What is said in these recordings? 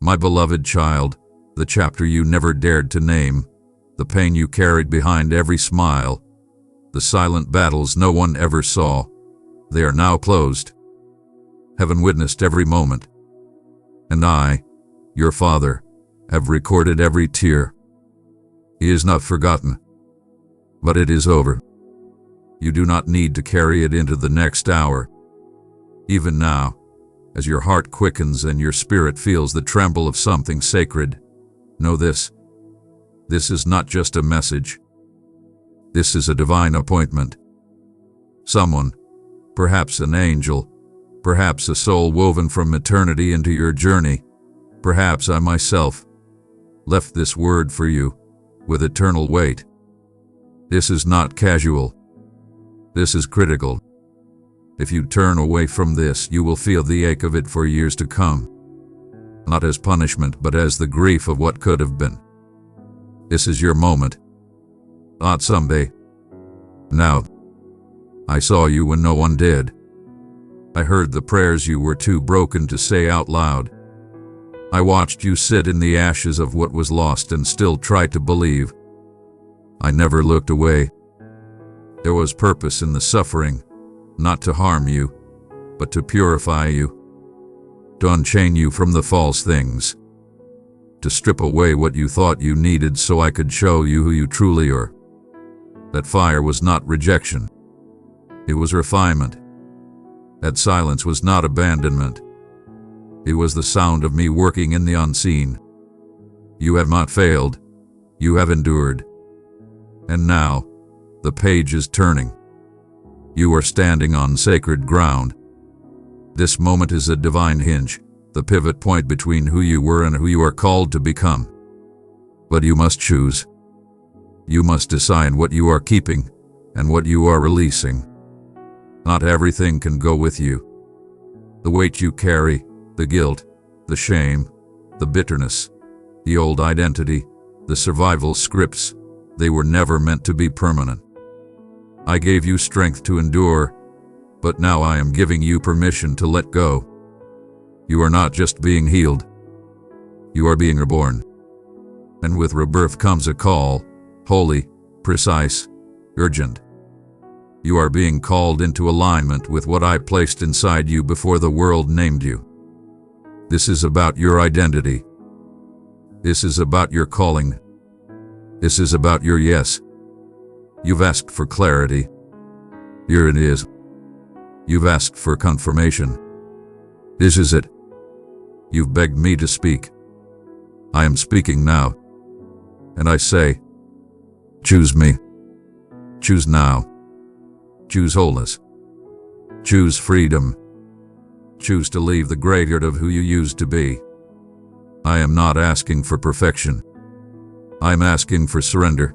My beloved child, the chapter you never dared to name, the pain you carried behind every smile, the silent battles no one ever saw, they are now closed. Heaven witnessed every moment, and I, your Father, have recorded every tear. He is not forgotten, but it is over. You do not need to carry it into the next hour. Even now, as your heart quickens and your spirit feels the tremble of something sacred, know this. This is not just a message. This is a divine appointment. Someone, perhaps an angel, perhaps a soul woven from eternity into your journey, perhaps I myself, left this word for you with eternal weight. This is not casual. This is critical. If you turn away from this, you will feel the ache of it for years to come. Not as punishment, but as the grief of what could have been. This is your moment. Not someday. Now. I saw you when no one did. I heard the prayers you were too broken to say out loud. I watched you sit in the ashes of what was lost and still try to believe. I never looked away. There was purpose in the suffering, not to harm you, but to purify you, to unchain you from the false things, to strip away what you thought you needed so I could show you who you truly are. That fire was not rejection. It was refinement. That silence was not abandonment. It was the sound of me working in the unseen. You have not failed. You have endured. And now, the page is turning. You are standing on sacred ground. This moment is a divine hinge, the pivot point between who you were and who you are called to become. But you must choose. You must decide what you are keeping and what you are releasing. Not everything can go with you. The weight you carry, the guilt, the shame, the bitterness, the old identity, the survival scripts, they were never meant to be permanent. I gave you strength to endure, but now I am giving you permission to let go. You are not just being healed. You are being reborn. And with rebirth comes a call, holy, precise, urgent. You are being called into alignment with what I placed inside you before the world named you. This is about your identity. This is about your calling. This is about your yes. You've asked for clarity. Here it is. You've asked for confirmation. This is it. You've begged me to speak. I am speaking now. And I say, choose me. Choose now. Choose wholeness. Choose freedom. Choose to leave the graveyard of who you used to be. I am not asking for perfection. I am asking for surrender.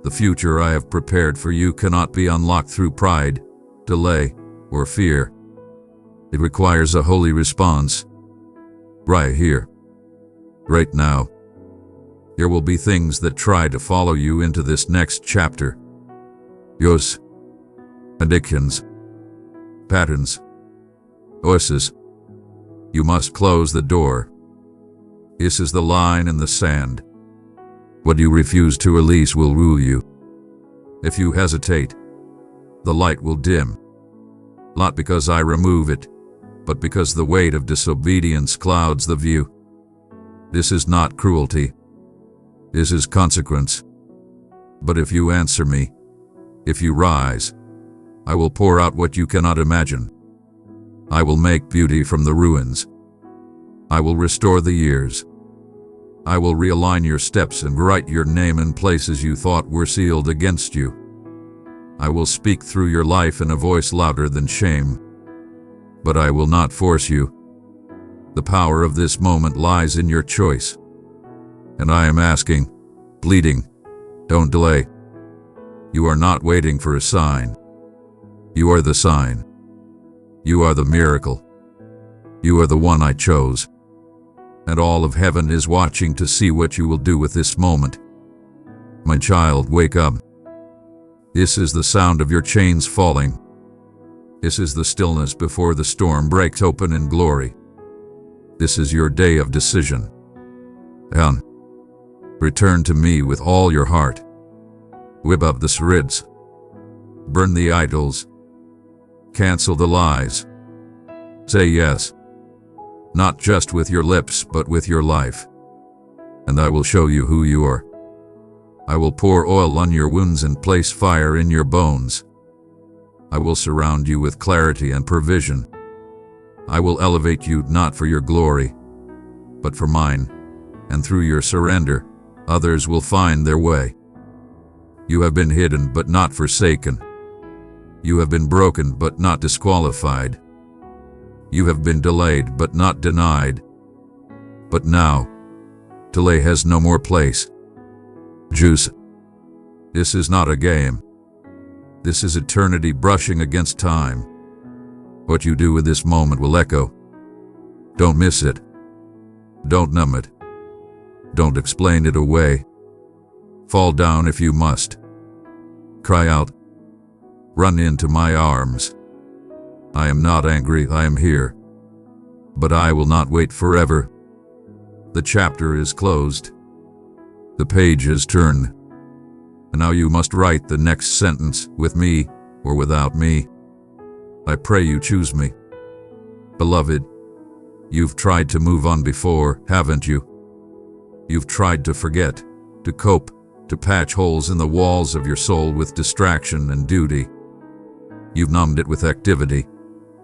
The future I have prepared for you cannot be unlocked through pride, delay, or fear. It requires a holy response. Right here. Right now. There will be things that try to follow you into this next chapter. Yours. Addictions. Patterns. Voices. You must close the door. This is the line in the sand. What you refuse to release will rule you. If you hesitate, the light will dim. Not because I remove it, but because the weight of disobedience clouds the view. This is not cruelty. This is consequence. But if you answer me, if you rise, I will pour out what you cannot imagine. I will make beauty from the ruins. I will restore the years. I will realign your steps and write your name in places you thought were sealed against you. I will speak through your life in a voice louder than shame. But I will not force you. The power of this moment lies in your choice. And I am asking, pleading, don't delay. You are not waiting for a sign. You are the sign. You are the miracle. You are the one I chose. And all of heaven is watching to see what you will do with this moment. My child, wake up. This is the sound of your chains falling. This is the stillness before the storm breaks open in glory. This is your day of decision. And return to me with all your heart. Whip up the srids. Burn the idols. Cancel the lies. Say yes. Not just with your lips, but with your life. And I will show you who you are. I will pour oil on your wounds and place fire in your bones. I will surround you with clarity and provision. I will elevate you not for your glory, but for mine, and through your surrender, others will find their way. You have been hidden but not forsaken. You have been broken but not disqualified. You have been delayed but not denied. But now, delay has no more place. Juice. This is not a game. This is eternity brushing against time. What you do with this moment will echo. Don't miss it. Don't numb it. Don't explain it away. Fall down if you must. Cry out. Run into my arms. I am not angry, I am here. But I will not wait forever. The chapter is closed. The page is turned. And now you must write the next sentence, with me or without me. I pray you choose me. Beloved, you've tried to move on before, haven't you? You've tried to forget, to cope, to patch holes in the walls of your soul with distraction and duty. You've numbed it with activity,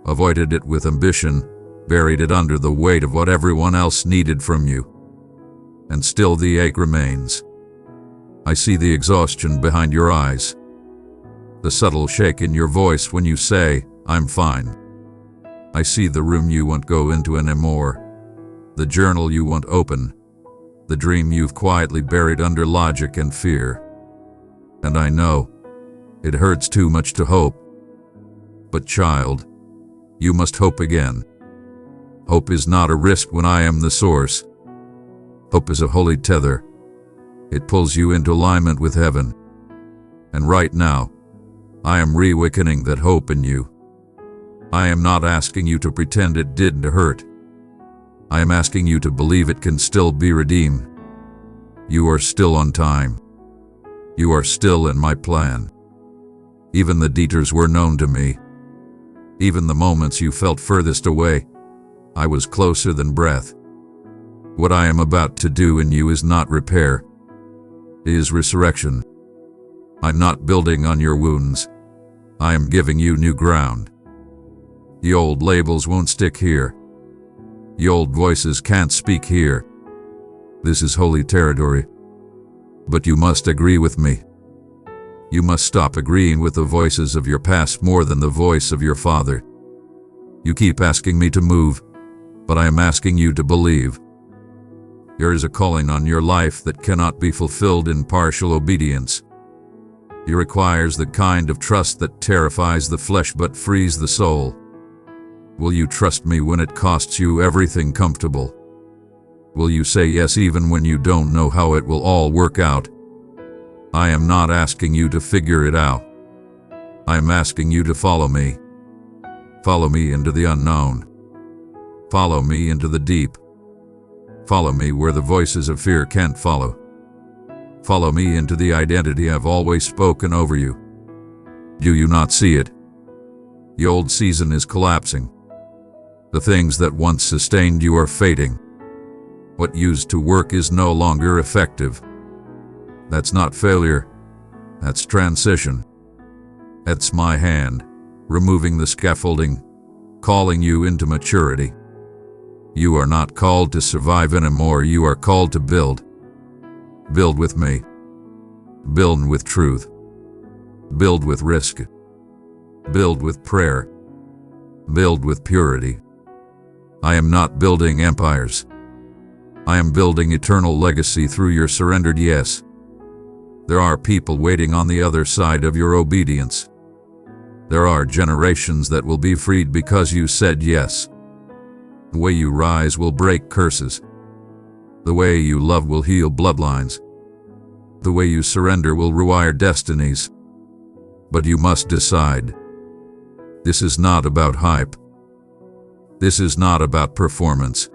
avoided it with ambition, buried it under the weight of what everyone else needed from you. And still the ache remains. I see the exhaustion behind your eyes, the subtle shake in your voice when you say, I'm fine. I see the room you won't go into anymore, the journal you won't open, the dream you've quietly buried under logic and fear. And I know, it hurts too much to hope. But child, you must hope again. Hope is not a risk when I am the source. Hope is a holy tether. It pulls you into alignment with heaven. And right now, I am reawakening that hope in you. I am not asking you to pretend it didn't hurt. I am asking you to believe it can still be redeemed. You are still on time. You are still in my plan. Even the detours were known to me. Even the moments you felt furthest away, I was closer than breath. What I am about to do in you is not repair. It is resurrection. I'm not building on your wounds. I am giving you new ground. The old labels won't stick here. The old voices can't speak here. This is holy territory. But you must agree with me. You must stop agreeing with the voices of your past more than the voice of your father. You keep asking me to move, but I am asking you to believe. There is a calling on your life that cannot be fulfilled in partial obedience. It requires the kind of trust that terrifies the flesh but frees the soul. Will you trust me when it costs you everything comfortable? Will you say yes even when you don't know how it will all work out? I am not asking you to figure it out. I am asking you to follow me. Follow me into the unknown. Follow me into the deep. Follow me where the voices of fear can't follow. Follow me into the identity I've always spoken over you. Do you not see it? The old season is collapsing. The things that once sustained you are fading. What used to work is no longer effective. That's not failure. That's transition. That's my hand, removing the scaffolding, calling you into maturity. You are not called to survive anymore, you are called to build. Build with me. Build with truth. Build with risk. Build with prayer. Build with purity. I am not building empires. I am building eternal legacy through your surrendered yes. There are people waiting on the other side of your obedience. There are generations that will be freed because you said yes. The way you rise will break curses. The way you love will heal bloodlines. The way you surrender will rewire destinies. But you must decide. This is not about hype. This is not about performance.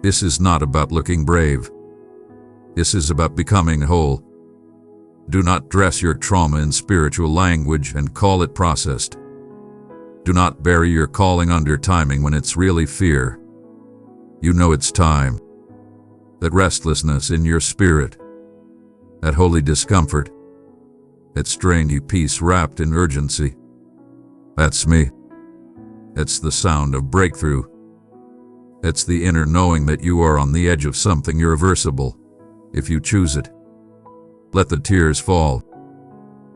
This is not about looking brave. This is about becoming whole. Do not dress your trauma in spiritual language and call it processed. Do not bury your calling under timing when it's really fear. You know it's time. That restlessness in your spirit, that holy discomfort, that strange peace wrapped in urgency. That's me. It's the sound of breakthrough. It's the inner knowing that you are on the edge of something irreversible, if you choose it. Let the tears fall.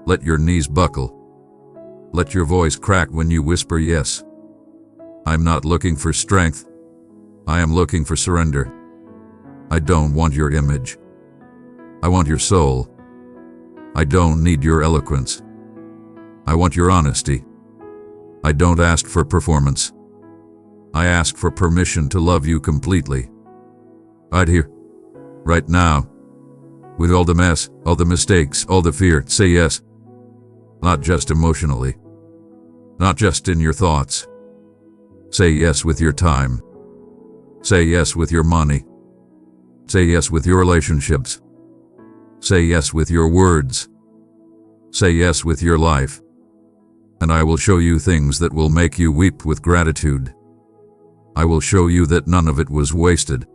Let your knees buckle. Let your voice crack when you whisper yes. I'm not looking for strength. I am looking for surrender. I don't want your image. I want your soul. I don't need your eloquence. I want your honesty. I don't ask for performance. I ask for permission to love you completely. Right here, right now, with all the mess, all the mistakes, all the fear, say yes. Not just emotionally. Not just in your thoughts. Say yes with your time. Say yes with your money. Say yes with your relationships. Say yes with your words. Say yes with your life. And I will show you things that will make you weep with gratitude. I will show you that none of it was wasted.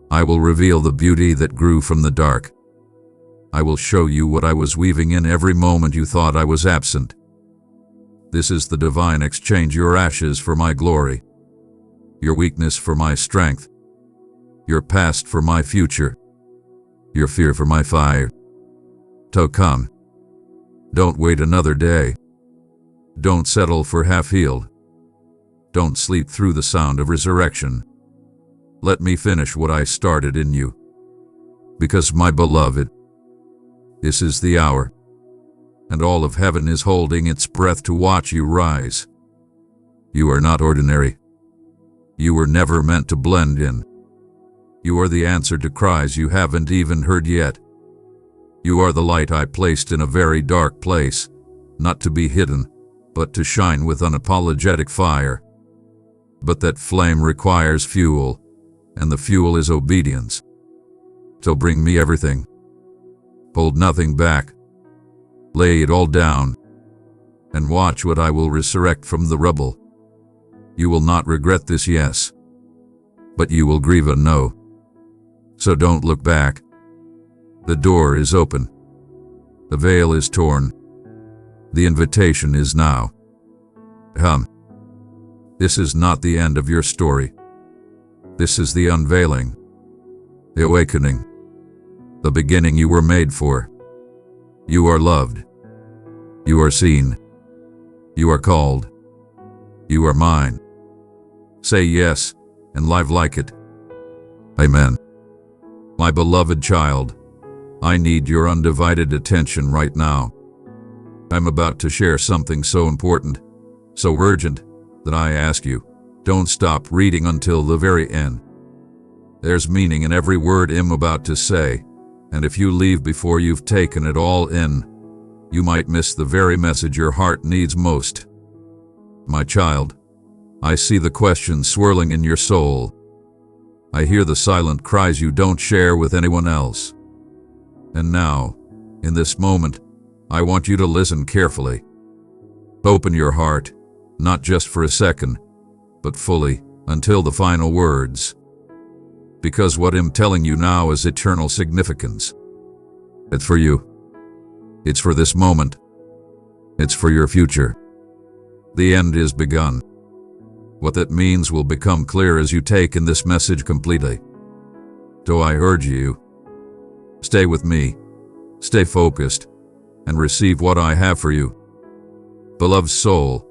I will reveal the beauty that grew from the dark. I will show you what I was weaving in every moment you thought I was absent. This is the divine exchange, your ashes for my glory, your weakness for my strength, your past for my future, your fear for my fire. To come. Don't wait another day. Don't settle for half-healed. Don't sleep through the sound of resurrection. Let me finish what I started in you. Because, my beloved, this is the hour, and all of heaven is holding its breath to watch you rise. You are not ordinary. You were never meant to blend in. You are the answer to cries you haven't even heard yet. You are the light I placed in a very dark place, not to be hidden, but to shine with unapologetic fire. But that flame requires fuel, and the fuel is obedience. So bring me everything. Hold nothing back. Lay it all down, and watch what I will resurrect from the rubble. You will not regret this yes, but you will grieve a no. So don't look back. The door is open. The veil is torn. The invitation is now. Come. This is not the end of your story. This is the unveiling, the awakening, the beginning you were made for. You are loved. You are seen. You are called. You are mine. Say yes and live like it. Amen. My beloved child, I need your undivided attention right now. I'm about to share something so important, so urgent, that I ask you, don't stop reading until the very end. There's meaning in every word I'm about to say, and if you leave before you've taken it all in, you might miss the very message your heart needs most. My child, I see the questions swirling in your soul. I hear the silent cries you don't share with anyone else. And now, in this moment, I want you to listen carefully. Open your heart, not just for a second, but fully, until the final words. Because what I'm telling you now is eternal significance. It's for you. It's for this moment. It's for your future. The end is begun. What that means will become clear as you take in this message completely. So I urge you, stay with me, stay focused, and receive what I have for you. Beloved soul,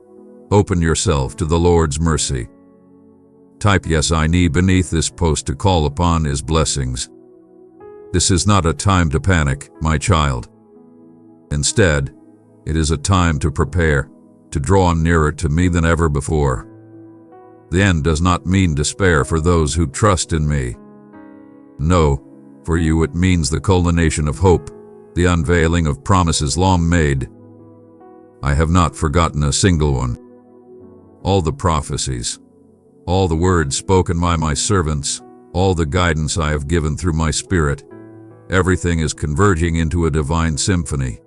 open yourself to the Lord's mercy. Type yes I need beneath this post to call upon His blessings. This is not a time to panic, my child. Instead, it is a time to prepare, to draw nearer to me than ever before. The end does not mean despair for those who trust in me. No, for you it means the culmination of hope, the unveiling of promises long made. I have not forgotten a single one. All the prophecies, all the words spoken by my servants, all the guidance I have given through my spirit, everything is converging into a divine symphony.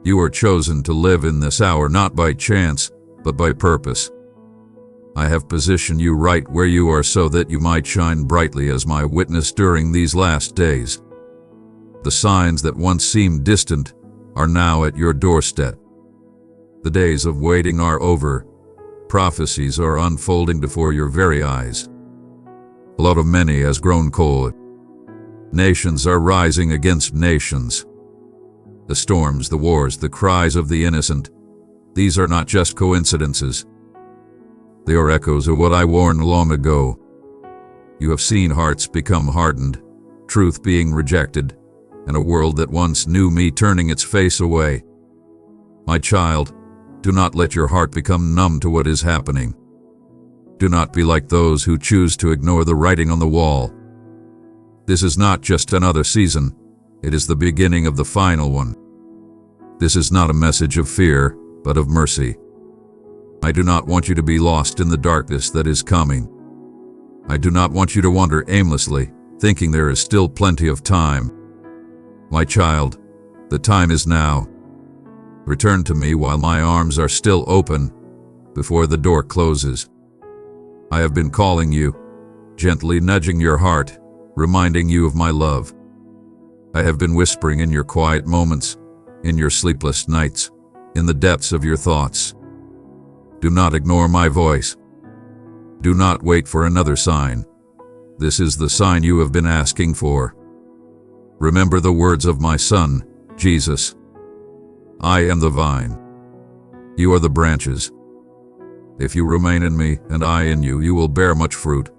You are chosen to live in this hour not by chance, but by purpose. I have positioned you right where you are so that you might shine brightly as my witness during these last days. The signs that once seemed distant are now at your doorstep. The days of waiting are over. Prophecies are unfolding before your very eyes. Blood of many has grown cold. Nations are rising against nations. The storms, the wars, the cries of the innocent, these are not just coincidences. They are echoes of what I warned long ago. You have seen hearts become hardened, truth being rejected, and a world that once knew me turning its face away. My child, do not let your heart become numb to what is happening. Do not be like those who choose to ignore the writing on the wall. This is not just another season, it is the beginning of the final one. This is not a message of fear, but of mercy. I do not want you to be lost in the darkness that is coming. I do not want you to wander aimlessly, thinking there is still plenty of time. My child, the time is now. Return to me while my arms are still open, before the door closes. I have been calling you, gently nudging your heart, reminding you of my love. I have been whispering in your quiet moments, in your sleepless nights, in the depths of your thoughts. Do not ignore my voice. Do not wait for another sign. This is the sign you have been asking for. Remember the words of my Son, Jesus. I am the vine. You are the branches. If you remain in me and I in you, you will bear much fruit.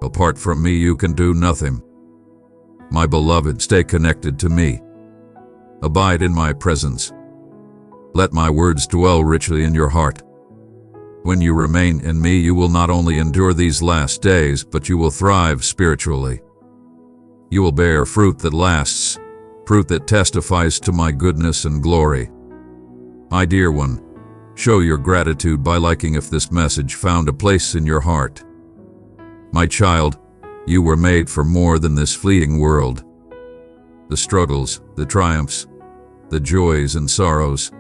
Apart from me, you can do nothing. My beloved, stay connected to me. Abide in my presence. Let my words dwell richly in your heart. When you remain in me, you will not only endure these last days, but you will thrive spiritually. You will bear fruit that lasts, fruit that testifies to my goodness and glory. My dear one, show your gratitude by liking if this message found a place in your heart. My child, you were made for more than this fleeting world. The struggles, the triumphs, the joys and sorrows,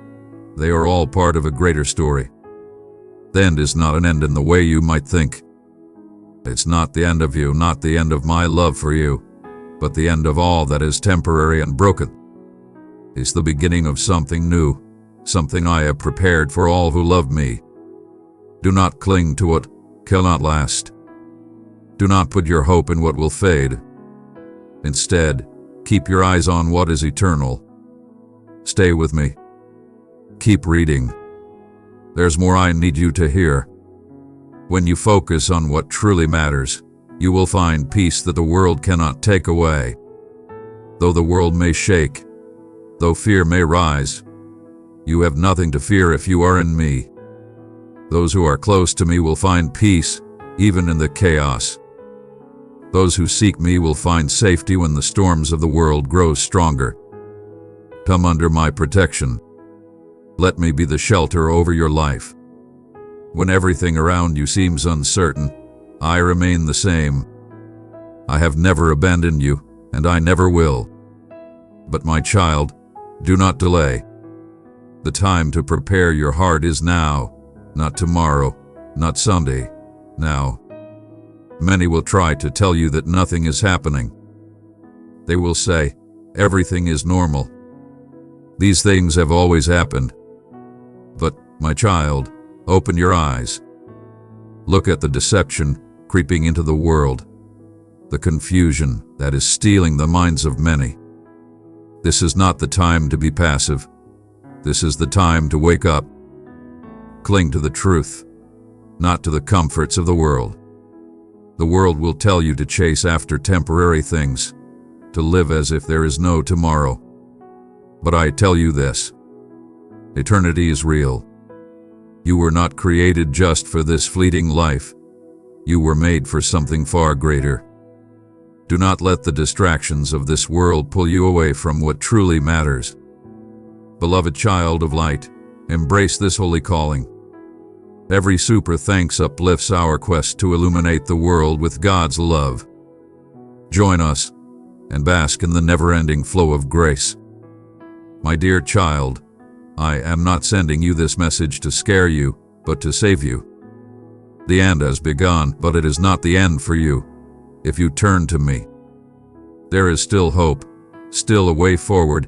they are all part of a greater story. The end is not an end in the way you might think. It's not the end of you, not the end of my love for you, but the end of all that is temporary and broken. It's the beginning of something new, something I have prepared for all who love me. Do not cling to what cannot last. Do not put your hope in what will fade. Instead, keep your eyes on what is eternal. Stay with me. Keep reading. There's more I need you to hear. When you focus on what truly matters, you will find peace that the world cannot take away. Though the world may shake, though fear may rise, you have nothing to fear if you are in me. Those who are close to me will find peace, even in the chaos. Those who seek me will find safety when the storms of the world grow stronger. Come under my protection. Let me be the shelter over your life. When everything around you seems uncertain, I remain the same. I have never abandoned you, and I never will. But my child, do not delay. The time to prepare your heart is now, not tomorrow, not someday, now. Many will try to tell you that nothing is happening. They will say, everything is normal. These things have always happened. But, my child, open your eyes. Look at the deception creeping into the world, the confusion that is stealing the minds of many. This is not the time to be passive. This is the time to wake up. Cling to the truth, not to the comforts of the world. The world will tell you to chase after temporary things, to live as if there is no tomorrow. But I tell you this: eternity is real. You were not created just for this fleeting life. You were made for something far greater. Do not let the distractions of this world pull you away from what truly matters. Beloved child of light, embrace this holy calling. Every super thanks uplifts our quest to illuminate the world with God's love. Join us and bask in the never-ending flow of grace. My dear child, I am not sending you this message to scare you, but to save you. The end has begun, but it is not the end for you, if you turn to me. There is still hope, still a way forward,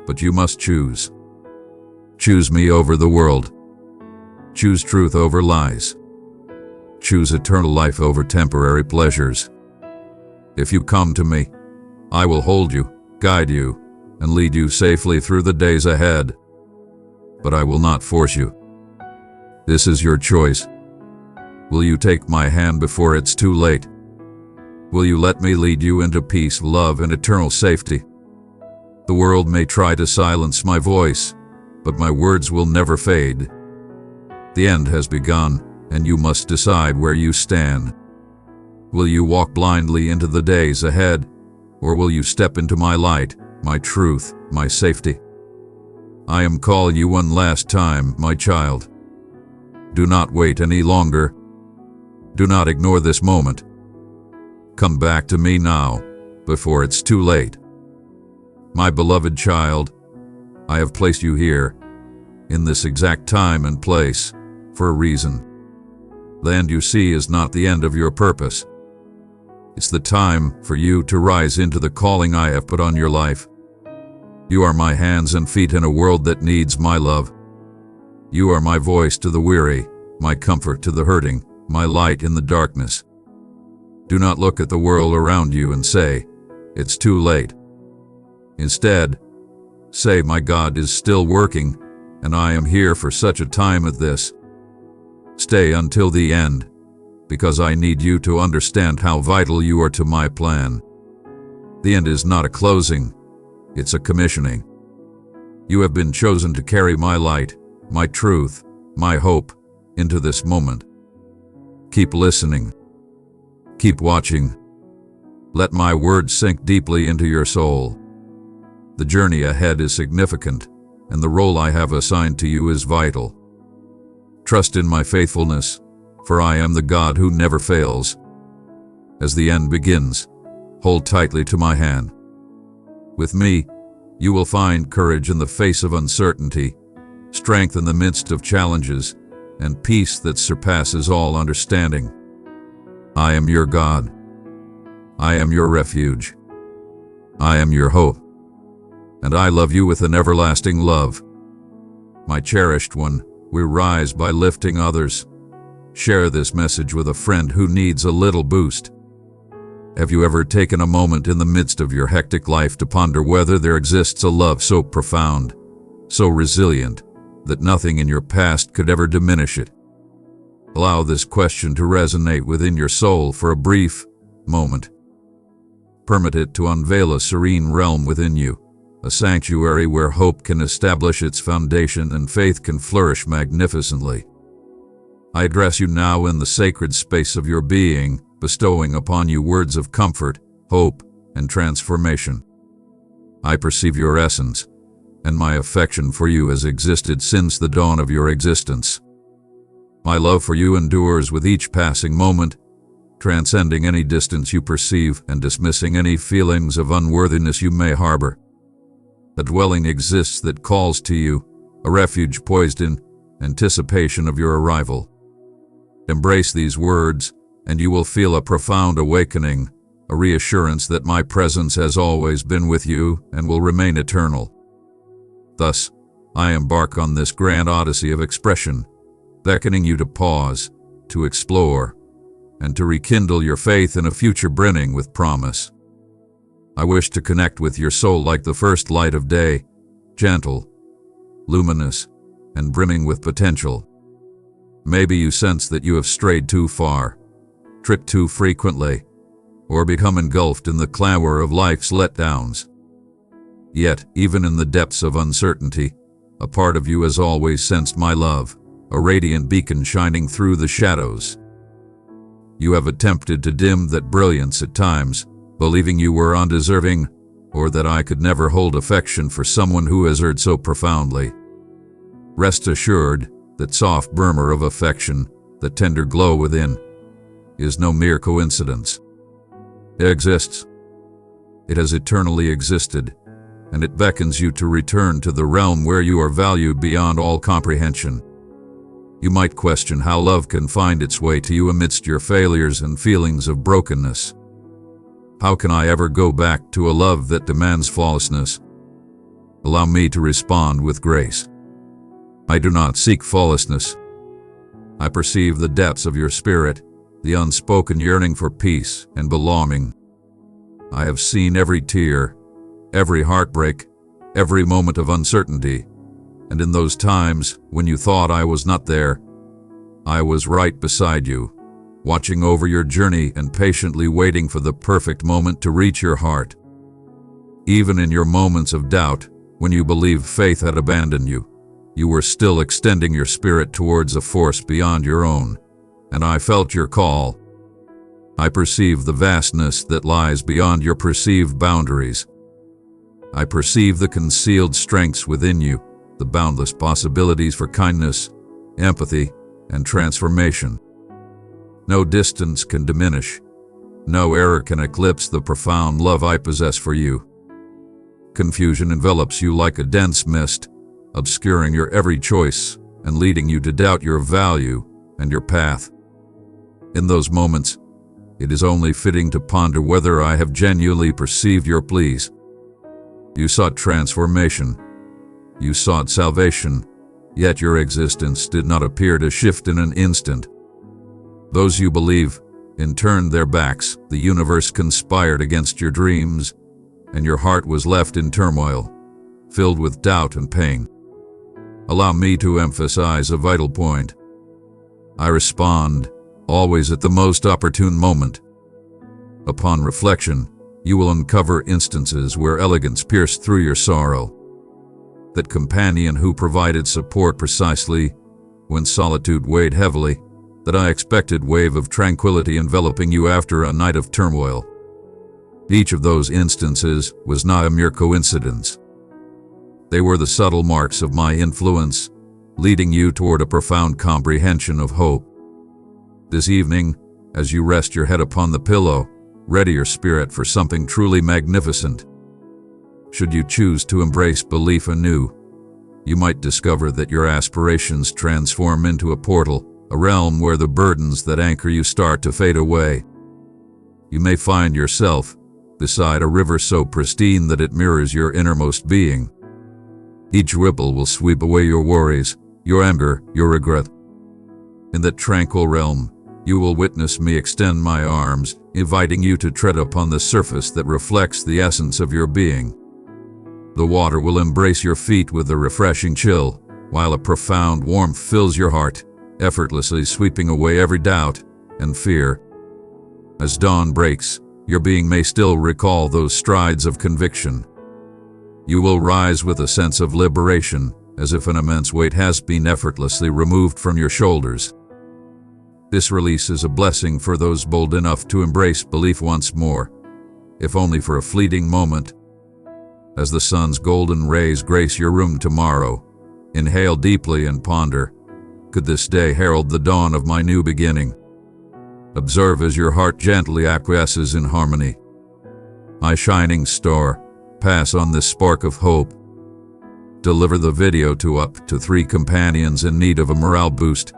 but you must choose. Choose me over the world. Choose truth over lies. Choose eternal life over temporary pleasures. If you come to me, I will hold you, guide you, and lead you safely through the days ahead. But I will not force you. This is your choice. Will you take my hand before it's too late? Will you let me lead you into peace, love, and eternal safety? The world may try to silence my voice, but my words will never fade. The end has begun, and you must decide where you stand. Will you walk blindly into the days ahead, or will you step into my light, my truth, my safety? I am calling you one last time, my child. Do not wait any longer. Do not ignore this moment. Come back to me now, before it's too late. My beloved child, I have placed you here, in this exact time and place, for a reason. The end you see is not the end of your purpose. It's the time for you to rise into the calling I have put on your life. You are my hands and feet in a world that needs my love. You are my voice to the weary, my comfort to the hurting, my light in the darkness. Do not look at the world around you and say, "It's too late." Instead, say, "My God is still working, and I am here for such a time as this." Stay until the end, because I need you to understand how vital you are to my plan. The end is not a closing, it's a commissioning. You have been chosen to carry my light, my truth, my hope, into this moment. Keep listening. Keep watching. Let my words sink deeply into your soul. The journey ahead is significant, and the role I have assigned to you is vital. Trust in my faithfulness, for I am the God who never fails. As the end begins, hold tightly to my hand. With me, you will find courage in the face of uncertainty, strength in the midst of challenges, and peace that surpasses all understanding. I am your God. I am your refuge. I am your hope. And I love you with an everlasting love. My cherished one, we rise by lifting others. Share this message with a friend who needs a little boost. Have you ever taken a moment in the midst of your hectic life to ponder whether there exists a love so profound, so resilient, that nothing in your past could ever diminish it? Allow this question to resonate within your soul for a brief moment. Permit it to unveil a serene realm within you, a sanctuary where hope can establish its foundation and faith can flourish magnificently. I address you now in the sacred space of your being, bestowing upon you words of comfort, hope, and transformation. I perceive your essence, and my affection for you has existed since the dawn of your existence. My love for you endures with each passing moment, transcending any distance you perceive and dismissing any feelings of unworthiness you may harbor. A dwelling exists that calls to you, a refuge poised in anticipation of your arrival. Embrace these words, and you will feel a profound awakening, a reassurance that my presence has always been with you and will remain eternal. Thus, I embark on this grand odyssey of expression, beckoning you to pause, to explore, and to rekindle your faith in a future brimming with promise. I wish to connect with your soul like the first light of day, gentle, luminous, and brimming with potential. Maybe you sense that you have strayed too far, tripped too frequently, or become engulfed in the clamor of life's letdowns. Yet, even in the depths of uncertainty, a part of you has always sensed my love, a radiant beacon shining through the shadows. You have attempted to dim that brilliance at times, believing you were undeserving, or that I could never hold affection for someone who has hurt so profoundly. Rest assured, that soft murmur of affection, that tender glow within, is no mere coincidence. It exists. It has eternally existed, and it beckons you to return to the realm where you are valued beyond all comprehension. You might question how love can find its way to you amidst your failures and feelings of brokenness. How can I ever go back to a love that demands flawlessness? Allow me to respond with grace. I do not seek flawlessness. I perceive the depths of your spirit, the unspoken yearning for peace and belonging. I have seen every tear, every heartbreak, every moment of uncertainty, and in those times when you thought I was not there, I was right beside you, watching over your journey and patiently waiting for the perfect moment to reach your heart. Even in your moments of doubt, when you believed faith had abandoned you, you were still extending your spirit towards a force beyond your own, and I felt your call. I perceive the vastness that lies beyond your perceived boundaries. I perceive the concealed strengths within you, the boundless possibilities for kindness, empathy, and transformation. No distance can diminish. No error can eclipse the profound love I possess for you. Confusion envelops you like a dense mist, obscuring your every choice and leading you to doubt your value and your path. In those moments, it is only fitting to ponder whether I have genuinely perceived your pleas. You sought transformation. You sought salvation, yet your existence did not appear to shift in an instant. Those you believe, in turn their backs, the universe conspired against your dreams, and your heart was left in turmoil, filled with doubt and pain. Allow me to emphasize a vital point. I respond, always at the most opportune moment. Upon reflection, you will uncover instances where elegance pierced through your sorrow. That companion who provided support precisely when solitude weighed heavily, that unexpected wave of tranquility enveloping you after a night of turmoil. Each of those instances was not a mere coincidence. They were the subtle marks of my influence, leading you toward a profound comprehension of hope. This evening, as you rest your head upon the pillow, ready your spirit for something truly magnificent. Should you choose to embrace belief anew, you might discover that your aspirations transform into a portal, a realm where the burdens that anchor you start to fade away. You may find yourself beside a river so pristine that it mirrors your innermost being. Each ripple will sweep away your worries, your anger, your regret. In that tranquil realm, you will witness me extend my arms, inviting you to tread upon the surface that reflects the essence of your being. The water will embrace your feet with a refreshing chill, while a profound warmth fills your heart, effortlessly sweeping away every doubt and fear. As dawn breaks, your being may still recall those strides of conviction. You will rise with a sense of liberation, as if an immense weight has been effortlessly removed from your shoulders. This release is a blessing for those bold enough to embrace belief once more, if only for a fleeting moment. As the sun's golden rays grace your room tomorrow, inhale deeply and ponder, could this day herald the dawn of my new beginning? Observe as your heart gently acquiesces in harmony. My shining star, pass on this spark of hope. Deliver the video to up to 3 companions in need of a morale boost.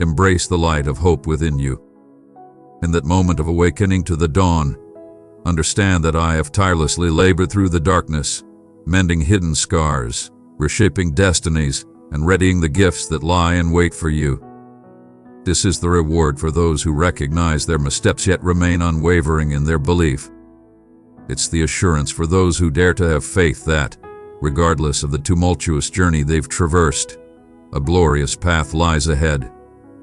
Embrace the light of hope within you. In that moment of awakening to the dawn, understand that I have tirelessly labored through the darkness, mending hidden scars, reshaping destinies, and readying the gifts that lie in wait for you. This is the reward for those who recognize their missteps yet remain unwavering in their belief. It's the assurance for those who dare to have faith that, regardless of the tumultuous journey they've traversed, a glorious path lies ahead,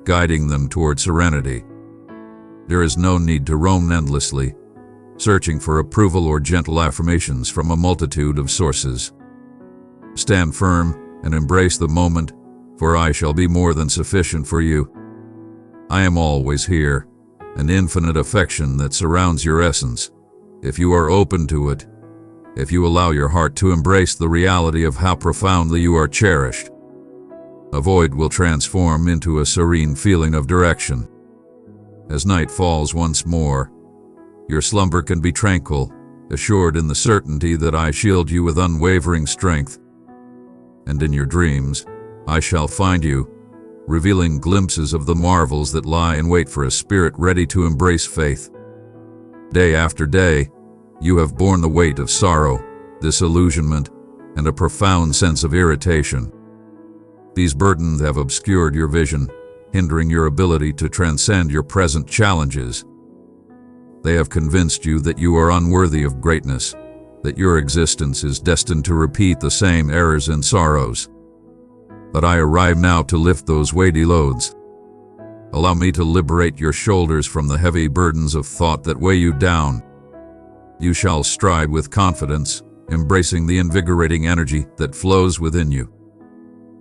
guiding them toward serenity. There is no need to roam endlessly, searching for approval or gentle affirmations from a multitude of sources. Stand firm and embrace the moment, for I shall be more than sufficient for you. I am always here, an infinite affection that surrounds your essence, if you are open to it, if you allow your heart to embrace the reality of how profoundly you are cherished. A void will transform into a serene feeling of direction. As night falls once more, your slumber can be tranquil, assured in the certainty that I shield you with unwavering strength. And in your dreams, I shall find you, revealing glimpses of the marvels that lie in wait for a spirit ready to embrace faith. Day after day, you have borne the weight of sorrow, disillusionment, and a profound sense of irritation. These burdens have obscured your vision, hindering your ability to transcend your present challenges. They have convinced you that you are unworthy of greatness, that your existence is destined to repeat the same errors and sorrows. But I arrive now to lift those weighty loads. Allow me to liberate your shoulders from the heavy burdens of thought that weigh you down. You shall stride with confidence, embracing the invigorating energy that flows within you.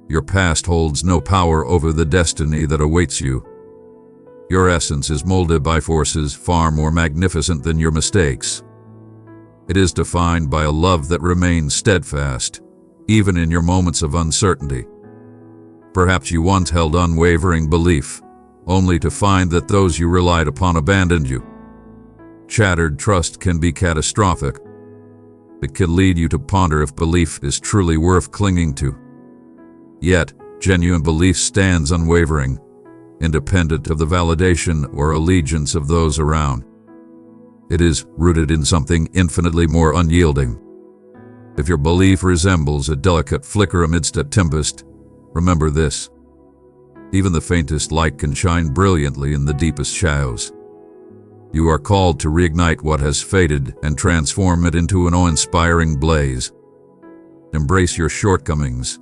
Your past holds no power over the destiny that awaits you. Your essence is molded by forces far more magnificent than your mistakes. It is defined by a love that remains steadfast, even in your moments of uncertainty. Perhaps you once held unwavering belief, only to find that those you relied upon abandoned you. Shattered trust can be catastrophic. It can lead you to ponder if belief is truly worth clinging to. Yet, genuine belief stands unwavering, independent of the validation or allegiance of those around. It is rooted in something infinitely more unyielding. If your belief resembles a delicate flicker amidst a tempest, remember this: even the faintest light can shine brilliantly in the deepest shadows. You are called to reignite what has faded and transform it into an awe-inspiring blaze. Embrace your shortcomings,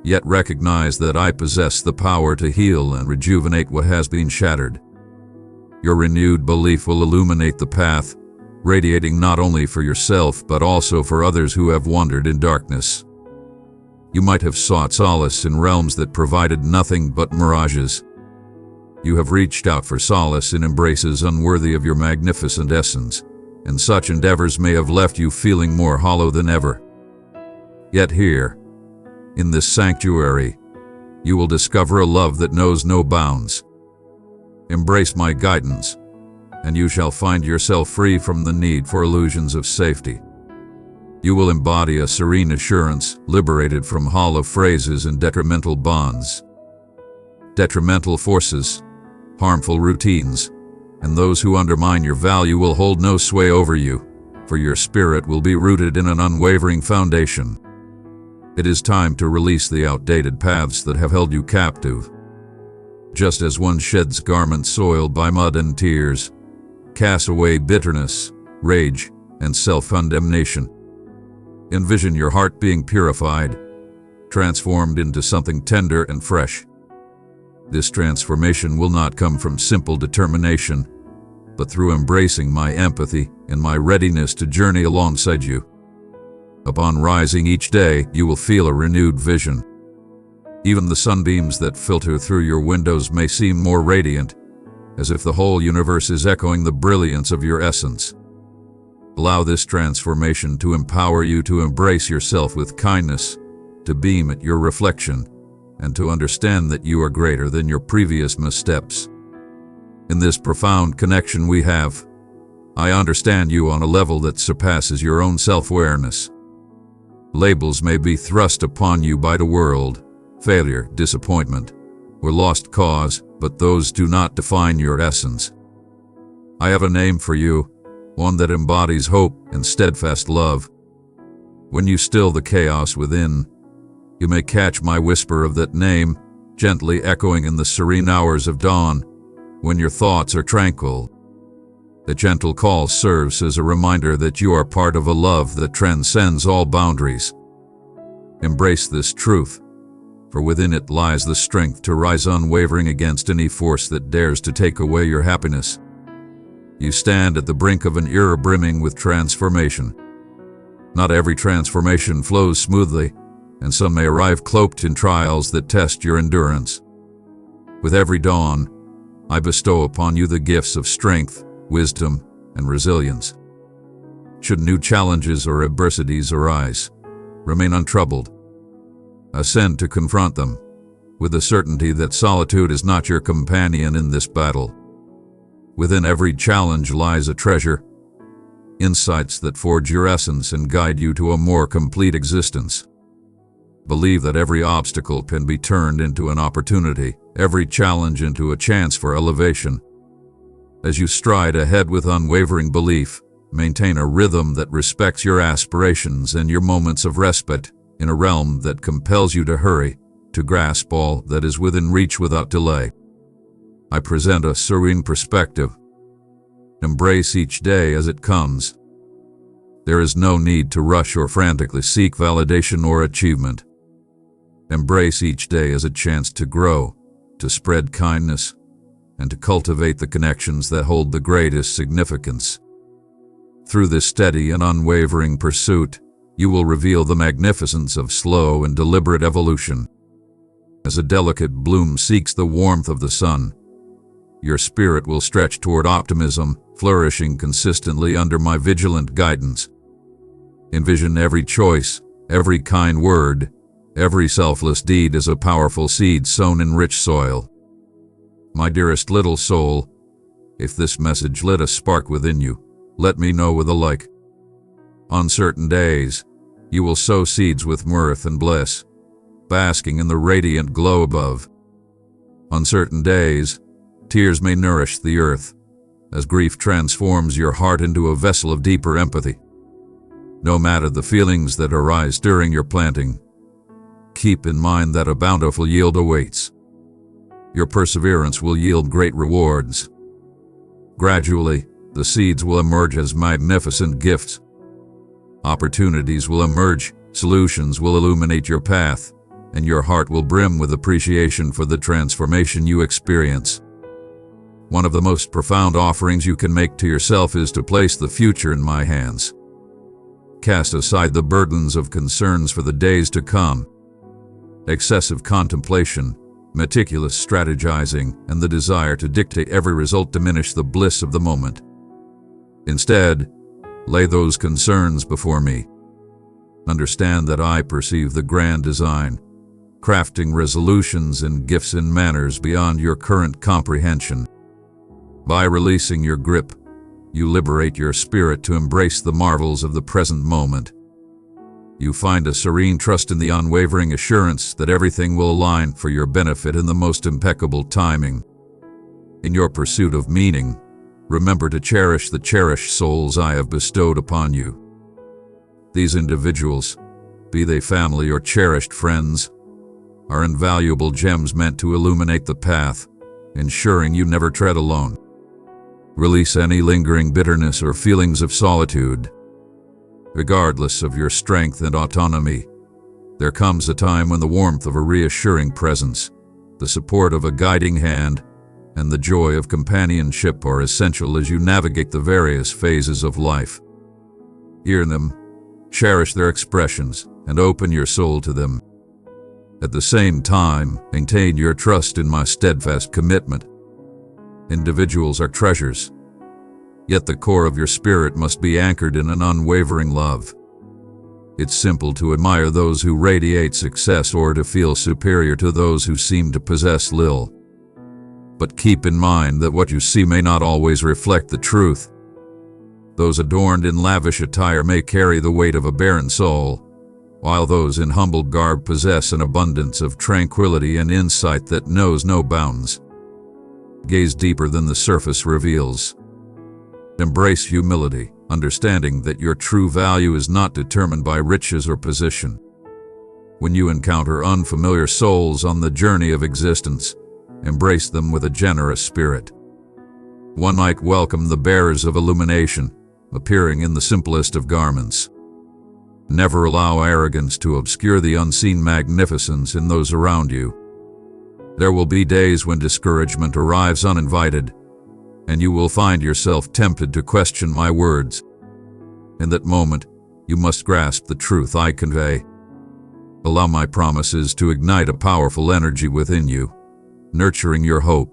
yet recognize that I possess the power to heal and rejuvenate what has been shattered. Your renewed belief will illuminate the path, radiating not only for yourself but also for others who have wandered in darkness. You might have sought solace in realms that provided nothing but mirages. You have reached out for solace in embraces unworthy of your magnificent essence, and such endeavors may have left you feeling more hollow than ever. Yet here, in this sanctuary, you will discover a love that knows no bounds. Embrace my guidance, and you shall find yourself free from the need for illusions of safety. You will embody a serene assurance, liberated from hollow phrases and detrimental bonds. Detrimental forces, harmful routines, and those who undermine your value will hold no sway over you, for your spirit will be rooted in an unwavering foundation. It is time to release the outdated paths that have held you captive. Just as one sheds garments soiled by mud and tears, cast away bitterness, rage, and self-condemnation. Envision your heart being purified, transformed into something tender and fresh. This transformation will not come from simple determination, but through embracing my empathy and my readiness to journey alongside you. Upon rising each day, you will feel a renewed vision. Even the sunbeams that filter through your windows may seem more radiant, as if the whole universe is echoing the brilliance of your essence. Allow this transformation to empower you to embrace yourself with kindness, to beam at your reflection, and to understand that you are greater than your previous missteps. In this profound connection we have, I understand you on a level that surpasses your own self-awareness. Labels may be thrust upon you by the world: failure, disappointment, or lost cause, but those do not define your essence. I have a name for you, one that embodies hope and steadfast love. When you still the chaos within, you may catch my whisper of that name, gently echoing in the serene hours of dawn, when your thoughts are tranquil. The gentle call serves as a reminder that you are part of a love that transcends all boundaries. Embrace this truth, for within it lies the strength to rise unwavering against any force that dares to take away your happiness. You stand at the brink of an era brimming with transformation. Not every transformation flows smoothly, and some may arrive cloaked in trials that test your endurance. With every dawn, I bestow upon you the gifts of strength, wisdom, and resilience. Should new challenges or adversities arise, remain untroubled. Ascend to confront them, with the certainty that solitude is not your companion in this battle. Within every challenge lies a treasure, insights that forge your essence and guide you to a more complete existence. Believe that every obstacle can be turned into an opportunity, every challenge into a chance for elevation. As you stride ahead with unwavering belief, maintain a rhythm that respects your aspirations and your moments of respite in a realm that compels you to hurry, to grasp all that is within reach without delay. I present a serene perspective. Embrace each day as it comes. There is no need to rush or frantically seek validation or achievement. Embrace each day as a chance to grow, to spread kindness, and to cultivate the connections that hold the greatest significance. Through this steady and unwavering pursuit, you will reveal the magnificence of slow and deliberate evolution. As a delicate bloom seeks the warmth of the sun, your spirit will stretch toward optimism, flourishing consistently under my vigilant guidance. Envision every choice, every kind word, every selfless deed as a powerful seed sown in rich soil. My dearest little soul, if this message lit a spark within you, let me know with a like. On certain days, you will sow seeds with mirth and bliss, basking in the radiant glow above. On certain days, tears may nourish the earth, as grief transforms your heart into a vessel of deeper empathy. No matter the feelings that arise during your planting, keep in mind that a bountiful yield awaits. Your perseverance will yield great rewards. Gradually, the seeds will emerge as magnificent gifts. Opportunities will emerge, solutions will illuminate your path, and your heart will brim with appreciation for the transformation you experience. One of the most profound offerings you can make to yourself is to place the future in my hands. Cast aside the burdens of concerns for the days to come. Excessive contemplation, meticulous strategizing, and the desire to dictate every result diminish the bliss of the moment. Instead, lay those concerns before me. Understand that I perceive the grand design, crafting resolutions and gifts in manners beyond your current comprehension. By releasing your grip, you liberate your spirit to embrace the marvels of the present moment. You find a serene trust in the unwavering assurance that everything will align for your benefit in the most impeccable timing. In your pursuit of meaning, remember to cherish the cherished souls I have bestowed upon you. These individuals, be they family or cherished friends, are invaluable gems meant to illuminate the path, ensuring you never tread alone. Release any lingering bitterness or feelings of solitude. Regardless of your strength and autonomy, there comes a time when the warmth of a reassuring presence, the support of a guiding hand, and the joy of companionship are essential as you navigate the various phases of life. Hear them, cherish their expressions, and open your soul to them. At the same time, maintain your trust in my steadfast commitment. Individuals are treasures, yet the core of your spirit must be anchored in an unwavering love. It's simple to admire those who radiate success or to feel superior to those who seem to possess little. But keep in mind that what you see may not always reflect the truth. Those adorned in lavish attire may carry the weight of a barren soul, while those in humble garb possess an abundance of tranquility and insight that knows no bounds. Gaze deeper than the surface reveals. Embrace humility, understanding that your true value is not determined by riches or position. When you encounter unfamiliar souls on the journey of existence, embrace them with a generous spirit. One might welcome the bearers of illumination, appearing in the simplest of garments. Never allow arrogance to obscure the unseen magnificence in those around you. There will be days when discouragement arrives uninvited, and you will find yourself tempted to question my words. In that moment, you must grasp the truth I convey. Allow my promises to ignite a powerful energy within you, nurturing your hope.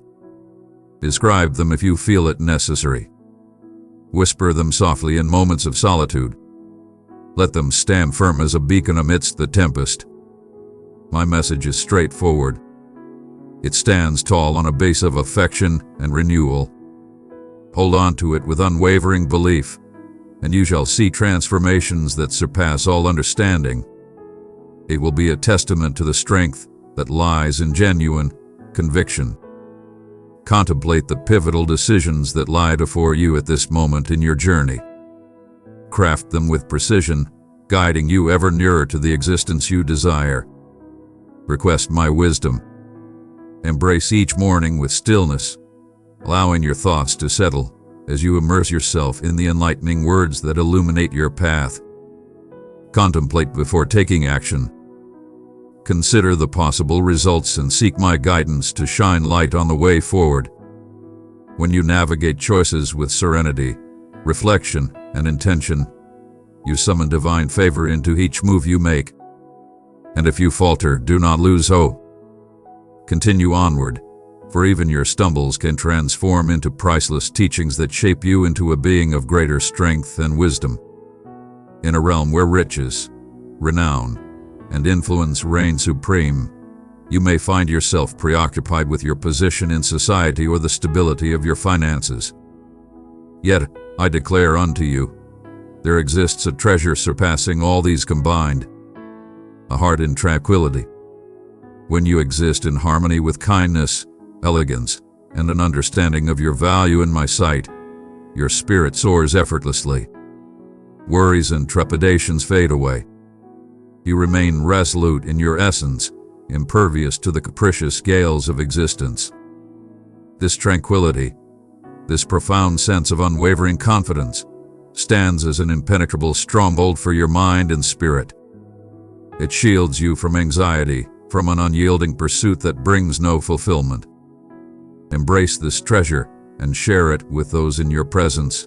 Describe them if you feel it necessary. Whisper them softly in moments of solitude. Let them stand firm as a beacon amidst the tempest. My message is straightforward. It stands tall on a base of affection and renewal. Hold on to it with unwavering belief, and you shall see transformations that surpass all understanding. It will be a testament to the strength that lies in genuine conviction. Contemplate the pivotal decisions that lie before you at this moment in your journey. Craft them with precision, guiding you ever nearer to the existence you desire. Request my wisdom. Embrace each morning with stillness, allowing your thoughts to settle as you immerse yourself in the enlightening words that illuminate your path. Contemplate before taking action. Consider the possible results and seek my guidance to shine light on the way forward. When you navigate choices with serenity, reflection, and intention, you summon divine favor into each move you make. And if you falter, do not lose hope. Continue onward, for even your stumbles can transform into priceless teachings that shape you into a being of greater strength and wisdom. In a realm where riches, renown, and influence reign supreme, you may find yourself preoccupied with your position in society or the stability of your finances. Yet, I declare unto you, there exists a treasure surpassing all these combined, a heart in tranquility. When you exist in harmony with kindness, elegance, and an understanding of your value in my sight, your spirit soars effortlessly. Worries and trepidations fade away. You remain resolute in your essence, impervious to the capricious gales of existence. This tranquility, this profound sense of unwavering confidence, stands as an impenetrable stronghold for your mind and spirit. It shields you from anxiety, from an unyielding pursuit that brings no fulfillment. Embrace this treasure and share it with those in your presence,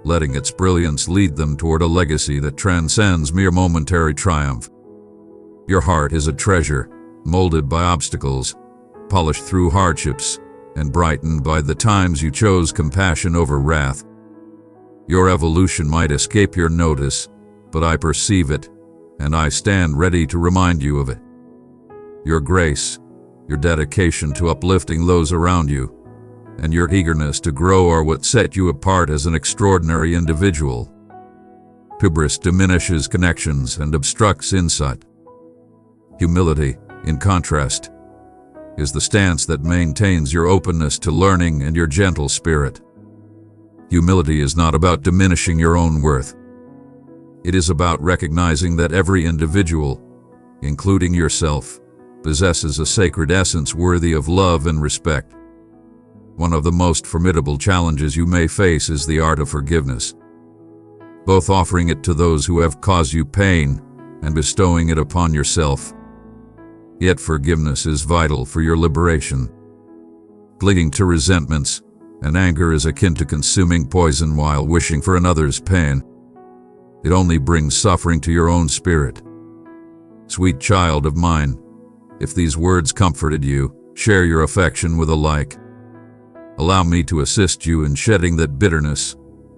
letting its brilliance lead them toward a legacy that transcends mere momentary triumph. Your heart is a treasure, molded by obstacles, polished through hardships, and brightened by the times you chose compassion over wrath. Your evolution might escape your notice, but I perceive it, and I stand ready to remind you of it. Your grace, your dedication to uplifting those around you, and your eagerness to grow are what set you apart as an extraordinary individual. Hubris diminishes connections and obstructs insight. Humility, in contrast, is the stance that maintains your openness to learning and your gentle spirit. Humility is not about diminishing your own worth. It is about recognizing that every individual, including yourself, possesses a sacred essence worthy of love and respect. One of the most formidable challenges you may face is the art of forgiveness, both offering it to those who have caused you pain and bestowing it upon yourself. Yet forgiveness is vital for your liberation. Clinging to resentments and anger is akin to consuming poison while wishing for another's pain. It only brings suffering to your own spirit. Sweet child of mine, if these words comforted you, share your affection with a like. Allow me to assist you in shedding that bitterness,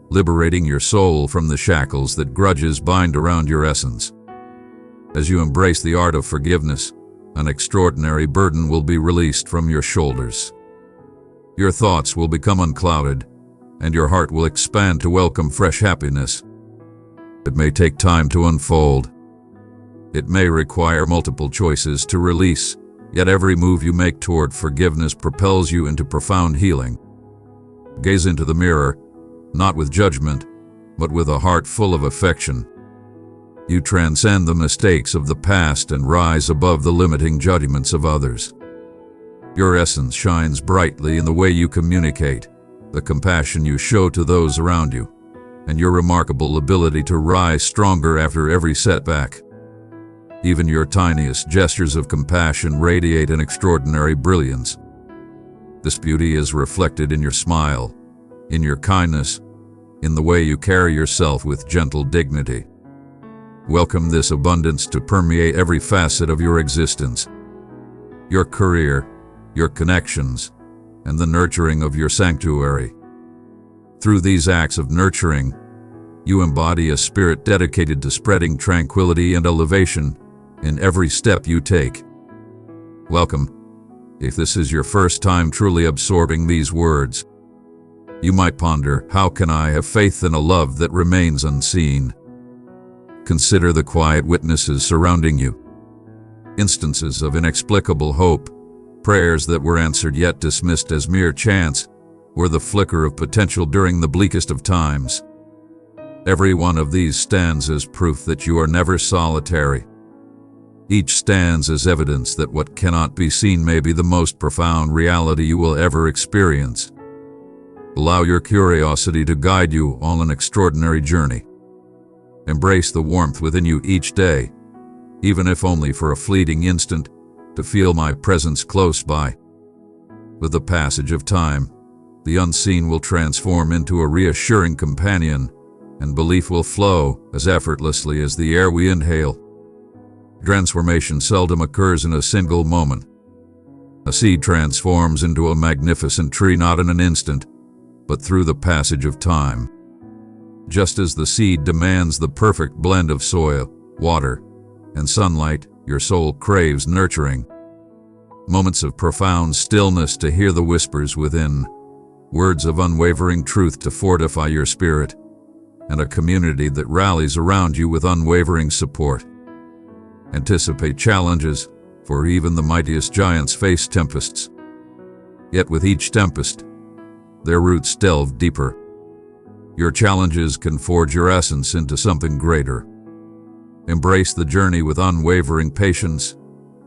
liberating your soul from the shackles that grudges bind around your essence. As you embrace the art of forgiveness, an extraordinary burden will be released from your shoulders. Your thoughts will become unclouded, and your heart will expand to welcome fresh happiness. It may take time to unfold. It may require multiple choices to release, yet every move you make toward forgiveness propels you into profound healing. Gaze into the mirror, not with judgment, but with a heart full of affection. You transcend the mistakes of the past and rise above the limiting judgments of others. Your essence shines brightly in the way you communicate, the compassion you show to those around you, and your remarkable ability to rise stronger after every setback. Even your tiniest gestures of compassion radiate an extraordinary brilliance. This beauty is reflected in your smile, in your kindness, in the way you carry yourself with gentle dignity. Welcome this abundance to permeate every facet of your existence. Your career, your connections, and the nurturing of your sanctuary. Through these acts of nurturing, you embody a spirit dedicated to spreading tranquility and elevation in every step you take. Welcome, If this is your first time truly absorbing these words, you might ponder, how can I have faith in a love that remains unseen? Consider the quiet witnesses surrounding you. Instances of inexplicable hope, prayers that were answered yet dismissed as mere chance, or the flicker of potential during the bleakest of times. Every one of these stands as proof that you are never solitary. Each stands as evidence that what cannot be seen may be the most profound reality you will ever experience. Allow your curiosity to guide you on an extraordinary journey. Embrace the warmth within you each day, even if only for a fleeting instant, to feel my presence close by. With the passage of time, the unseen will transform into a reassuring companion, and belief will flow as effortlessly as the air we inhale. Transformation seldom occurs in a single moment. A seed transforms into a magnificent tree not in an instant, but through the passage of time. Just as the seed demands the perfect blend of soil, water, and sunlight, your soul craves nurturing. Moments of profound stillness to hear the whispers within, words of unwavering truth to fortify your spirit, and a community that rallies around you with unwavering support. Anticipate challenges, for even the mightiest giants face tempests. Yet with each tempest, their roots delve deeper. Your challenges can forge your essence into something greater. Embrace the journey with unwavering patience,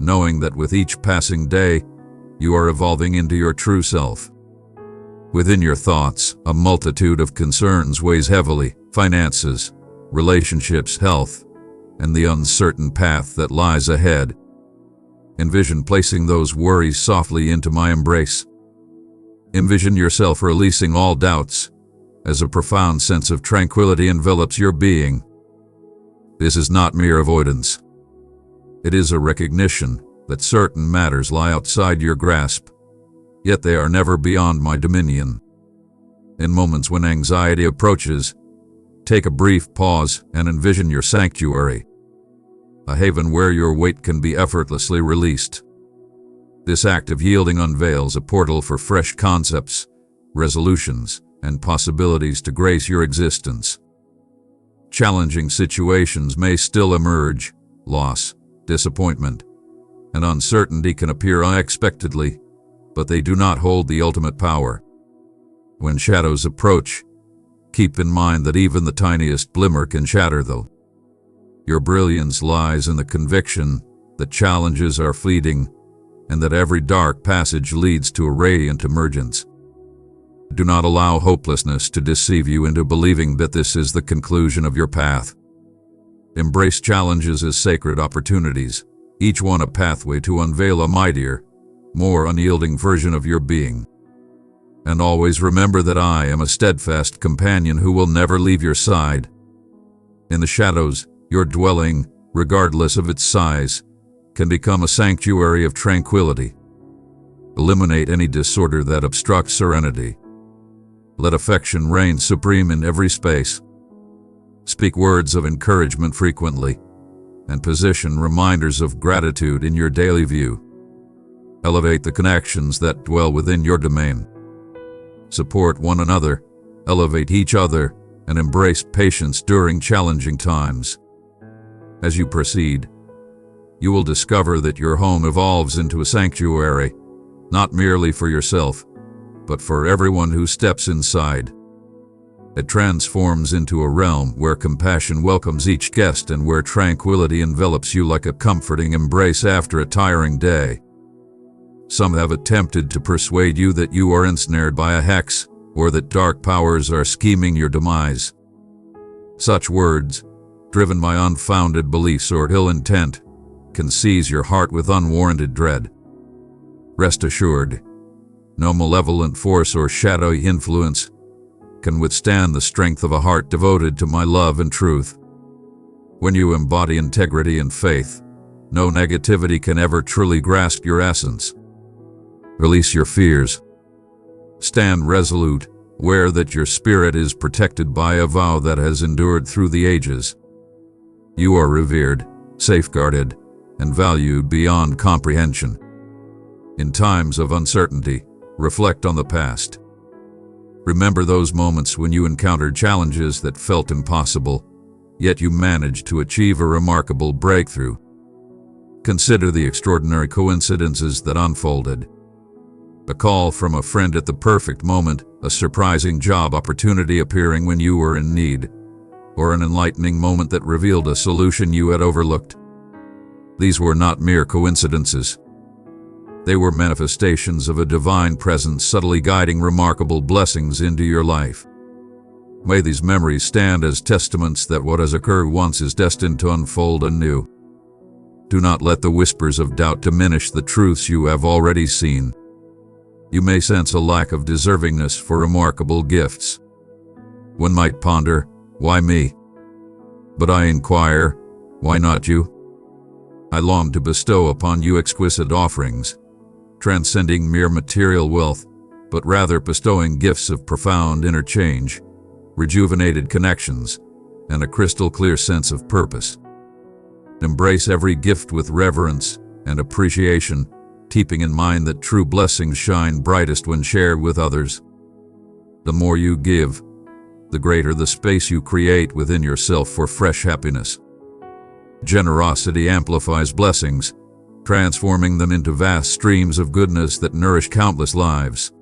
knowing that with each passing day, you are evolving into your true self. Within your thoughts, a multitude of concerns weighs heavily: finances, relationships, health, and the uncertain path that lies ahead. Envision placing those worries softly into my embrace. Envision yourself releasing all doubts, as a profound sense of tranquility envelops your being. This is not mere avoidance. It is a recognition that certain matters lie outside your grasp, yet they are never beyond my dominion. In moments when anxiety approaches, take a brief pause and envision your sanctuary, a haven where your weight can be effortlessly released. This act of yielding unveils a portal for fresh concepts, resolutions, and possibilities to grace your existence. Challenging situations may still emerge. Loss, disappointment, and uncertainty can appear unexpectedly, but they do not hold the ultimate power. When shadows approach, keep in mind that even the tiniest glimmer can shatter them. Your brilliance lies in the conviction that challenges are fleeting, and that every dark passage leads to a radiant emergence. Do not allow hopelessness to deceive you into believing that this is the conclusion of your path. Embrace challenges as sacred opportunities, each one a pathway to unveil a mightier, more unyielding version of your being. And always remember that I am a steadfast companion who will never leave your side. In the shadows, your dwelling, regardless of its size, can become a sanctuary of tranquility. Eliminate any disorder that obstructs serenity. Let affection reign supreme in every space. Speak words of encouragement frequently, and position reminders of gratitude in your daily view. Elevate the connections that dwell within your domain. Support one another, elevate each other, and embrace patience during challenging times. As you proceed, you will discover that your home evolves into a sanctuary, not merely for yourself, but for everyone who steps inside. It transforms into a realm where compassion welcomes each guest and where tranquility envelops you like a comforting embrace after a tiring day. Some have attempted to persuade you that you are ensnared by a hex, or that dark powers are scheming your demise. Such words, driven by unfounded beliefs or ill intent, can seize your heart with unwarranted dread. Rest assured, no malevolent force or shadowy influence can withstand the strength of a heart devoted to my love and truth. When you embody integrity and faith, no negativity can ever truly grasp your essence. Release your fears. Stand resolute, aware that your spirit is protected by a vow that has endured through the ages. You are revered, safeguarded, and valued beyond comprehension. In times of uncertainty, reflect on the past. Remember those moments when you encountered challenges that felt impossible, yet you managed to achieve a remarkable breakthrough. Consider the extraordinary coincidences that unfolded. A call from a friend at the perfect moment, a surprising job opportunity appearing when you were in need, or an enlightening moment that revealed a solution you had overlooked. These were not mere coincidences. They were manifestations of a divine presence subtly guiding remarkable blessings into your life. May these memories stand as testaments that what has occurred once is destined to unfold anew. Do not let the whispers of doubt diminish the truths you have already seen. You may sense a lack of deservingness for remarkable gifts. One might ponder, why me? But I inquire, why not you? I long to bestow upon you exquisite offerings, transcending mere material wealth, but rather bestowing gifts of profound interchange, rejuvenated connections, and a crystal-clear sense of purpose. Embrace every gift with reverence and appreciation, keeping in mind that true blessings shine brightest when shared with others. The more you give, the greater the space you create within yourself for fresh happiness. Generosity amplifies blessings, transforming them into vast streams of goodness that nourish countless lives.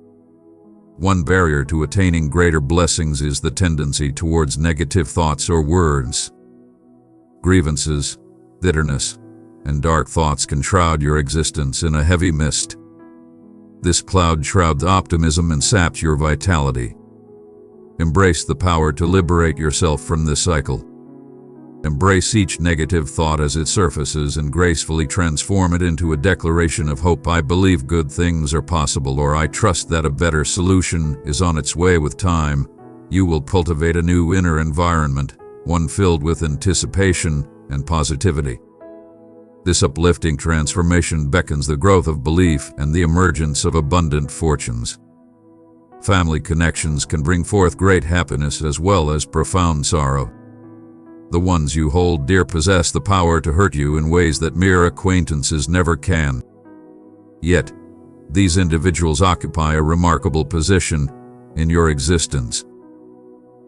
One barrier to attaining greater blessings is the tendency towards negative thoughts or words. Grievances, bitterness, and dark thoughts can shroud your existence in a heavy mist. This cloud shrouds optimism and saps your vitality. Embrace the power to liberate yourself from this cycle. Embrace each negative thought as it surfaces and gracefully transform it into a declaration of hope. I believe good things are possible, or I trust that a better solution is on its way. With time, you will cultivate a new inner environment, one filled with anticipation and positivity. This uplifting transformation beckons the growth of belief and the emergence of abundant fortunes. Family connections can bring forth great happiness as well as profound sorrow. The ones you hold dear possess the power to hurt you in ways that mere acquaintances never can. Yet, these individuals occupy a remarkable position in your existence.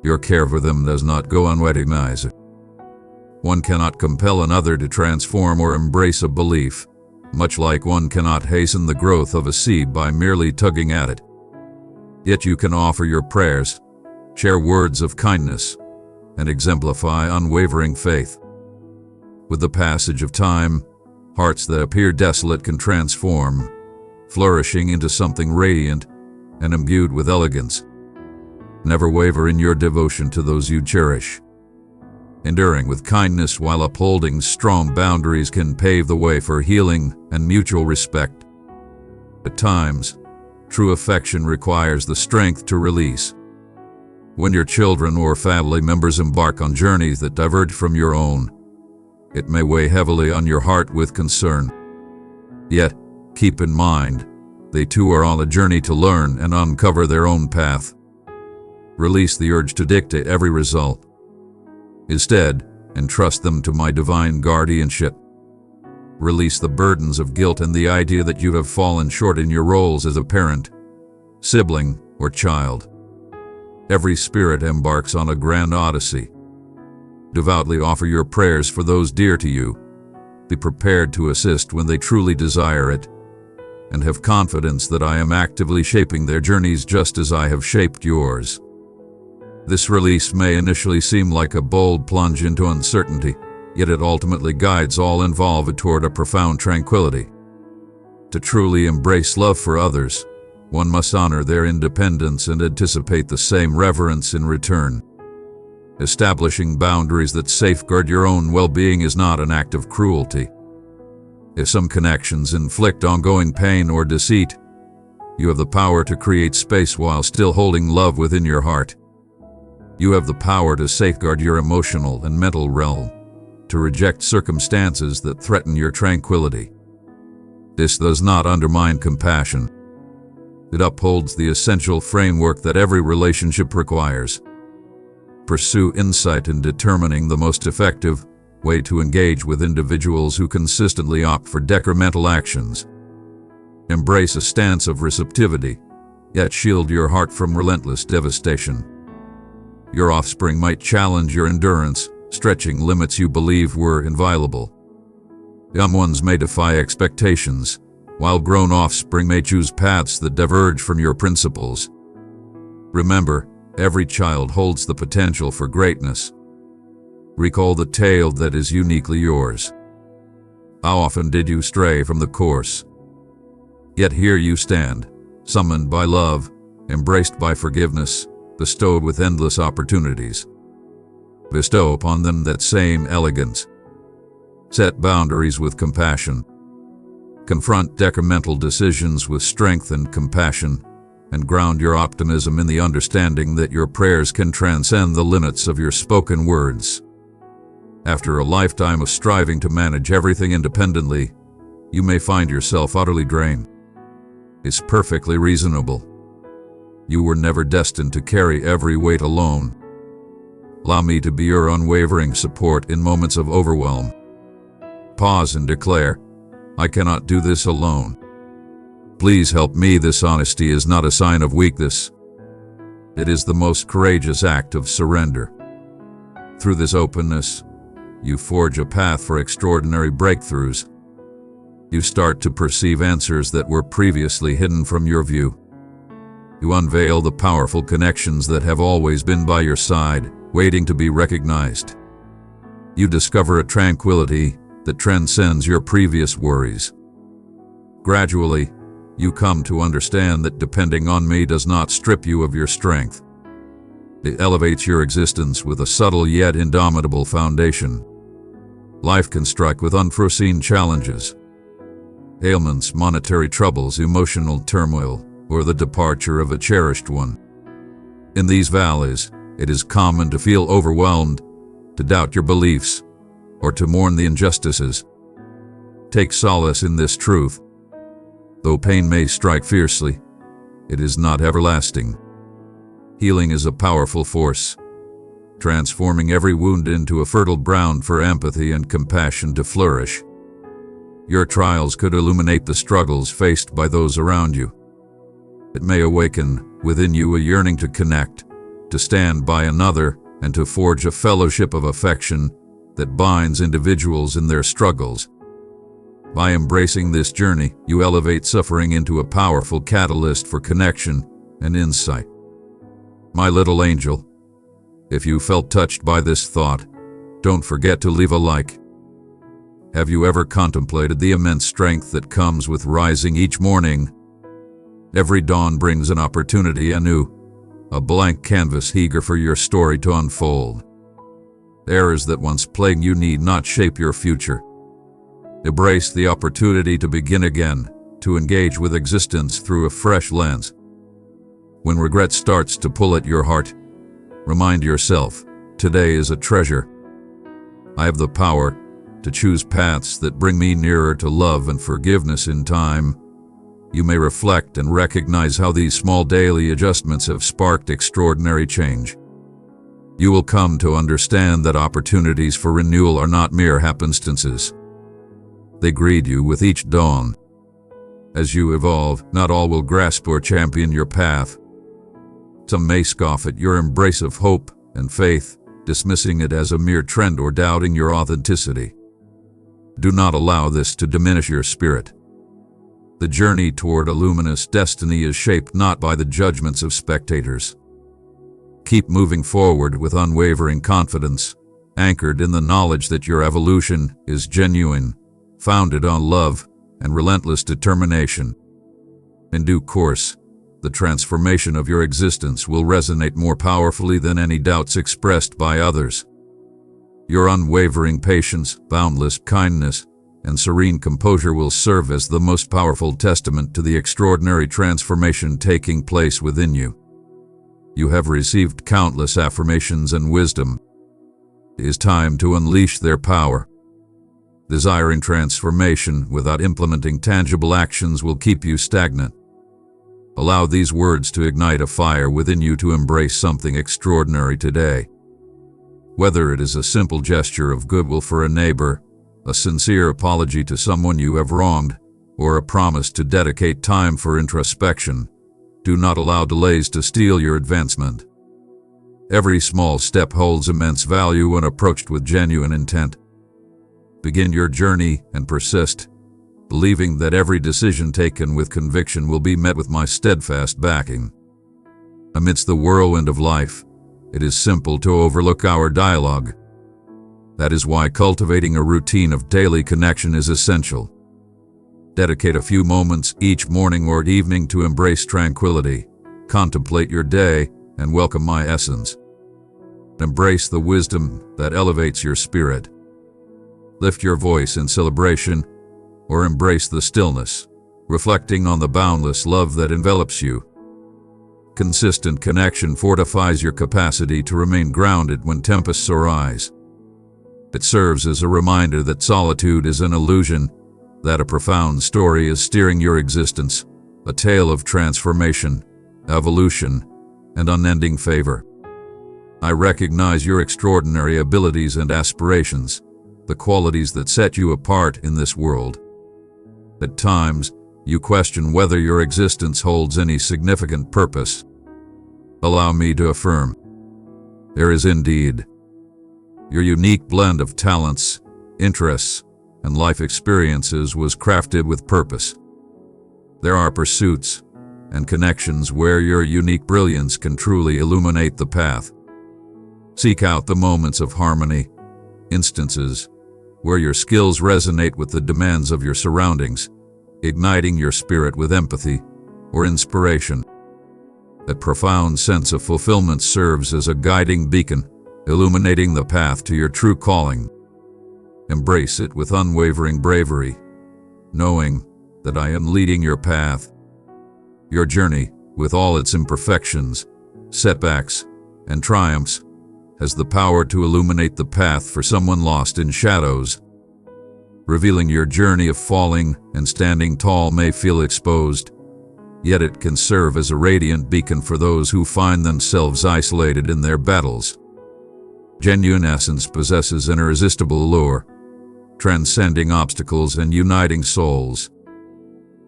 Your care for them does not go unrecognized. One cannot compel another to transform or embrace a belief, much like one cannot hasten the growth of a seed by merely tugging at it. Yet you can offer your prayers, share words of kindness, and exemplify unwavering faith. With the passage of time, hearts that appear desolate can transform, flourishing into something radiant and imbued with elegance. Never waver in your devotion to those you cherish. Enduring with kindness while upholding strong boundaries can pave the way for healing and mutual respect. At times, true affection requires the strength to release. When your children or family members embark on journeys that diverge from your own, it may weigh heavily on your heart with concern. Yet, keep in mind, they too are on a journey to learn and uncover their own path. Release the urge to dictate every result. Instead, entrust them to my divine guardianship. Release the burdens of guilt and the idea that you have fallen short in your roles as a parent, sibling, or child. Every spirit embarks on a grand odyssey. Devoutly offer your prayers for those dear to you. Be prepared to assist when they truly desire it, and have confidence that I am actively shaping their journeys just as I have shaped yours. This release may initially seem like a bold plunge into uncertainty, yet it ultimately guides all involved toward a profound tranquility. To truly embrace love for others, one must honor their independence and anticipate the same reverence in return. Establishing boundaries that safeguard your own well-being is not an act of cruelty. If some connections inflict ongoing pain or deceit, you have the power to create space while still holding love within your heart. You have the power to safeguard your emotional and mental realm, to reject circumstances that threaten your tranquility. This does not undermine compassion. It upholds the essential framework that every relationship requires. Pursue insight in determining the most effective way to engage with individuals who consistently opt for detrimental actions. Embrace a stance of receptivity, yet shield your heart from relentless devastation. Your offspring might challenge your endurance, stretching limits you believed were inviolable. Young ones may defy expectations, while grown offspring may choose paths that diverge from your principles. Remember, every child holds the potential for greatness. Recall the tale that is uniquely yours. How often did you stray from the course? Yet here you stand, summoned by love, embraced by forgiveness, bestowed with endless opportunities. Bestow upon them that same elegance. Set boundaries with compassion. Confront detrimental decisions with strength and compassion, and ground your optimism in the understanding that your prayers can transcend the limits of your spoken words. After a lifetime of striving to manage everything independently, you may find yourself utterly drained. It's perfectly reasonable. You were never destined to carry every weight alone. Allow me to be your unwavering support in moments of overwhelm. Pause and declare, I cannot do this alone. Please help me. This honesty is not a sign of weakness. It is the most courageous act of surrender. Through this openness, you forge a path for extraordinary breakthroughs. You start to perceive answers that were previously hidden from your view. You unveil the powerful connections that have always been by your side, waiting to be recognized. You discover a tranquility that transcends your previous worries. Gradually, you come to understand that depending on me does not strip you of your strength. It elevates your existence with a subtle yet indomitable foundation. Life can strike with unforeseen challenges. Ailments, monetary troubles, emotional turmoil, or the departure of a cherished one. In these valleys, it is common to feel overwhelmed, to doubt your beliefs, or to mourn the injustices. Take solace in this truth. Though pain may strike fiercely, it is not everlasting. Healing is a powerful force, transforming every wound into a fertile ground for empathy and compassion to flourish. Your trials could illuminate the struggles faced by those around you. It may awaken within you a yearning to connect, to stand by another, and to forge a fellowship of affection that binds individuals in their struggles. By embracing this journey, you elevate suffering into a powerful catalyst for connection and insight. My little angel, if you felt touched by this thought, don't forget to leave a like. Have you ever contemplated the immense strength that comes with rising each morning? Every dawn brings an opportunity anew, a blank canvas eager for your story to unfold. Errors that once plagued you need not shape your future. Embrace the opportunity to begin again, to engage with existence through a fresh lens. When regret starts to pull at your heart, remind yourself, today is a treasure. I have the power to choose paths that bring me nearer to love and forgiveness in time. You may reflect and recognize how these small daily adjustments have sparked extraordinary change. You will come to understand that opportunities for renewal are not mere happenstances. They greet you with each dawn. As you evolve, not all will grasp or champion your path. Some may scoff at your embrace of hope and faith, dismissing it as a mere trend or doubting your authenticity. Do not allow this to diminish your spirit. The journey toward a luminous destiny is shaped not by the judgments of spectators. Keep moving forward with unwavering confidence, anchored in the knowledge that your evolution is genuine, founded on love and relentless determination. In due course, the transformation of your existence will resonate more powerfully than any doubts expressed by others. Your unwavering patience, boundless kindness, and serene composure will serve as the most powerful testament to the extraordinary transformation taking place within you. You have received countless affirmations and wisdom. It is time to unleash their power. Desiring transformation without implementing tangible actions will keep you stagnant. Allow these words to ignite a fire within you to embrace something extraordinary today. Whether it is a simple gesture of goodwill for a neighbor, a sincere apology to someone you have wronged, or a promise to dedicate time for introspection. Do not allow delays to steal your advancement. Every small step holds immense value when approached with genuine intent. Begin your journey and persist, believing that every decision taken with conviction will be met with my steadfast backing. Amidst the whirlwind of life, it is simple to overlook our dialogue. That is why cultivating a routine of daily connection is essential. Dedicate a few moments each morning or evening to embrace tranquility, contemplate your day, and welcome my essence. Embrace the wisdom that elevates your spirit. Lift your voice in celebration, or embrace the stillness, reflecting on the boundless love that envelops you. Consistent connection fortifies your capacity to remain grounded when tempests arise. It serves as a reminder that solitude is an illusion, that a profound story is steering your existence, a tale of transformation, evolution, and unending favor. I recognize your extraordinary abilities and aspirations, the qualities that set you apart in this world. At times, you question whether your existence holds any significant purpose. Allow me to affirm, there is indeed. Your unique blend of talents, interests, and life experiences was crafted with purpose. There are pursuits and connections where your unique brilliance can truly illuminate the path. Seek out the moments of harmony, instances where your skills resonate with the demands of your surroundings, igniting your spirit with empathy or inspiration. That profound sense of fulfillment serves as a guiding beacon, illuminating the path to your true calling. Embrace it with unwavering bravery, knowing that I am leading your path. Your journey, with all its imperfections, setbacks, and triumphs, has the power to illuminate the path for someone lost in shadows. Revealing your journey of falling and standing tall may feel exposed, yet it can serve as a radiant beacon for those who find themselves isolated in their battles. Genuine essence possesses an irresistible allure, transcending obstacles and uniting souls.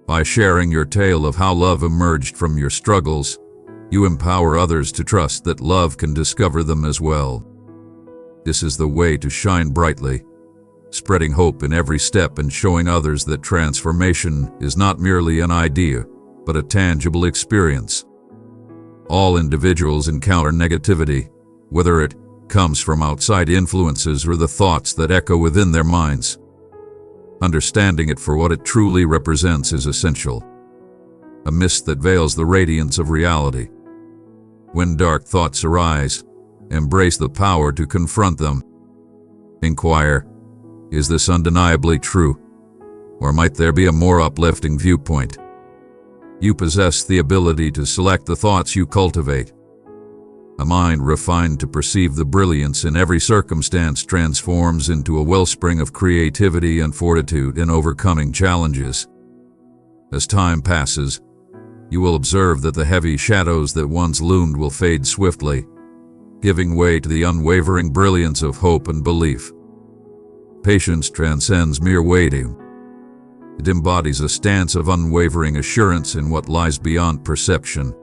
By sharing your tale of how love emerged from your struggles, you empower others to trust that love can discover them as well. This is the way to shine brightly, spreading hope in every step and showing others that transformation is not merely an idea, but a tangible experience. All individuals encounter negativity, whether it comes from outside influences or the thoughts that echo within their minds. Understanding it for what it truly represents is essential. A mist that veils the radiance of reality. When dark thoughts arise, embrace the power to confront them. Inquire, is this undeniably true? Or might there be a more uplifting viewpoint? You possess the ability to select the thoughts you cultivate. A mind refined to perceive the brilliance in every circumstance transforms into a wellspring of creativity and fortitude in overcoming challenges. As time passes, you will observe that the heavy shadows that once loomed will fade swiftly, giving way to the unwavering brilliance of hope and belief. Patience transcends mere waiting. It embodies a stance of unwavering assurance in what lies beyond perception.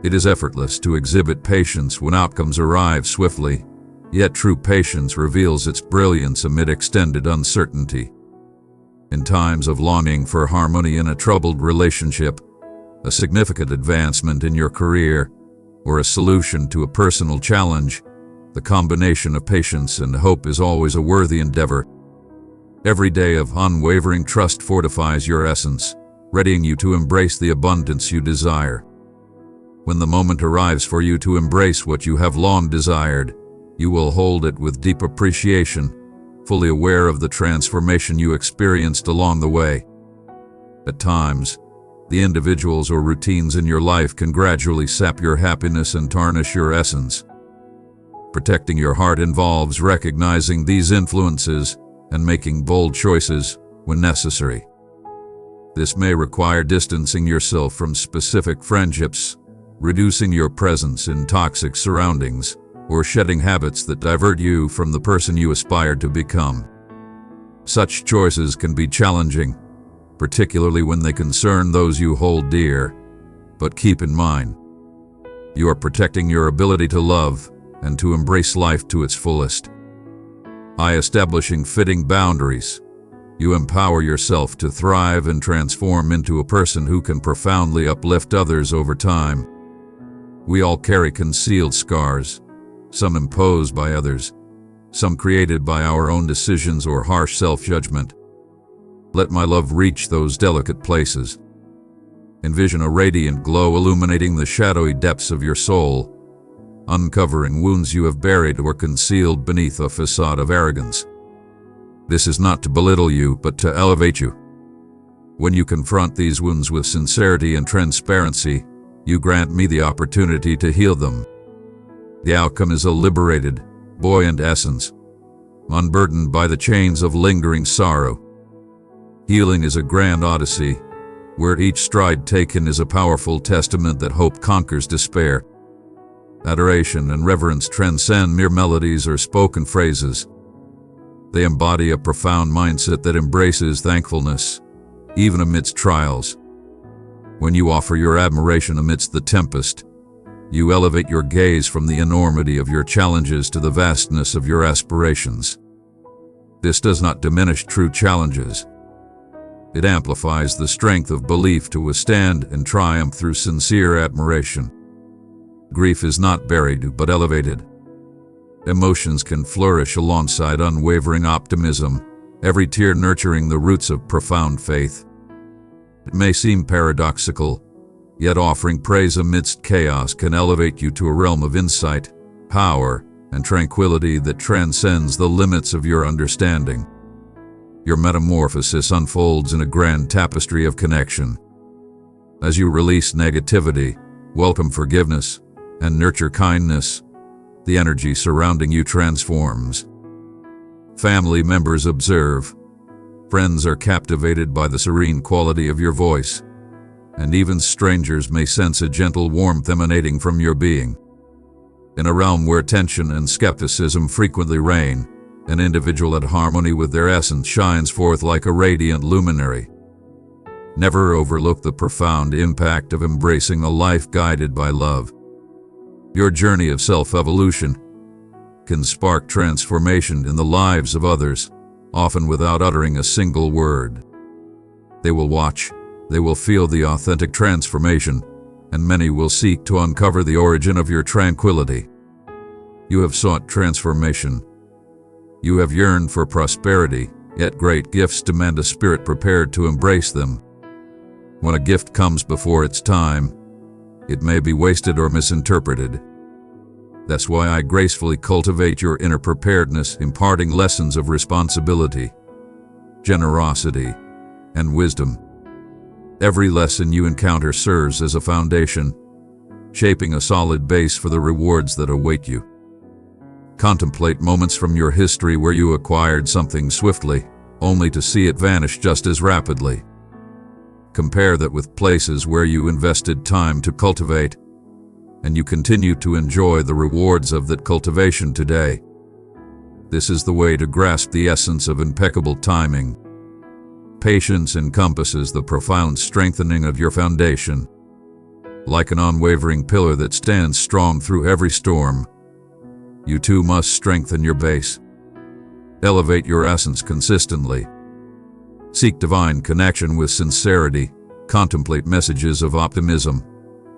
It is effortless to exhibit patience when outcomes arrive swiftly, yet true patience reveals its brilliance amid extended uncertainty. In times of longing for harmony in a troubled relationship, a significant advancement in your career, or a solution to a personal challenge, the combination of patience and hope is always a worthy endeavor. Every day of unwavering trust fortifies your essence, readying you to embrace the abundance you desire. When the moment arrives for you to embrace what you have long desired, you will hold it with deep appreciation, fully aware of the transformation you experienced along the way. At times, the individuals or routines in your life can gradually sap your happiness and tarnish your essence. Protecting your heart involves recognizing these influences and making bold choices when necessary. This may require distancing yourself from specific friendships, reducing your presence in toxic surroundings, or shedding habits that divert you from the person you aspire to become. Such choices can be challenging, particularly when they concern those you hold dear. But keep in mind, you are protecting your ability to love and to embrace life to its fullest. By establishing fitting boundaries, you empower yourself to thrive and transform into a person who can profoundly uplift others over time. We all carry concealed scars, some imposed by others, some created by our own decisions or harsh self-judgment. Let my love reach those delicate places. Envision a radiant glow illuminating the shadowy depths of your soul, uncovering wounds you have buried or concealed beneath a facade of arrogance. This is not to belittle you, but to elevate you. When you confront these wounds with sincerity and transparency, you grant me the opportunity to heal them. The outcome is a liberated, buoyant essence, unburdened by the chains of lingering sorrow. Healing is a grand odyssey, where each stride taken is a powerful testament that hope conquers despair. Adoration and reverence transcend mere melodies or spoken phrases. They embody a profound mindset that embraces thankfulness, even amidst trials. When you offer your admiration amidst the tempest, you elevate your gaze from the enormity of your challenges to the vastness of your aspirations. This does not diminish true challenges. It amplifies the strength of belief to withstand and triumph through sincere admiration. Grief is not buried, but elevated. Emotions can flourish alongside unwavering optimism, every tear nurturing the roots of profound faith. It may seem paradoxical, yet offering praise amidst chaos can elevate you to a realm of insight, power, and tranquility that transcends the limits of your understanding. Your metamorphosis unfolds in a grand tapestry of connection. As you release negativity, welcome forgiveness, and nurture kindness, the energy surrounding you transforms. Family members observe. Friends are captivated by the serene quality of your voice, and even strangers may sense a gentle warmth emanating from your being. In a realm where tension and skepticism frequently reign, an individual at harmony with their essence shines forth like a radiant luminary. Never overlook the profound impact of embracing a life guided by love. Your journey of self-evolution can spark transformation in the lives of others, often without uttering a single word. They will watch, they will feel the authentic transformation, and many will seek to uncover the origin of your tranquility. You have sought transformation. You have yearned for prosperity, yet great gifts demand a spirit prepared to embrace them. When a gift comes before its time, it may be wasted or misinterpreted. That's why I gracefully cultivate your inner preparedness, imparting lessons of responsibility, generosity, and wisdom. Every lesson you encounter serves as a foundation, shaping a solid base for the rewards that await you. Contemplate moments from your history where you acquired something swiftly, only to see it vanish just as rapidly. Compare that with places where you invested time to cultivate, and you continue to enjoy the rewards of that cultivation today. This is the way to grasp the essence of impeccable timing. Patience encompasses the profound strengthening of your foundation. Like an unwavering pillar that stands strong through every storm, you too must strengthen your base. Elevate your essence consistently. Seek divine connection with sincerity. Contemplate messages of optimism.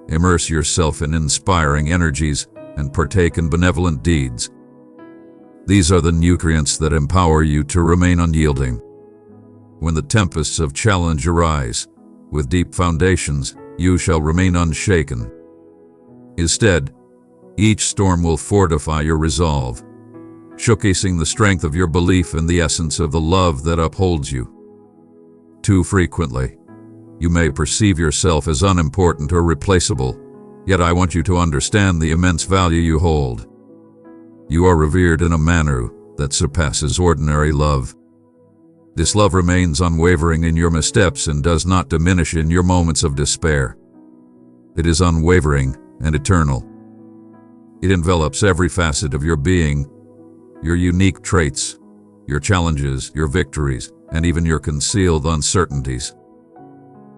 Immerse yourself in inspiring energies and partake in benevolent deeds. These are the nutrients that empower you to remain unyielding. When the tempests of challenge arise, with deep foundations, you shall remain unshaken. Instead, each storm will fortify your resolve, showcasing the strength of your belief and the essence of the love that upholds you. Too frequently, you may perceive yourself as unimportant or replaceable, yet I want you to understand the immense value you hold. You are revered in a manner that surpasses ordinary love. This love remains unwavering in your missteps and does not diminish in your moments of despair. It is unwavering and eternal. It envelops every facet of your being, your unique traits, your challenges, your victories, and even your concealed uncertainties.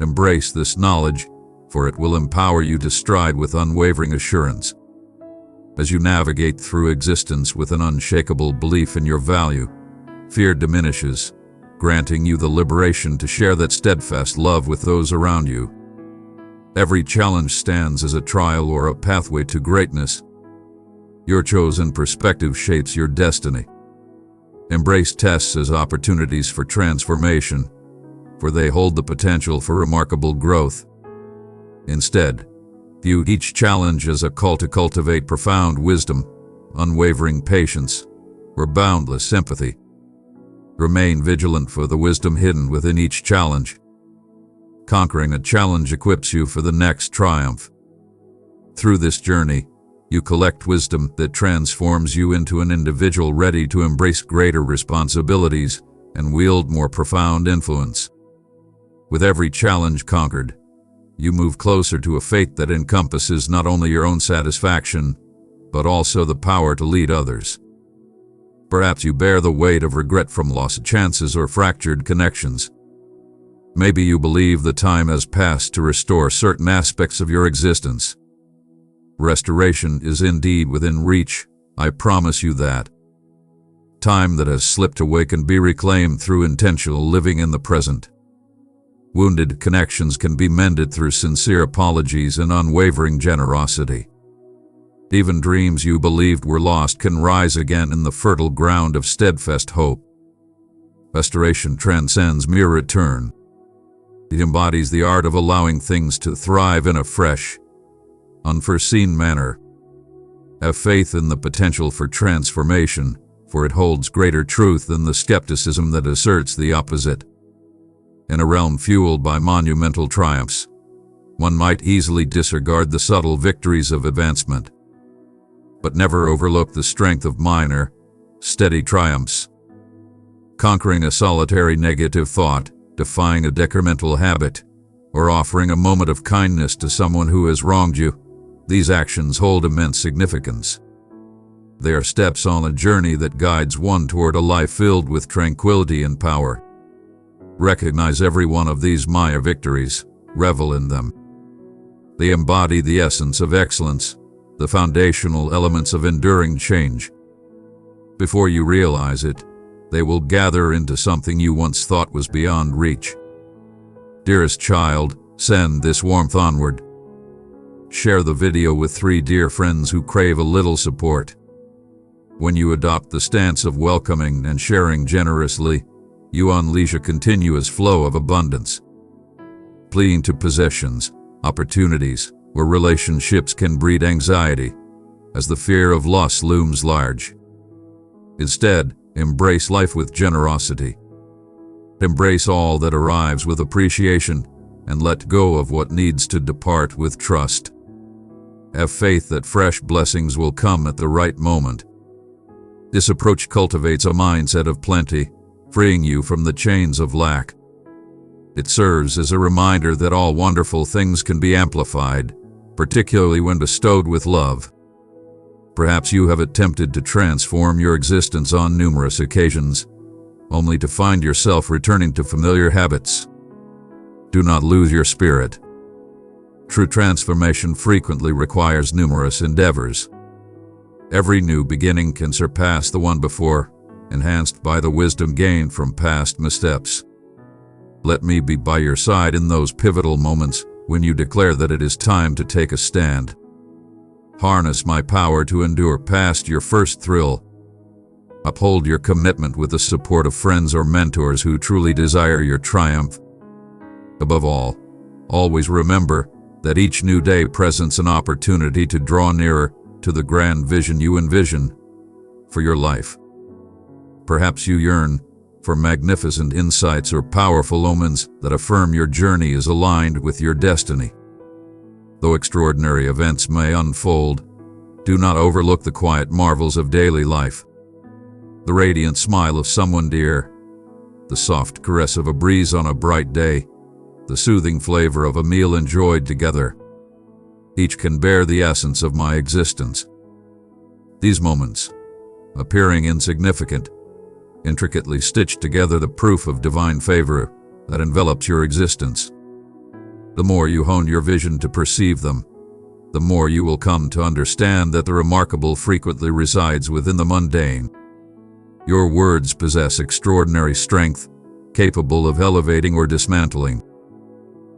Embrace this knowledge, for it will empower you to stride with unwavering assurance. As you navigate through existence with an unshakable belief in your value, fear diminishes, granting you the liberation to share that steadfast love with those around you. Every challenge stands as a trial or a pathway to greatness. Your chosen perspective shapes your destiny. Embrace tests as opportunities for transformation, for they hold the potential for remarkable growth. Instead, view each challenge as a call to cultivate profound wisdom, unwavering patience, or boundless empathy. Remain vigilant for the wisdom hidden within each challenge. Conquering a challenge equips you for the next triumph. Through this journey, you collect wisdom that transforms you into an individual ready to embrace greater responsibilities and wield more profound influence. With every challenge conquered, you move closer to a fate that encompasses not only your own satisfaction, but also the power to lead others. Perhaps you bear the weight of regret from lost chances or fractured connections. Maybe you believe the time has passed to restore certain aspects of your existence. Restoration is indeed within reach, I promise you that. Time that has slipped away can be reclaimed through intentional living in the present. Wounded connections can be mended through sincere apologies and unwavering generosity. Even dreams you believed were lost can rise again in the fertile ground of steadfast hope. Restoration transcends mere return. It embodies the art of allowing things to thrive in a fresh, unforeseen manner. Have faith in the potential for transformation, for it holds greater truth than the skepticism that asserts the opposite. In a realm fueled by monumental triumphs, one might easily disregard the subtle victories of advancement, but never overlook the strength of minor, steady triumphs. Conquering a solitary negative thought, defying a detrimental habit, or offering a moment of kindness to someone who has wronged you, these actions hold immense significance. They are steps on a journey that guides one toward a life filled with tranquility and power. Recognize every one of these Maya victories, revel in them. They embody the essence of excellence, the foundational elements of enduring change. Before you realize it, they will gather into something you once thought was beyond reach. Dearest child, send this warmth onward. Share the video with 3 dear friends who crave a little support. When you adopt the stance of welcoming and sharing generously, you unleash a continuous flow of abundance. Clinging to possessions, opportunities, or relationships can breed anxiety, as the fear of loss looms large. Instead, embrace life with generosity. Embrace all that arrives with appreciation, and let go of what needs to depart with trust. Have faith that fresh blessings will come at the right moment. This approach cultivates a mindset of plenty, freeing you from the chains of lack. It serves as a reminder that all wonderful things can be amplified, particularly when bestowed with love. Perhaps you have attempted to transform your existence on numerous occasions, only to find yourself returning to familiar habits. Do not lose your spirit. True transformation frequently requires numerous endeavors. Every new beginning can surpass the one before, enhanced by the wisdom gained from past missteps. Let me be by your side in those pivotal moments when you declare that it is time to take a stand. Harness my power to endure past your first thrill. Uphold your commitment with the support of friends or mentors who truly desire your triumph. Above all, always remember that each new day presents an opportunity to draw nearer to the grand vision you envision for your life. Perhaps you yearn for magnificent insights or powerful omens that affirm your journey is aligned with your destiny. Though extraordinary events may unfold, do not overlook the quiet marvels of daily life. The radiant smile of someone dear, the soft caress of a breeze on a bright day, the soothing flavor of a meal enjoyed together. Each can bear the essence of my existence. These moments, appearing insignificant, intricately stitched together the proof of divine favor that envelops your existence. The more you hone your vision to perceive them, the more you will come to understand that the remarkable frequently resides within the mundane. Your words possess extraordinary strength, capable of elevating or dismantling.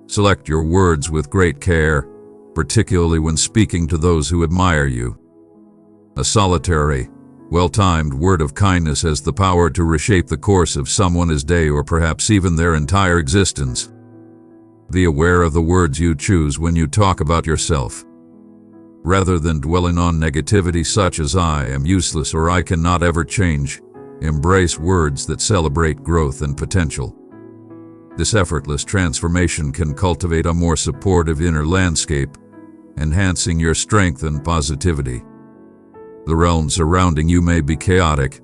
Select your words with great care, particularly when speaking to those who admire you. A solitary, well-timed word of kindness has the power to reshape the course of someone's day or perhaps even their entire existence. Be aware of the words you choose when you talk about yourself. Rather than dwelling on negativity such as "I am useless" or "I cannot ever change," embrace words that celebrate growth and potential. This effortless transformation can cultivate a more supportive inner landscape, enhancing your strength and positivity. The realm surrounding you may be chaotic.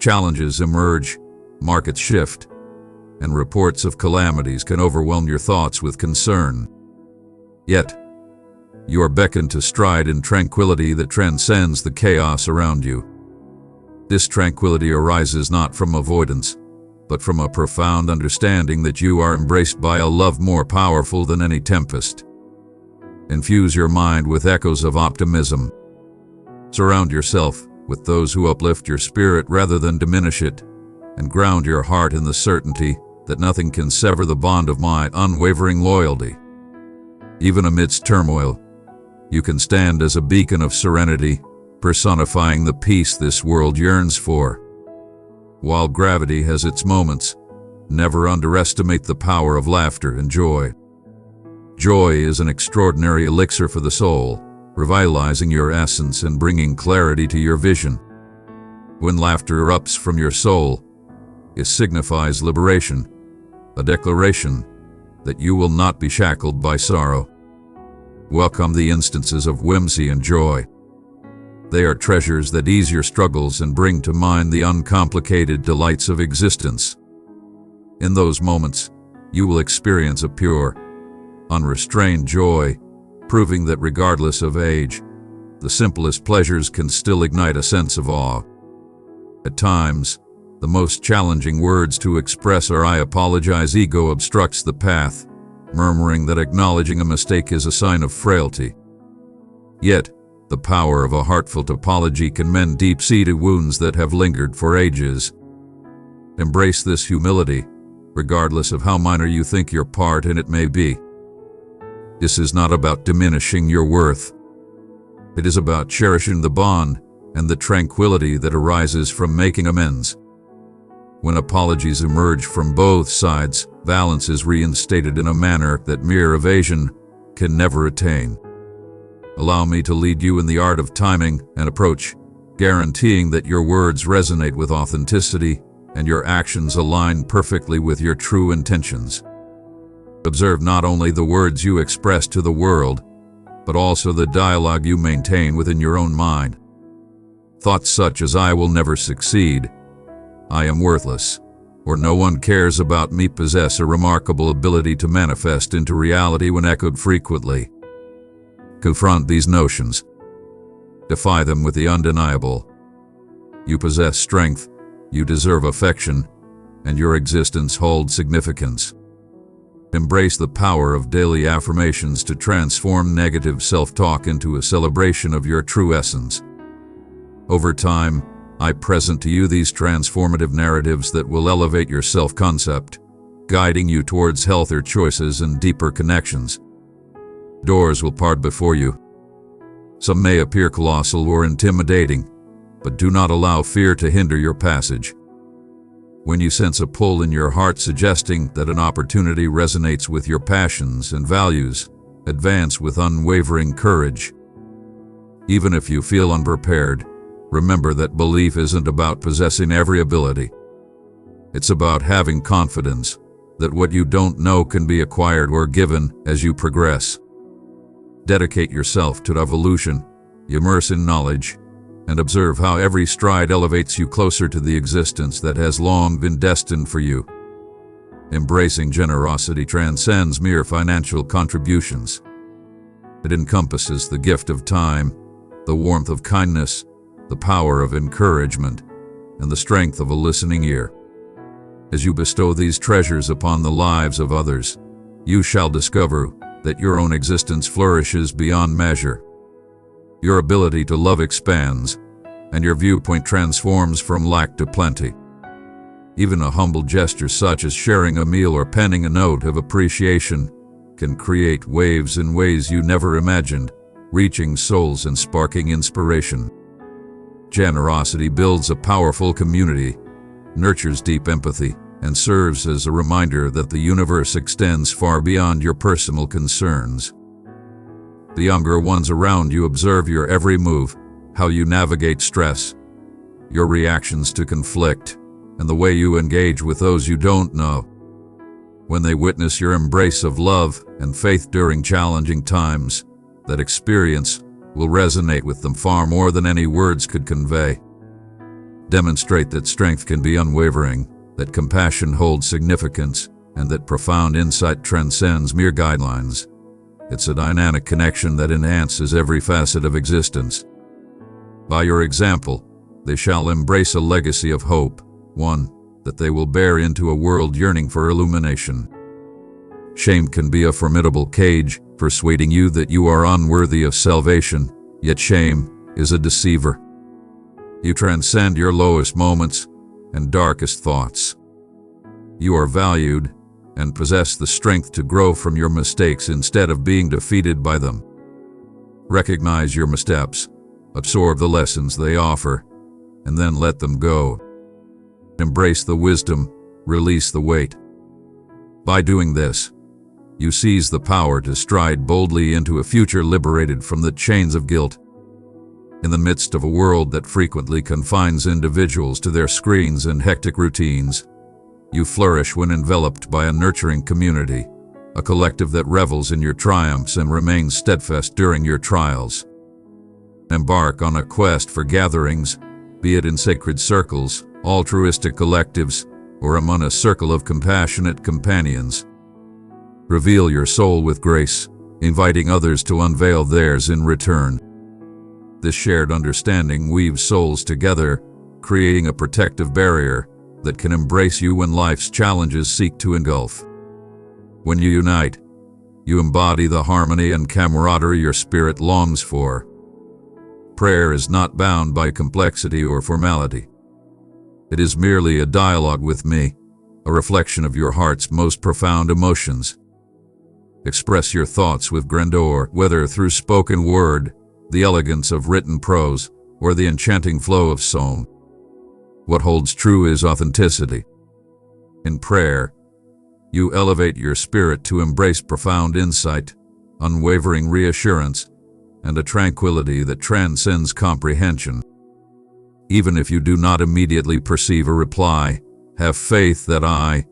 Challenges emerge, markets shift, and reports of calamities can overwhelm your thoughts with concern. Yet, you are beckoned to stride in tranquility that transcends the chaos around you. This tranquility arises not from avoidance, but from a profound understanding that you are embraced by a love more powerful than any tempest. Infuse your mind with echoes of optimism. Surround yourself with those who uplift your spirit rather than diminish it, and ground your heart in the certainty that nothing can sever the bond of my unwavering loyalty. Even amidst turmoil, you can stand as a beacon of serenity, personifying the peace this world yearns for. While gravity has its moments, never underestimate the power of laughter and joy. Joy is an extraordinary elixir for the soul, revitalizing your essence and bringing clarity to your vision. When laughter erupts from your soul, it signifies liberation, a declaration that you will not be shackled by sorrow. Welcome the instances of whimsy and joy. They are treasures that ease your struggles and bring to mind the uncomplicated delights of existence. In those moments, you will experience a pure, unrestrained joy, proving that regardless of age, the simplest pleasures can still ignite a sense of awe. At times, the most challenging words to express are "I apologize." Ego obstructs the path, murmuring that acknowledging a mistake is a sign of frailty. Yet, the power of a heartfelt apology can mend deep-seated wounds that have lingered for ages. Embrace this humility, regardless of how minor you think your part in it may be. This is not about diminishing your worth. It is about cherishing the bond and the tranquility that arises from making amends. When apologies emerge from both sides, balance is reinstated in a manner that mere evasion can never attain. Allow me to lead you in the art of timing and approach, guaranteeing that your words resonate with authenticity and your actions align perfectly with your true intentions. Observe not only the words you express to the world, but also the dialogue you maintain within your own mind. Thoughts such as "I will never succeed," "I am worthless," or "no one cares about me" possess a remarkable ability to manifest into reality when echoed frequently. Confront these notions. Defy them with the undeniable. You possess strength, you deserve affection, and your existence holds significance. Embrace the power of daily affirmations to transform negative self-talk into a celebration of your true essence. Over time, I present to you these transformative narratives that will elevate your self-concept, guiding you towards healthier choices and deeper connections. Doors will part before you. Some may appear colossal or intimidating, but do not allow fear to hinder your passage. When you sense a pull in your heart suggesting that an opportunity resonates with your passions and values, advance with unwavering courage. Even if you feel unprepared, remember that belief isn't about possessing every ability. It's about having confidence that what you don't know can be acquired or given as you progress. Dedicate yourself to evolution, immerse in knowledge, and observe how every stride elevates you closer to the existence that has long been destined for you. Embracing generosity transcends mere financial contributions. It encompasses the gift of time, the warmth of kindness, the power of encouragement, and the strength of a listening ear. As you bestow these treasures upon the lives of others, you shall discover that your own existence flourishes beyond measure. Your ability to love expands, and your viewpoint transforms from lack to plenty. Even a humble gesture such as sharing a meal or penning a note of appreciation can create waves in ways you never imagined, reaching souls and sparking inspiration. Generosity builds a powerful community, nurtures deep empathy, and serves as a reminder that the universe extends far beyond your personal concerns. The younger ones around you observe your every move, how you navigate stress, your reactions to conflict, and the way you engage with those you don't know. When they witness your embrace of love and faith during challenging times, that experience will resonate with them far more than any words could convey. Demonstrate that strength can be unwavering, that compassion holds significance, and that profound insight transcends mere guidelines. It's a dynamic connection that enhances every facet of existence. By your example, they shall embrace a legacy of hope, one that they will bear into a world yearning for illumination. Shame can be a formidable cage, persuading you that you are unworthy of salvation, yet shame is a deceiver. You transcend your lowest moments and darkest thoughts. You are valued and possess the strength to grow from your mistakes instead of being defeated by them. Recognize your missteps, absorb the lessons they offer, and then let them go. Embrace the wisdom, release the weight. By doing this, you seize the power to stride boldly into a future liberated from the chains of guilt. In the midst of a world that frequently confines individuals to their screens and hectic routines, you flourish when enveloped by a nurturing community, a collective that revels in your triumphs and remains steadfast during your trials. Embark on a quest for gatherings, be it in sacred circles, altruistic collectives, or among a circle of compassionate companions. Reveal your soul with grace, inviting others to unveil theirs in return. This shared understanding weaves souls together, creating a protective barrier that can embrace you when life's challenges seek to engulf. When you unite, you embody the harmony and camaraderie your spirit longs for. Prayer is not bound by complexity or formality. It is merely a dialogue with me, a reflection of your heart's most profound emotions. Express your thoughts with grandeur, whether through spoken word, the elegance of written prose, or the enchanting flow of song. What holds true is authenticity. In prayer, you elevate your spirit to embrace profound insight, unwavering reassurance, and a tranquility that transcends comprehension. Even if you do not immediately perceive a reply, have faith that I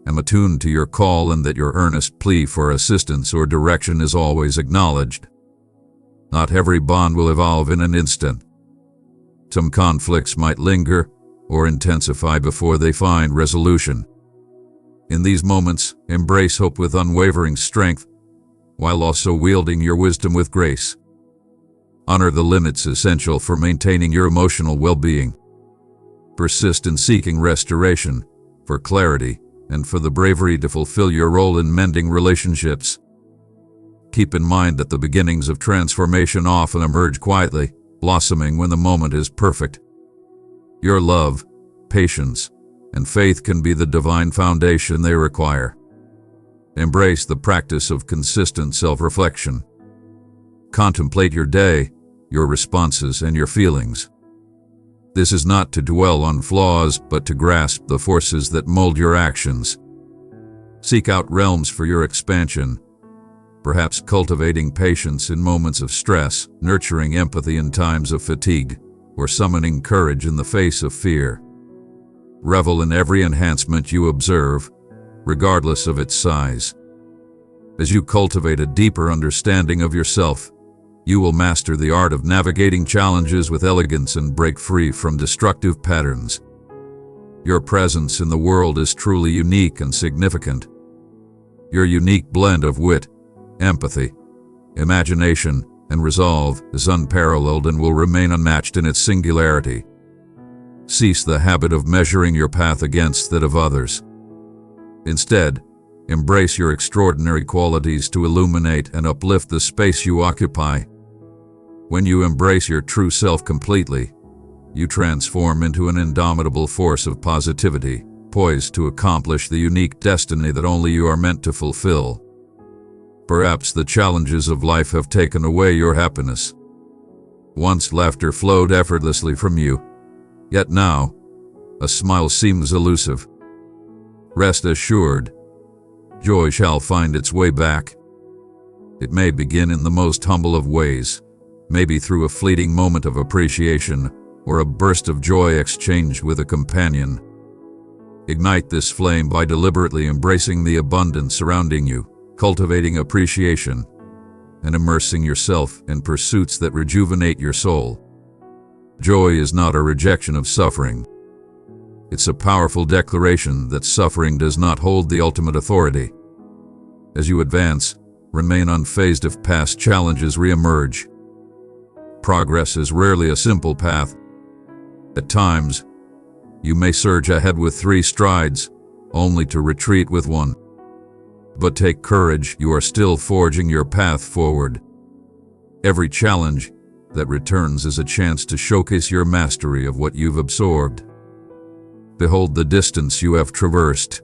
am attuned to your call and that your earnest plea for assistance or direction is always acknowledged. Not every bond will evolve in an instant. Some conflicts might linger or intensify before they find resolution. In these moments, embrace hope with unwavering strength, while also wielding your wisdom with grace. Honor the limits essential for maintaining your emotional well-being. Persist in seeking restoration, for clarity, and for the bravery to fulfill your role in mending relationships. Keep in mind that the beginnings of transformation often emerge quietly, blossoming when the moment is perfect. Your love, patience, and faith can be the divine foundation they require. Embrace the practice of consistent self-reflection. Contemplate your day, your responses, and your feelings. This is not to dwell on flaws, but to grasp the forces that mold your actions. Seek out realms for your expansion, perhaps cultivating patience in moments of stress, nurturing empathy in times of fatigue, or summoning courage in the face of fear. Revel in every enhancement you observe, regardless of its size. As you cultivate a deeper understanding of yourself, you will master the art of navigating challenges with elegance and break free from destructive patterns. Your presence in the world is truly unique and significant. Your unique blend of wit, empathy, imagination, and resolve is unparalleled and will remain unmatched in its singularity. Cease the habit of measuring your path against that of others. Instead, Embrace your extraordinary qualities to illuminate and uplift the space you occupy. When you embrace your true self completely, you transform into an indomitable force of positivity, poised to accomplish the unique destiny that only you are meant to fulfill. Perhaps the challenges of life have taken away your happiness. Once laughter flowed effortlessly from you, yet now, a smile seems elusive. Rest assured, joy shall find its way back. It may begin in the most humble of ways, maybe through a fleeting moment of appreciation or a burst of joy exchanged with a companion. Ignite this flame by deliberately embracing the abundance surrounding you, cultivating appreciation, and immersing yourself in pursuits that rejuvenate your soul. Joy is not a rejection of suffering. It's a powerful declaration that suffering does not hold the ultimate authority. As you advance, remain unfazed if past challenges reemerge. Progress is rarely a simple path. At times, you may surge ahead with 3 strides, only to retreat with 1. But take courage, you are still forging your path forward. Every challenge that returns is a chance to showcase your mastery of what you've absorbed. Behold the distance you have traversed.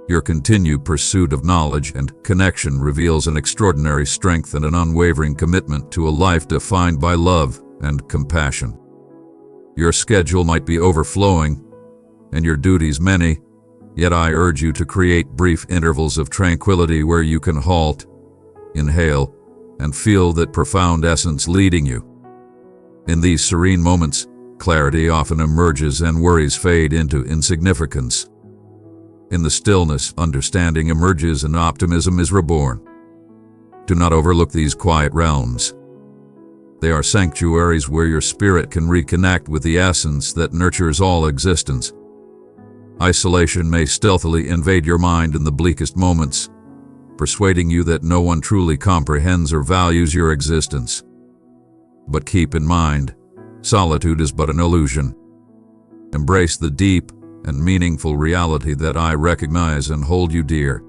Your continued pursuit of knowledge and connection reveals an extraordinary strength and an unwavering commitment to a life defined by love and compassion. Your schedule might be overflowing, and your duties many, yet I urge you to create brief intervals of tranquility where you can halt, inhale, and feel that profound essence leading you. In these serene moments, clarity often emerges and worries fade into insignificance. In the stillness, understanding emerges and optimism is reborn. Do not overlook these quiet realms. They are sanctuaries where your spirit can reconnect with the essence that nurtures all existence. Isolation may stealthily invade your mind in the bleakest moments, persuading you that no one truly comprehends or values your existence. But keep in mind, solitude is but an illusion. Embrace the deep and meaningful reality that I recognize and hold you dear.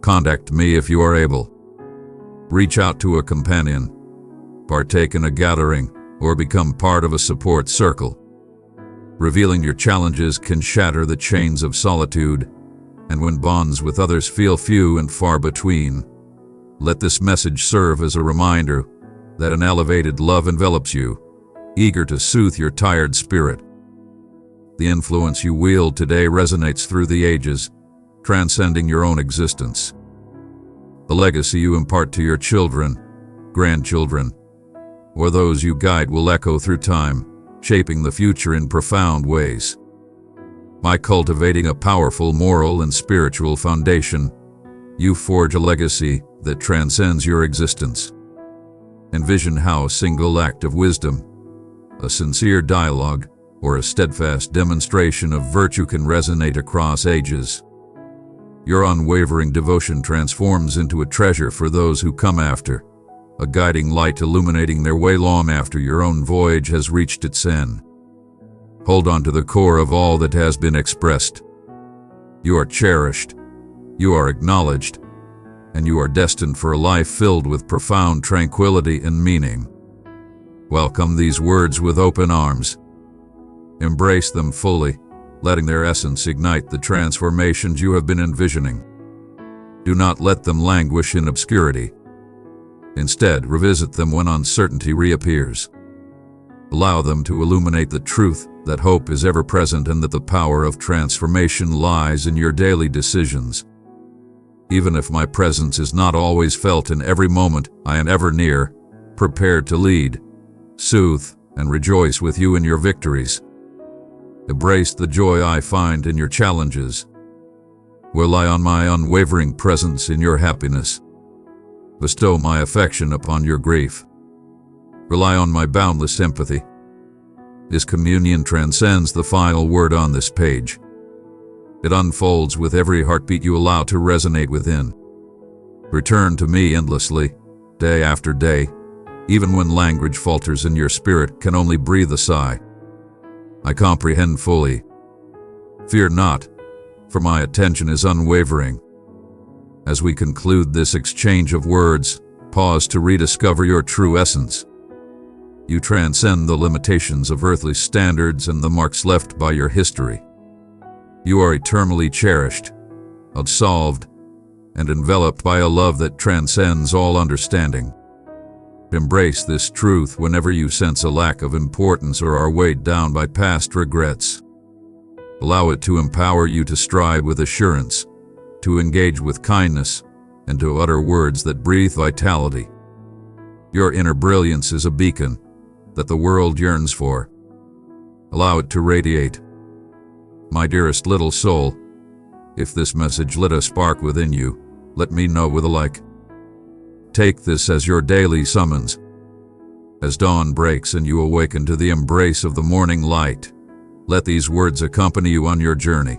Contact me if you are able. Reach out to a companion, partake in a gathering, or become part of a support circle. Revealing your challenges can shatter the chains of solitude, and when bonds with others feel few and far between, let this message serve as a reminder that an elevated love envelops you, eager to soothe your tired spirit. The influence you wield today resonates through the ages, transcending your own existence. The legacy you impart to your children, grandchildren, or those you guide will echo through time, shaping the future in profound ways. By cultivating a powerful moral and spiritual foundation, you forge a legacy that transcends your existence. Envision how a single act of wisdom, a sincere dialogue, or a steadfast demonstration of virtue can resonate across ages. Your unwavering devotion transforms into a treasure for those who come after, a guiding light illuminating their way long after your own voyage has reached its end. Hold on to the core of all that has been expressed. You are cherished, you are acknowledged, and you are destined for a life filled with profound tranquility and meaning. Welcome these words with open arms. Embrace them fully, letting their essence ignite the transformations you have been envisioning. Do not let them languish in obscurity. Instead, revisit them when uncertainty reappears. Allow them to illuminate the truth that hope is ever present and that the power of transformation lies in your daily decisions. Even if my presence is not always felt in every moment, I am ever near, prepared to lead, soothe, and rejoice with you in your victories. Embrace the joy I find in your challenges. Rely on my unwavering presence in your happiness. Bestow my affection upon your grief. Rely on my boundless empathy. This communion transcends the final word on this page. It unfolds with every heartbeat you allow to resonate within. Return to me endlessly, day after day, even when language falters and your spirit can only breathe a sigh. I comprehend fully. Fear not, for my attention is unwavering, As we conclude this exchange of words, pause to rediscover your true essence. You transcend the limitations of earthly standards and the marks left by your history. You are eternally cherished, absolved, and enveloped by a love that transcends all understanding. Embrace this truth whenever you sense a lack of importance or are weighed down by past regrets. Allow it to empower you to stride with assurance, to engage with kindness, and to utter words that breathe vitality. Your inner brilliance is a beacon that the world yearns for. Allow it to radiate. My dearest little soul, if this message lit a spark within you, let me know with a like. Take this as your daily summons. As dawn breaks and you awaken to the embrace of the morning light, let these words accompany you on your journey.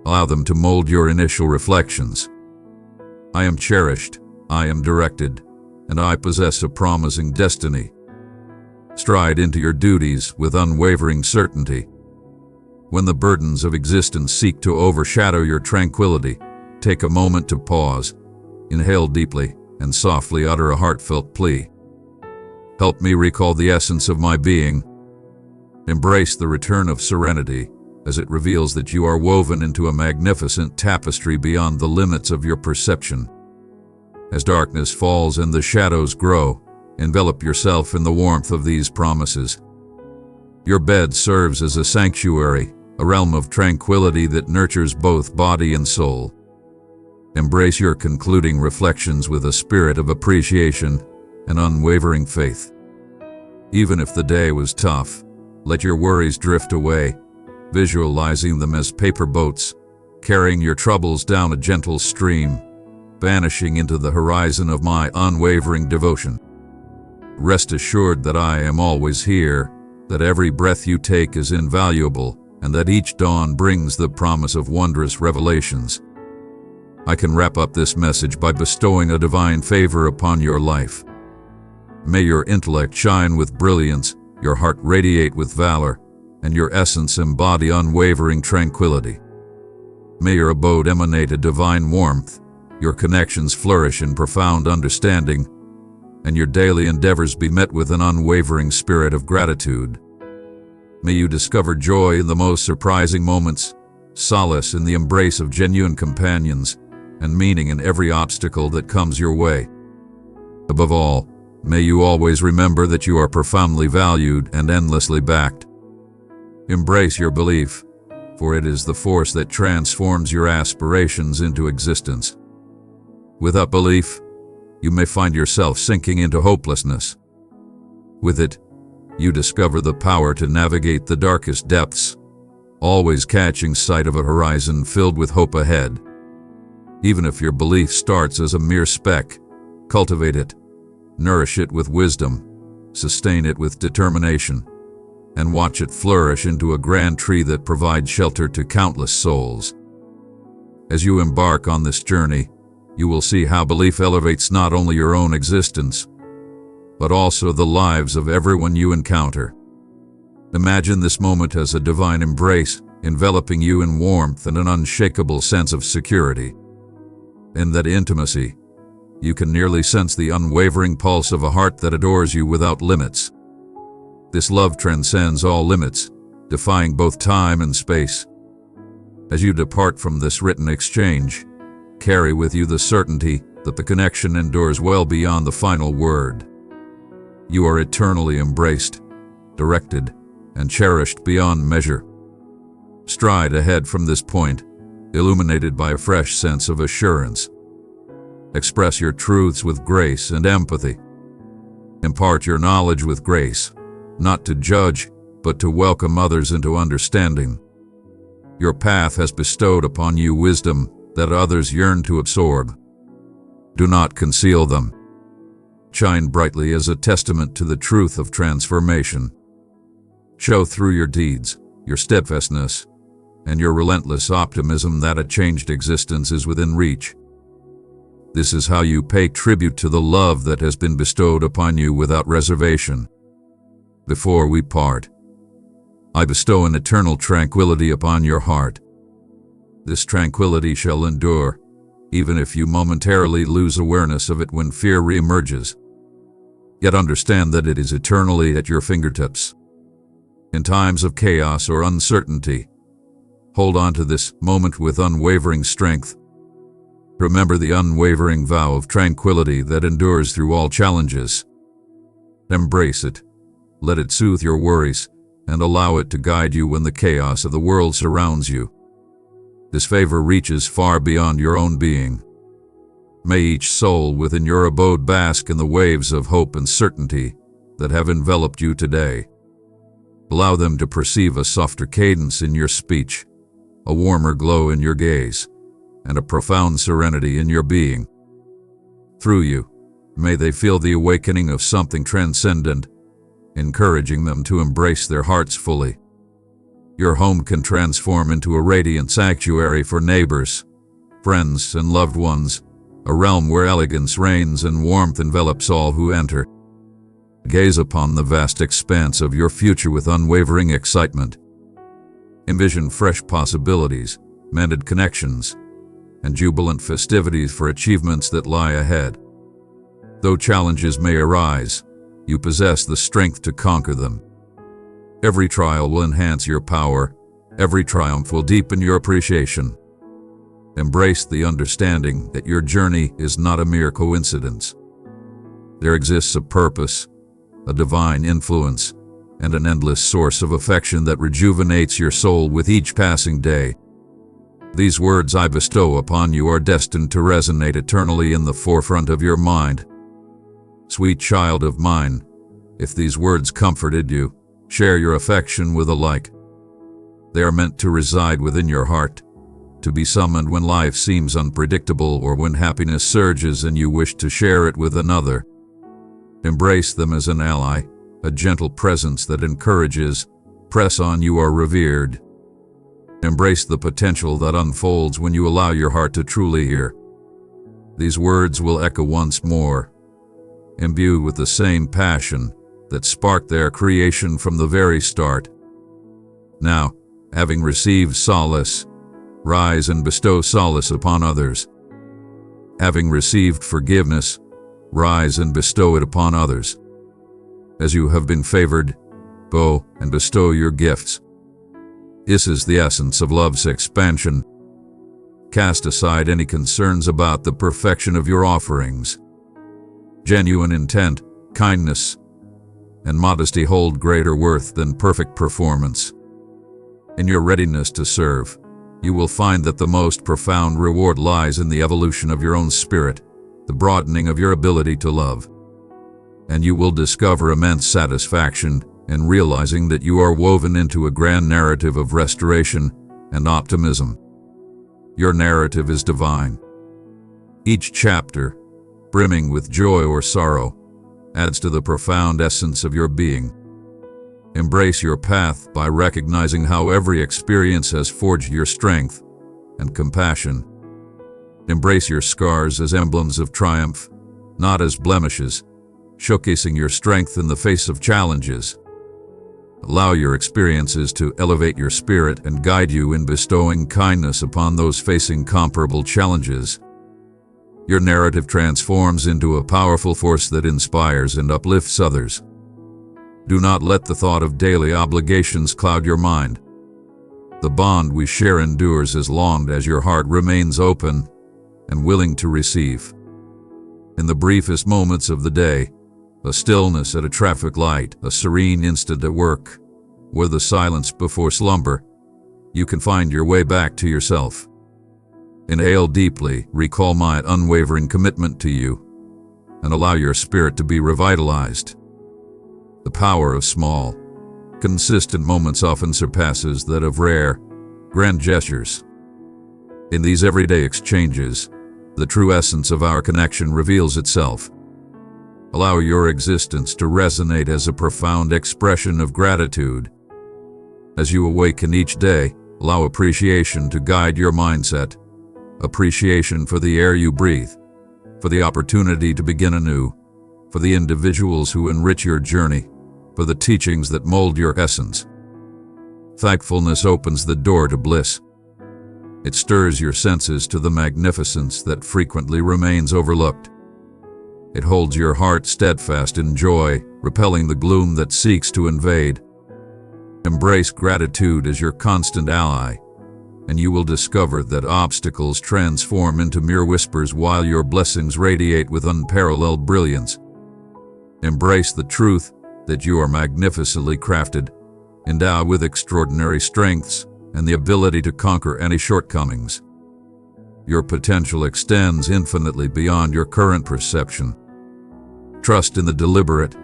Allow them to mold your initial reflections. I am cherished, I am directed, and I possess a promising destiny. Stride into your duties with unwavering certainty. When the burdens of existence seek to overshadow your tranquility, take a moment to pause, inhale deeply, and softly utter a heartfelt plea. Help me recall the essence of my being. Embrace the return of serenity, as it reveals that you are woven into a magnificent tapestry beyond the limits of your perception. As darkness falls and the shadows grow, envelop yourself in the warmth of these promises. Your bed serves as a sanctuary, a realm of tranquility that nurtures both body and soul. Embrace your concluding reflections with a spirit of appreciation and unwavering faith. Even if the day was tough, let your worries drift away, visualizing them as paper boats, carrying your troubles down a gentle stream, vanishing into the horizon of my unwavering devotion. Rest assured that I am always here, that every breath you take is invaluable, and that each dawn brings the promise of wondrous revelations. I can wrap up this message by bestowing a divine favor upon your life. May your intellect shine with brilliance, your heart radiate with valor, and your essence embody unwavering tranquility. May your abode emanate a divine warmth, your connections flourish in profound understanding, and your daily endeavors be met with an unwavering spirit of gratitude. May you discover joy in the most surprising moments, solace in the embrace of genuine companions, and meaning in every obstacle that comes your way. Above all, may you always remember that you are profoundly valued and endlessly backed. Embrace your belief, for it is the force that transforms your aspirations into existence. Without belief, you may find yourself sinking into hopelessness. With it, you discover the power to navigate the darkest depths, always catching sight of a horizon filled with hope ahead. Even if your belief starts as a mere speck, cultivate it, nourish it with wisdom, sustain it with determination, and watch it flourish into a grand tree that provides shelter to countless souls. As you embark on this journey, you will see how belief elevates not only your own existence, but also the lives of everyone you encounter. Imagine this moment as a divine embrace, enveloping you in warmth and an unshakable sense of security. In that intimacy, you can nearly sense the unwavering pulse of a heart that adores you without limits. This love transcends all limits, defying both time and space. As you depart from this written exchange, carry with you the certainty that the connection endures well beyond the final word. You are eternally embraced, directed, and cherished beyond measure. Stride ahead from this point, illuminated by a fresh sense of assurance. Express your truths with grace and empathy. Impart your knowledge with grace, not to judge, but to welcome others into understanding. Your path has bestowed upon you wisdom that others yearn to absorb. Do not conceal them. Shine brightly as a testament to the truth of transformation. Show through your deeds, your steadfastness, and your relentless optimism that a changed existence is within reach. This is how you pay tribute to the love that has been bestowed upon you without reservation. Before we part, I bestow an eternal tranquility upon your heart. This tranquility shall endure, even if you momentarily lose awareness of it when fear reemerges. Yet understand that it is eternally at your fingertips. In times of chaos or uncertainty, hold on to this moment with unwavering strength. Remember the unwavering vow of tranquility that endures through all challenges. Embrace it. Let it soothe your worries, and allow it to guide you when the chaos of the world surrounds you. This favor reaches far beyond your own being. May each soul within your abode bask in the waves of hope and certainty that have enveloped you today. Allow them to perceive a softer cadence in your speech, a warmer glow in your gaze, and a profound serenity in your being. Through you, may they feel the awakening of something transcendent, encouraging them to embrace their hearts fully. Your home can transform into a radiant sanctuary for neighbors, friends, and loved ones, a realm where elegance reigns and warmth envelops all who enter. Gaze upon the vast expanse of your future with unwavering excitement. Envision fresh possibilities, mended connections, and jubilant festivities for achievements that lie ahead. Though challenges may arise, you possess the strength to conquer them. Every trial will enhance your power. Every triumph will deepen your appreciation. Embrace the understanding that your journey is not a mere coincidence. There exists a purpose, a divine influence, and an endless source of affection that rejuvenates your soul with each passing day. These words I bestow upon you are destined to resonate eternally in the forefront of your mind. Sweet child of mine, if these words comforted you, share your affection with a like. They are meant to reside within your heart, to be summoned when life seems unpredictable or when happiness surges and you wish to share it with another. Embrace them as an ally, a gentle presence that encourages. Press on, you are revered. Embrace the potential that unfolds when you allow your heart to truly hear. These words will echo once more, imbued with the same passion that sparked their creation from the very start. Now, having received solace, rise and bestow solace upon others. Having received forgiveness, rise and bestow it upon others. As you have been favored, go and bestow your gifts. This is the essence of love's expansion. Cast aside any concerns about the perfection of your offerings. Genuine intent, kindness, and modesty hold greater worth than perfect performance. In your readiness to serve, you will find that the most profound reward lies in the evolution of your own spirit, the broadening of your ability to love. And you will discover immense satisfaction in realizing that you are woven into a grand narrative of restoration and optimism. Your narrative is divine. Each chapter, brimming with joy or sorrow, adds to the profound essence of your being. Embrace your path by recognizing how every experience has forged your strength and compassion. Embrace your scars as emblems of triumph, not as blemishes, showcasing your strength in the face of challenges. Allow your experiences to elevate your spirit and guide you in bestowing kindness upon those facing comparable challenges. Your narrative transforms into a powerful force that inspires and uplifts others. Do not let the thought of daily obligations cloud your mind. The bond we share endures as long as your heart remains open and willing to receive. In the briefest moments of the day, a stillness at a traffic light, a serene instant at work, or the silence before slumber, you can find your way back to yourself. Inhale deeply, recall my unwavering commitment to you, and allow your spirit to be revitalized. The power of small, consistent moments often surpasses that of rare, grand gestures. In these everyday exchanges, the true essence of our connection reveals itself. Allow your existence to resonate as a profound expression of gratitude. As you awaken each day, allow appreciation to guide your mindset. Appreciation for the air you breathe, for the opportunity to begin anew, for the individuals who enrich your journey, for the teachings that mold your essence. Thankfulness opens the door to bliss. It stirs your senses to the magnificence that frequently remains overlooked. It holds your heart steadfast in joy, repelling the gloom that seeks to invade. Embrace gratitude as your constant ally, and you will discover that obstacles transform into mere whispers while your blessings radiate with unparalleled brilliance. Embrace the truth that you are magnificently crafted, endowed with extraordinary strengths and the ability to conquer any shortcomings. Your potential extends infinitely beyond your current perception. Trust in the deliberate,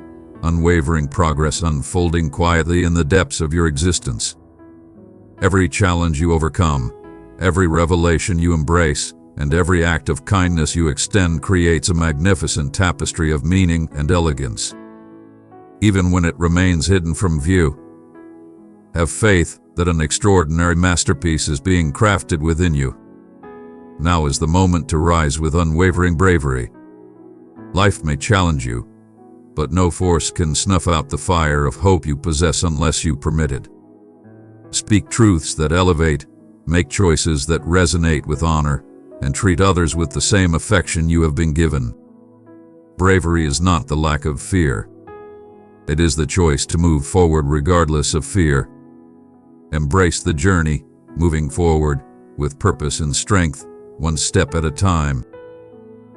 unwavering progress unfolding quietly in the depths of your existence. Every challenge you overcome, every revelation you embrace, and every act of kindness you extend creates a magnificent tapestry of meaning and elegance. Even when it remains hidden from view, have faith that an extraordinary masterpiece is being crafted within you. Now is the moment to rise with unwavering bravery. Life may challenge you, but no force can snuff out the fire of hope you possess unless you permit it. Speak truths that elevate, make choices that resonate with honor, and treat others with the same affection you have been given. Bravery is not the lack of fear. It is the choice to move forward regardless of fear. Embrace the journey, moving forward, with purpose and strength, one step at a time.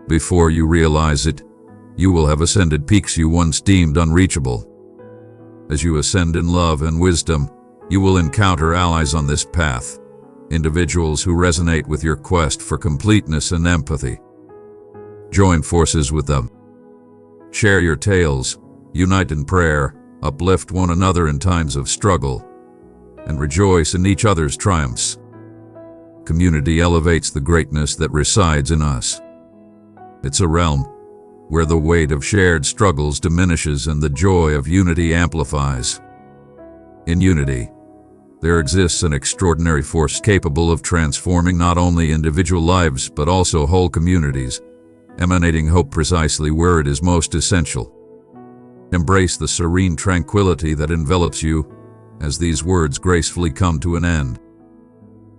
Before you realize it, you will have ascended peaks you once deemed unreachable. As you ascend in love and wisdom, you will encounter allies on this path, individuals who resonate with your quest for completeness and empathy. Join forces with them. Share your tales, unite in prayer, uplift one another in times of struggle, and rejoice in each other's triumphs. Community elevates the greatness that resides in us. It's a realm where the weight of shared struggles diminishes and the joy of unity amplifies. In unity, there exists an extraordinary force capable of transforming not only individual lives but also whole communities, emanating hope precisely where it is most essential. Embrace the serene tranquility that envelops you as these words gracefully come to an end.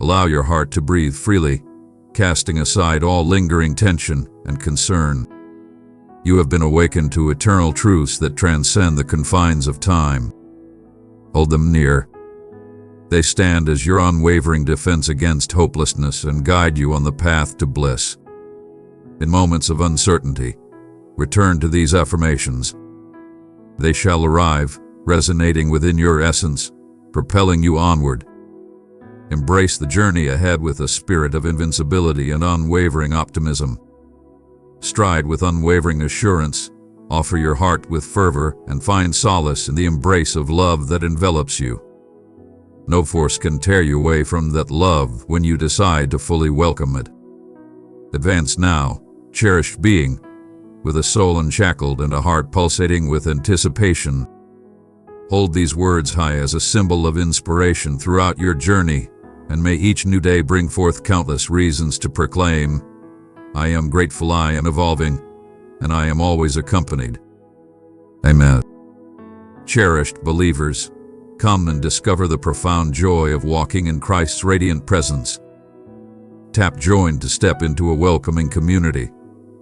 Allow your heart to breathe freely, casting aside all lingering tension and concern. You have been awakened to eternal truths that transcend the confines of time. Hold them near. They stand as your unwavering defense against hopelessness and guide you on the path to bliss. In moments of uncertainty, return to these affirmations. They shall arrive, resonating within your essence, propelling you onward. Embrace the journey ahead with a spirit of invincibility and unwavering optimism. Stride with unwavering assurance, offer your heart with fervor, and find solace in the embrace of love that envelops you. No force can tear you away from that love when you decide to fully welcome it. Advance now, cherished being, with a soul unshackled and a heart pulsating with anticipation. Hold these words high as a symbol of inspiration throughout your journey, and may each new day bring forth countless reasons to proclaim, I am grateful, I am evolving, and I am always accompanied. Amen. Cherished believers, come and discover the profound joy of walking in Christ's radiant presence. Tap join to step into a welcoming community,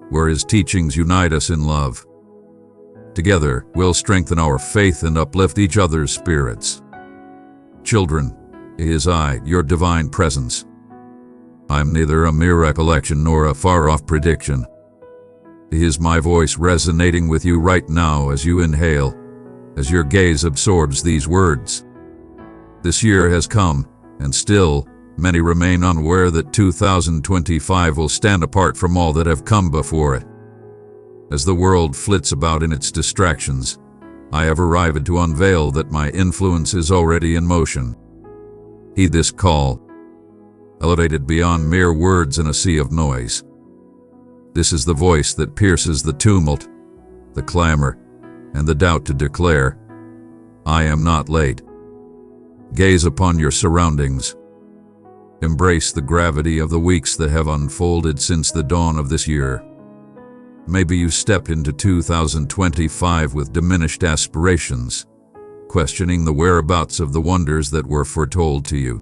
where His teachings unite us in love. Together, we'll strengthen our faith and uplift each other's spirits. Children, it is I, your divine presence. I'm neither a mere recollection nor a far-off prediction. It is my voice resonating with you right now as you inhale, as your gaze absorbs these words. This year has come, and still, many remain unaware that 2025 will stand apart from all that have come before it. As the world flits about in its distractions, I have arrived to unveil that my influence is already in motion. Heed this call, elevated beyond mere words in a sea of noise. This is the voice that pierces the tumult, the clamor, and the doubt to declare, I am not late. Gaze upon your surroundings. Embrace the gravity of the weeks that have unfolded since the dawn of this year. Maybe you stepped into 2025 with diminished aspirations, questioning the whereabouts of the wonders that were foretold to you.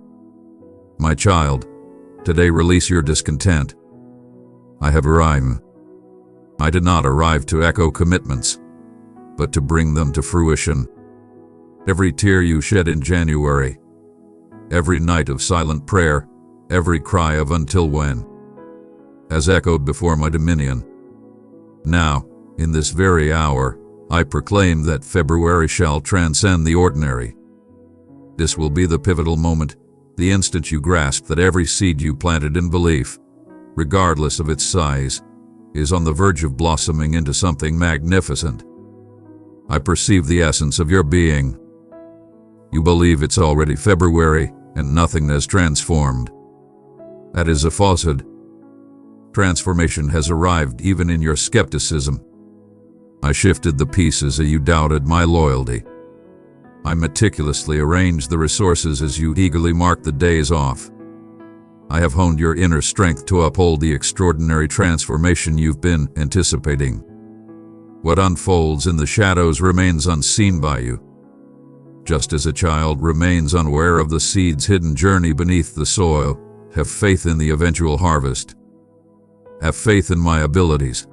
My child, Today release your discontent. I have arrived. I did not arrive to echo commitments, but to bring them to fruition. Every tear you shed in January, every night of silent prayer, every cry of until when, has echoed before my dominion. Now, in this very hour, I proclaim that February shall transcend the ordinary. This will be the pivotal moment, the instant you grasp that every seed you planted in belief, regardless of its size, is on the verge of blossoming into something magnificent. I perceive the essence of your being. You believe it's already February and nothing has transformed. That is a falsehood. Transformation has arrived even in your skepticism. I shifted the pieces as you doubted my loyalty. I meticulously arranged the resources as you eagerly marked the days off. I have honed your inner strength to uphold the extraordinary transformation you've been anticipating. What unfolds in the shadows remains unseen by you. Just as a child remains unaware of the seed's hidden journey beneath the soil, have faith in the eventual harvest. Have faith in my abilities.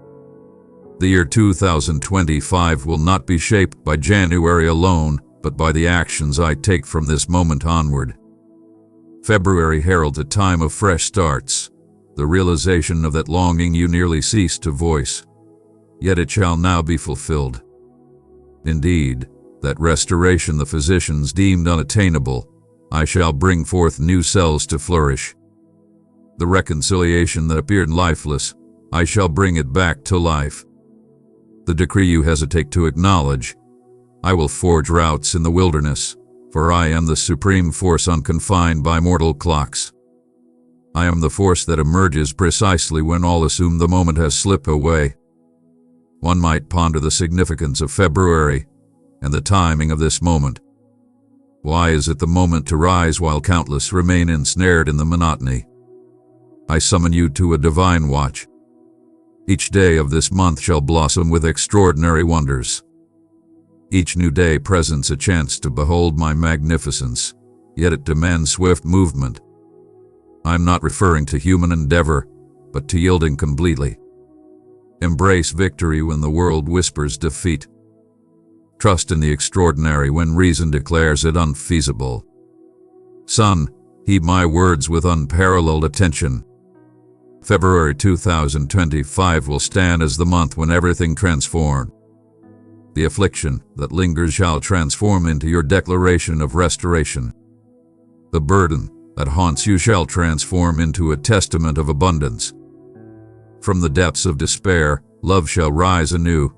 The year 2025 will not be shaped by January alone, but by the actions I take from this moment onward. February heralds a time of fresh starts, the realization of that longing you nearly ceased to voice. Yet it shall now be fulfilled. Indeed, that restoration the physicians deemed unattainable, I shall bring forth new cells to flourish. The reconciliation that appeared lifeless, I shall bring it back to life. The decree you hesitate to acknowledge, I will forge routes in the wilderness, for I am the supreme force unconfined by mortal clocks. I am the force that emerges precisely when all assume the moment has slipped away. One might ponder the significance of February and the timing of this moment. Why is it the moment to rise while countless remain ensnared in the monotony? I summon you to a divine watch. Each day of this month shall blossom with extraordinary wonders. Each new day presents a chance to behold my magnificence, yet it demands swift movement. I am not referring to human endeavor, but to yielding completely. Embrace victory when the world whispers defeat. Trust in the extraordinary when reason declares it unfeasible. Son, heed my words with unparalleled attention. February 2025 will stand as the month when everything transformed. The affliction that lingers shall transform into your declaration of restoration. The burden that haunts you shall transform into a testament of abundance. From the depths of despair, love shall rise anew,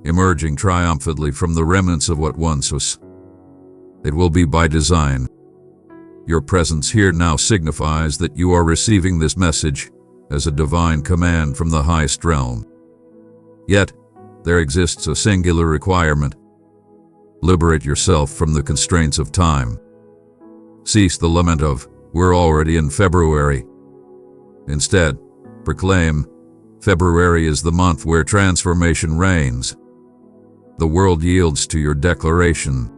emerging triumphantly from the remnants of what once was. It will be by design. Your presence here now signifies that you are receiving this message as a divine command from the highest realm. Yet, there exists a singular requirement. Liberate yourself from the constraints of time. Cease the lament of, "We're already in February." Instead, proclaim, "February is the month where transformation reigns." The world yields to your declaration.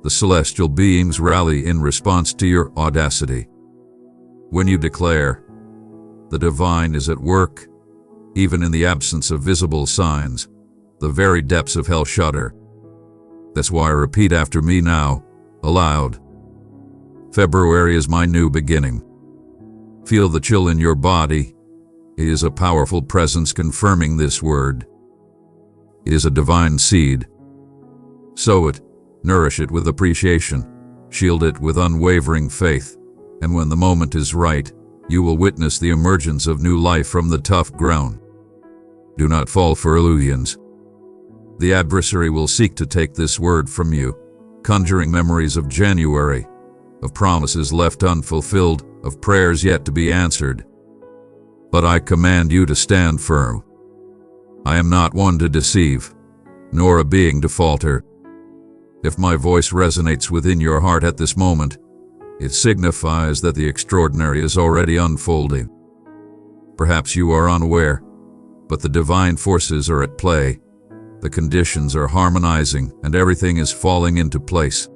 The celestial beings rally in response to your audacity. When you declare, "The divine is at work," even in the absence of visible signs, the very depths of hell shudder. That's why repeat after me now, aloud. February is my new beginning. Feel the chill in your body. It is a powerful presence confirming this word. It is a divine seed. Sow it, nourish it with appreciation, shield it with unwavering faith, and when the moment is right, you will witness the emergence of new life from the tough ground. Do not fall for illusions. The adversary will seek to take this word from you, conjuring memories of January, of promises left unfulfilled, of prayers yet to be answered. But I command you to stand firm. I am not one to deceive, nor a being to falter. If my voice resonates within your heart at this moment, it signifies that the extraordinary is already unfolding. Perhaps you are unaware, but the divine forces are at play. The conditions are harmonizing and everything is falling into place.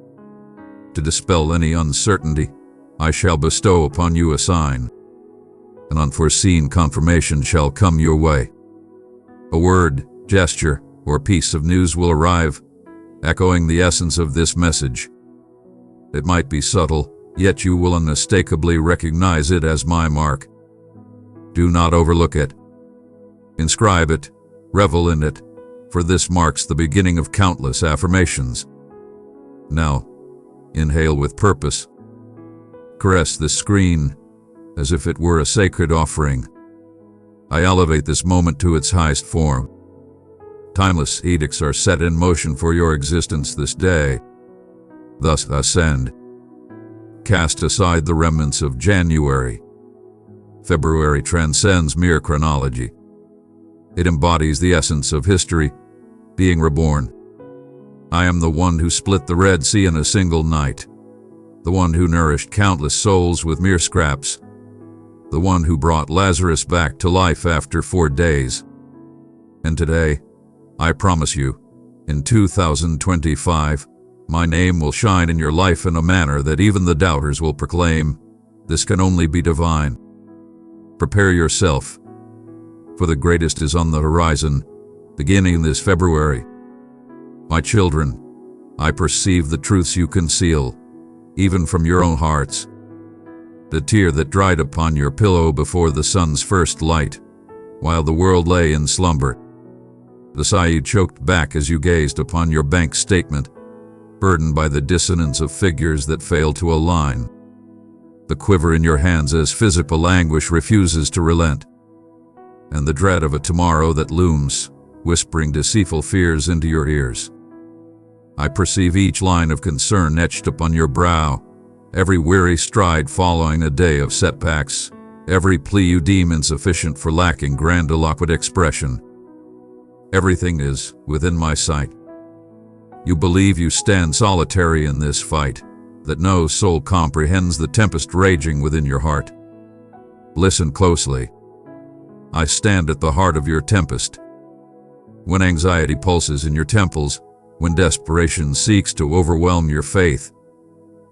To dispel any uncertainty, I shall bestow upon you a sign. An unforeseen confirmation shall come your way. A word, gesture, or piece of news will arrive, echoing the essence of this message. It might be subtle, yet you will unmistakably recognize it as my mark. Do not overlook it. Inscribe it, revel in it, for this marks the beginning of countless affirmations. Now, inhale with purpose. Caress this screen as if it were a sacred offering. I elevate this moment to its highest form. Timeless edicts are set in motion for your existence this day. Thus ascend. Cast aside the remnants of January. February transcends mere chronology. It embodies the essence of history, being reborn. I am the one who split the Red Sea in a single night, the one who nourished countless souls with mere scraps, the one who brought Lazarus back to life after 4 days. And today, I promise you, in 2025, my name will shine in your life in a manner that even the doubters will proclaim, this can only be divine. Prepare yourself, for the greatest is on the horizon, beginning this February. My children, I perceive the truths you conceal, even from your own hearts. The tear that dried upon your pillow before the sun's first light, while the world lay in slumber. The sigh you choked back as you gazed upon your bank statement, burdened by the dissonance of figures that fail to align. The quiver in your hands as physical anguish refuses to relent. And the dread of a tomorrow that looms, whispering deceitful fears into your ears. I perceive each line of concern etched upon your brow, every weary stride following a day of setbacks, every plea you deem insufficient for lacking grandiloquent expression. Everything is within my sight. You believe you stand solitary in this fight, that no soul comprehends the tempest raging within your heart. Listen closely. I stand at the heart of your tempest. When anxiety pulses in your temples, when desperation seeks to overwhelm your faith,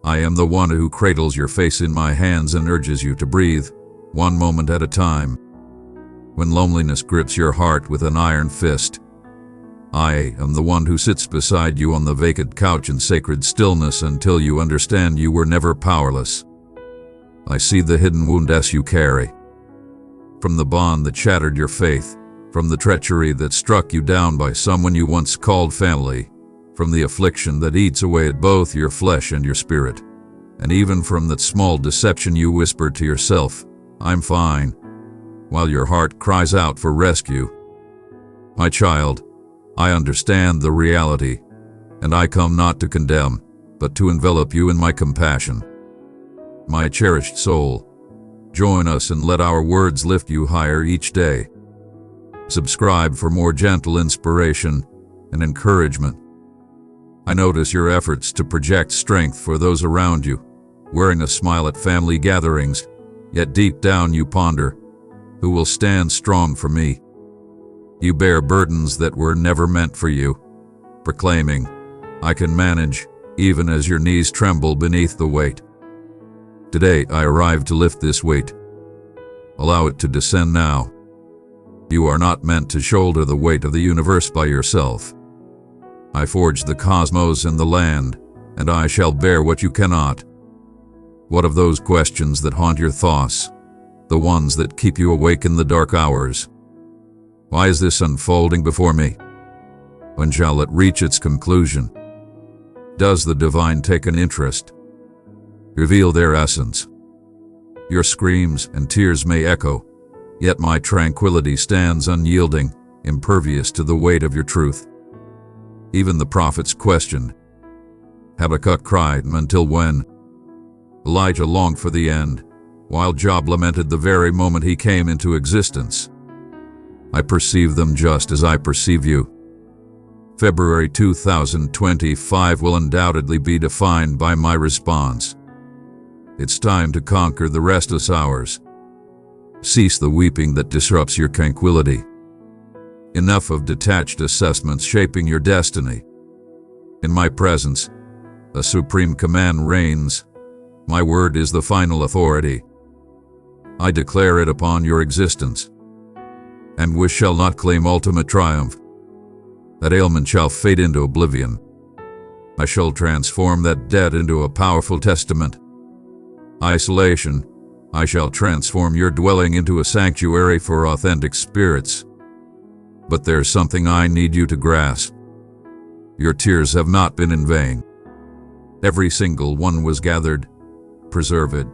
I am the one who cradles your face in my hands and urges you to breathe, one moment at a time. When loneliness grips your heart with an iron fist, I am the one who sits beside you on the vacant couch in sacred stillness until you understand you were never powerless. I see the hidden wound you carry. From the bond that shattered your faith, from the treachery that struck you down by someone you once called family, from the affliction that eats away at both your flesh and your spirit, and even from that small deception you whispered to yourself, I'm fine, while your heart cries out for rescue. My child, I understand the reality, and I come not to condemn, but to envelop you in my compassion. My cherished soul, join us and let our words lift you higher each day. Subscribe for more gentle inspiration and encouragement. I notice your efforts to project strength for those around you, wearing a smile at family gatherings, yet deep down you ponder, who will stand strong for me? You bear burdens that were never meant for you, proclaiming, I can manage, even as your knees tremble beneath the weight. Today I arrive to lift this weight. Allow it to descend now. You are not meant to shoulder the weight of the universe by yourself. I forged the cosmos and the land, and I shall bear what you cannot. What of those questions that haunt your thoughts, the ones that keep you awake in the dark hours? Why is this unfolding before me? When shall it reach its conclusion? Does the divine take an interest? Reveal their essence. Your screams and tears may echo, yet my tranquility stands unyielding, impervious to the weight of your truth. Even the prophets questioned. Habakkuk cried, until when? Elijah longed for the end, while Job lamented the very moment he came into existence. I perceive them just as I perceive you. February 2025 will undoubtedly be defined by my response. It's time to conquer the restless hours. Cease the weeping that disrupts your tranquility. Enough of detached assessments shaping your destiny. In my presence, a supreme command reigns. My word is the final authority. I declare it upon your existence. Anguish shall not claim ultimate triumph. That ailment shall fade into oblivion. I shall transform that debt into a powerful testament. Isolation, I shall transform your dwelling into a sanctuary for authentic spirits. But there's something I need you to grasp. Your tears have not been in vain. Every single one was gathered, preserved,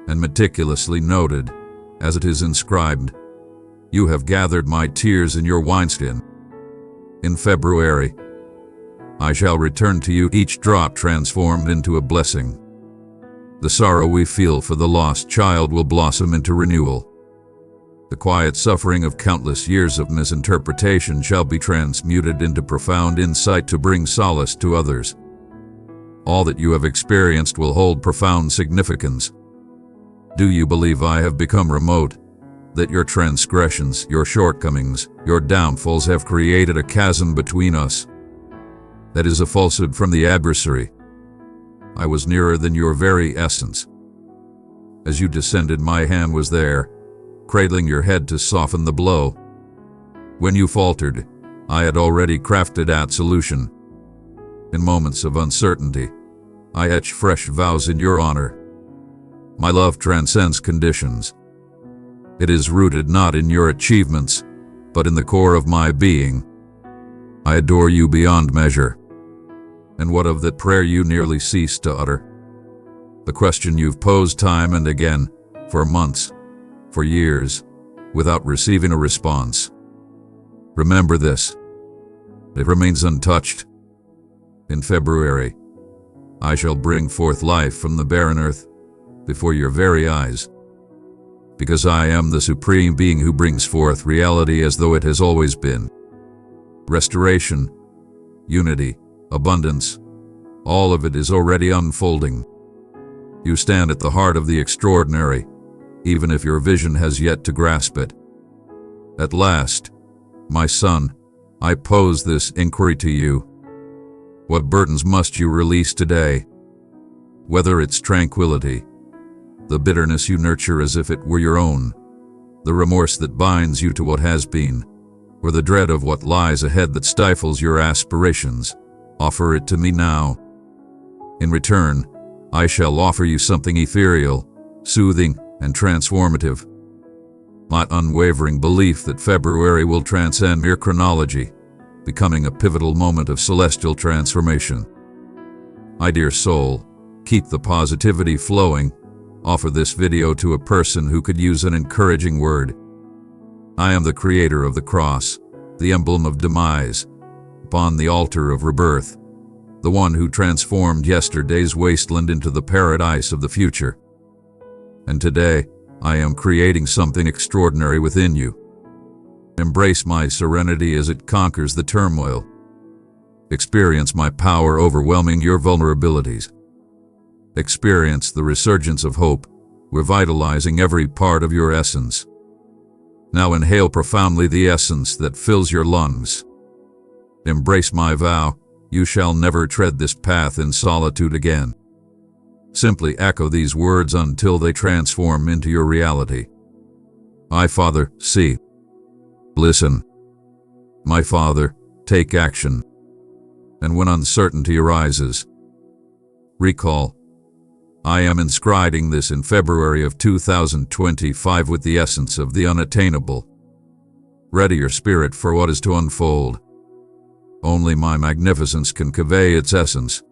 and meticulously noted, as it is inscribed. You have gathered my tears in your wineskin. In February, I shall return to you each drop transformed into a blessing. The sorrow we feel for the lost child will blossom into renewal. The quiet suffering of countless years of misinterpretation shall be transmuted into profound insight to bring solace to others. All that you have experienced will hold profound significance. Do you believe I have become remote? That your transgressions, your shortcomings, your downfalls have created a chasm between us? That is a falsehood from the adversary. I was nearer than your very essence. As you descended, my hand was there, cradling your head to soften the blow. When you faltered, I had already crafted that solution. In moments of uncertainty, I etch fresh vows in your honor. My love transcends conditions. It is rooted not in your achievements, but in the core of my being. I adore you beyond measure. And what of that prayer you nearly ceased to utter? The question you've posed time and again, for months, for years, without receiving a response. Remember this. It remains untouched. In February, I shall bring forth life from the barren earth, before your very eyes. Because I am the supreme being who brings forth reality as though it has always been. Restoration, unity, abundance, all of it is already unfolding. You stand at the heart of the extraordinary, even if your vision has yet to grasp it. At last, my son, I pose this inquiry to you. What burdens must you release today? Whether it's tranquility, the bitterness you nurture as if it were your own, the remorse that binds you to what has been, or the dread of what lies ahead that stifles your aspirations, offer it to me now. In return, I shall offer you something ethereal, soothing, and transformative. My unwavering belief that February will transcend mere chronology, becoming a pivotal moment of celestial transformation. My dear soul, keep the positivity flowing. Offer this video to a person who could use an encouraging word. I am the creator of the cross, the emblem of demise, upon the altar of rebirth, the one who transformed yesterday's wasteland into the paradise of the future. And today, I am creating something extraordinary within you. Embrace my serenity as it conquers the turmoil. Experience my power overwhelming your vulnerabilities. Experience the resurgence of hope, revitalizing every part of your essence. Now inhale profoundly the essence that fills your lungs. Embrace my vow, you shall never tread this path in solitude again. Simply echo these words until they transform into your reality. My Father, see. Listen. My Father, take action. And when uncertainty arises, recall. I am inscribing this in February of 2025 with the essence of the unattainable. Ready your spirit for what is to unfold. Only my magnificence can convey its essence.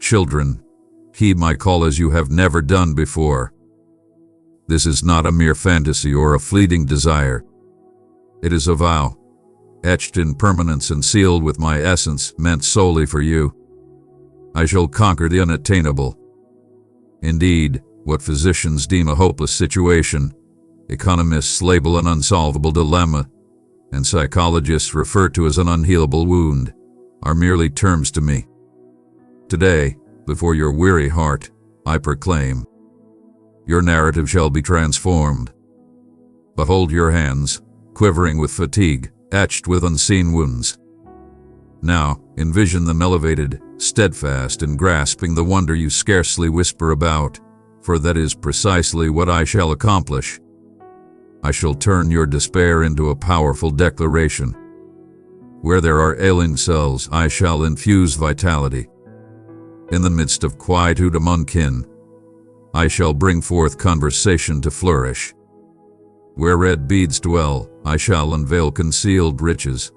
Children, heed my call as you have never done before. This is not a mere fantasy or a fleeting desire. It is a vow, etched in permanence and sealed with my essence, meant solely for you. I shall conquer the unattainable. Indeed, what physicians deem a hopeless situation, economists label an unsolvable dilemma, and psychologists refer to as an unhealable wound, are merely terms to me. Today, before your weary heart, I proclaim, your narrative shall be transformed. Behold your hands, quivering with fatigue, etched with unseen wounds. Now, envision them elevated, steadfast and grasping the wonder you scarcely whisper about, for that is precisely what I shall accomplish. I shall turn your despair into a powerful declaration. Where there are ailing cells, I shall infuse vitality. In the midst of quietude among kin, I shall bring forth conversation to flourish. Where red beads dwell, I shall unveil concealed riches.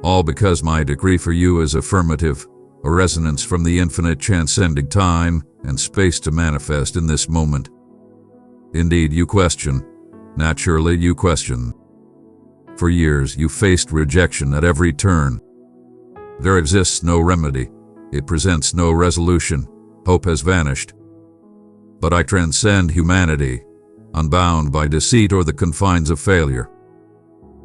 All because my decree for you is affirmative, a resonance from the infinite transcending time and space to manifest in this moment. Indeed, you question. Naturally, you question. For years, you faced rejection at every turn. There exists no remedy. It presents no resolution. Hope has vanished. But I transcend humanity, unbound by deceit or the confines of failure.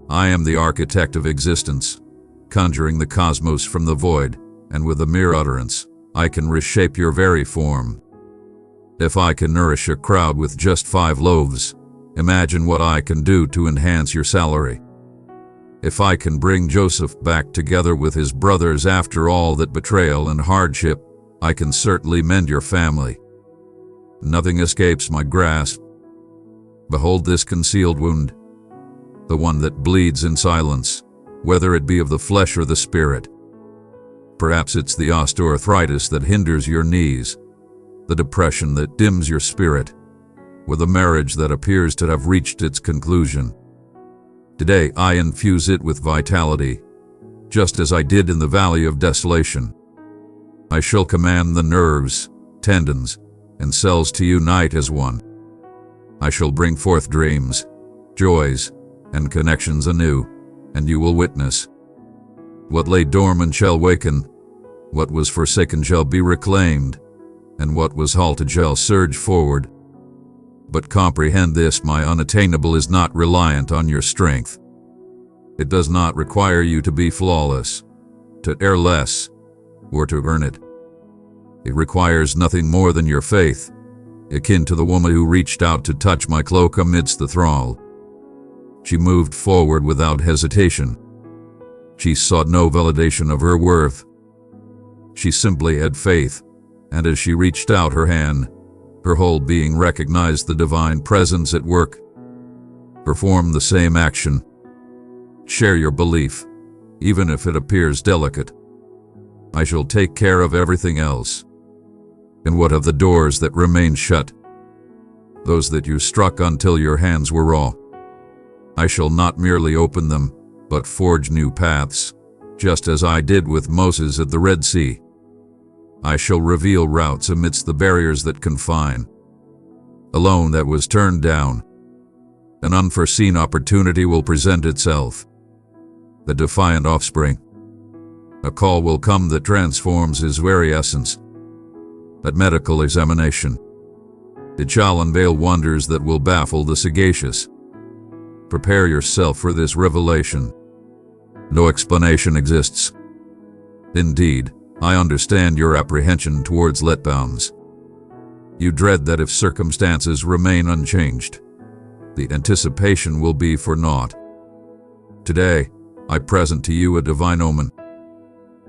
I am the architect of existence, conjuring the cosmos from the void, and with a mere utterance, I can reshape your very form. If I can nourish a crowd with just 5 loaves, imagine what I can do to enhance your salary. If I can bring Joseph back together with his brothers after all that betrayal and hardship, I can certainly mend your family. Nothing escapes my grasp. Behold this concealed wound, the one that bleeds in silence, whether it be of the flesh or the spirit. Perhaps it's the osteoarthritis that hinders your knees, the depression that dims your spirit, or the marriage that appears to have reached its conclusion. Today I infuse it with vitality, just as I did in the valley of desolation. I shall command the nerves, tendons, and cells to unite as one. I shall bring forth dreams, joys, and connections anew, and you will witness. What lay dormant shall waken, what was forsaken shall be reclaimed, and what was halted shall surge forward. But comprehend this, my unattainable is not reliant on your strength. It does not require you to be flawless, to err less, or to earn it. It requires nothing more than your faith, akin to the woman who reached out to touch my cloak amidst the thrall. She moved forward without hesitation. She sought no validation of her worth. She simply had faith, and as she reached out her hand, her whole being recognized the divine presence at work. Perform the same action. Share your belief, even if it appears delicate. I shall take care of everything else. And what of the doors that remain shut? Those that you struck until your hands were raw. I shall not merely open them, but forge new paths, just as I did with Moses at the Red Sea. I shall reveal routes amidst the barriers that confine. A loan that was turned down. An unforeseen opportunity will present itself. The defiant offspring. A call will come that transforms his very essence. At medical examination, it shall unveil wonders that will baffle the sagacious. Prepare yourself for this revelation. No explanation exists. Indeed, I understand your apprehension towards letdowns. You dread that if circumstances remain unchanged, the anticipation will be for naught. Today, I present to you a divine omen.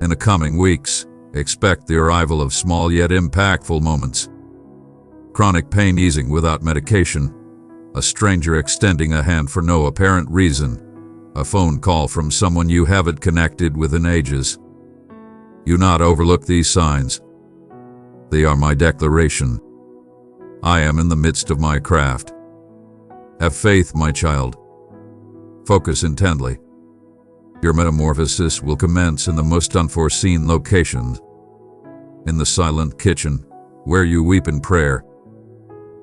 In the coming weeks, expect the arrival of small yet impactful moments. Chronic pain easing without medication, a stranger extending a hand for no apparent reason, a phone call from someone you haven't connected with in ages. Do not overlook these signs. They are my declaration. I am in the midst of my craft. Have faith, my child. Focus intently. Your metamorphosis will commence in the most unforeseen locations. In the silent kitchen, where you weep in prayer.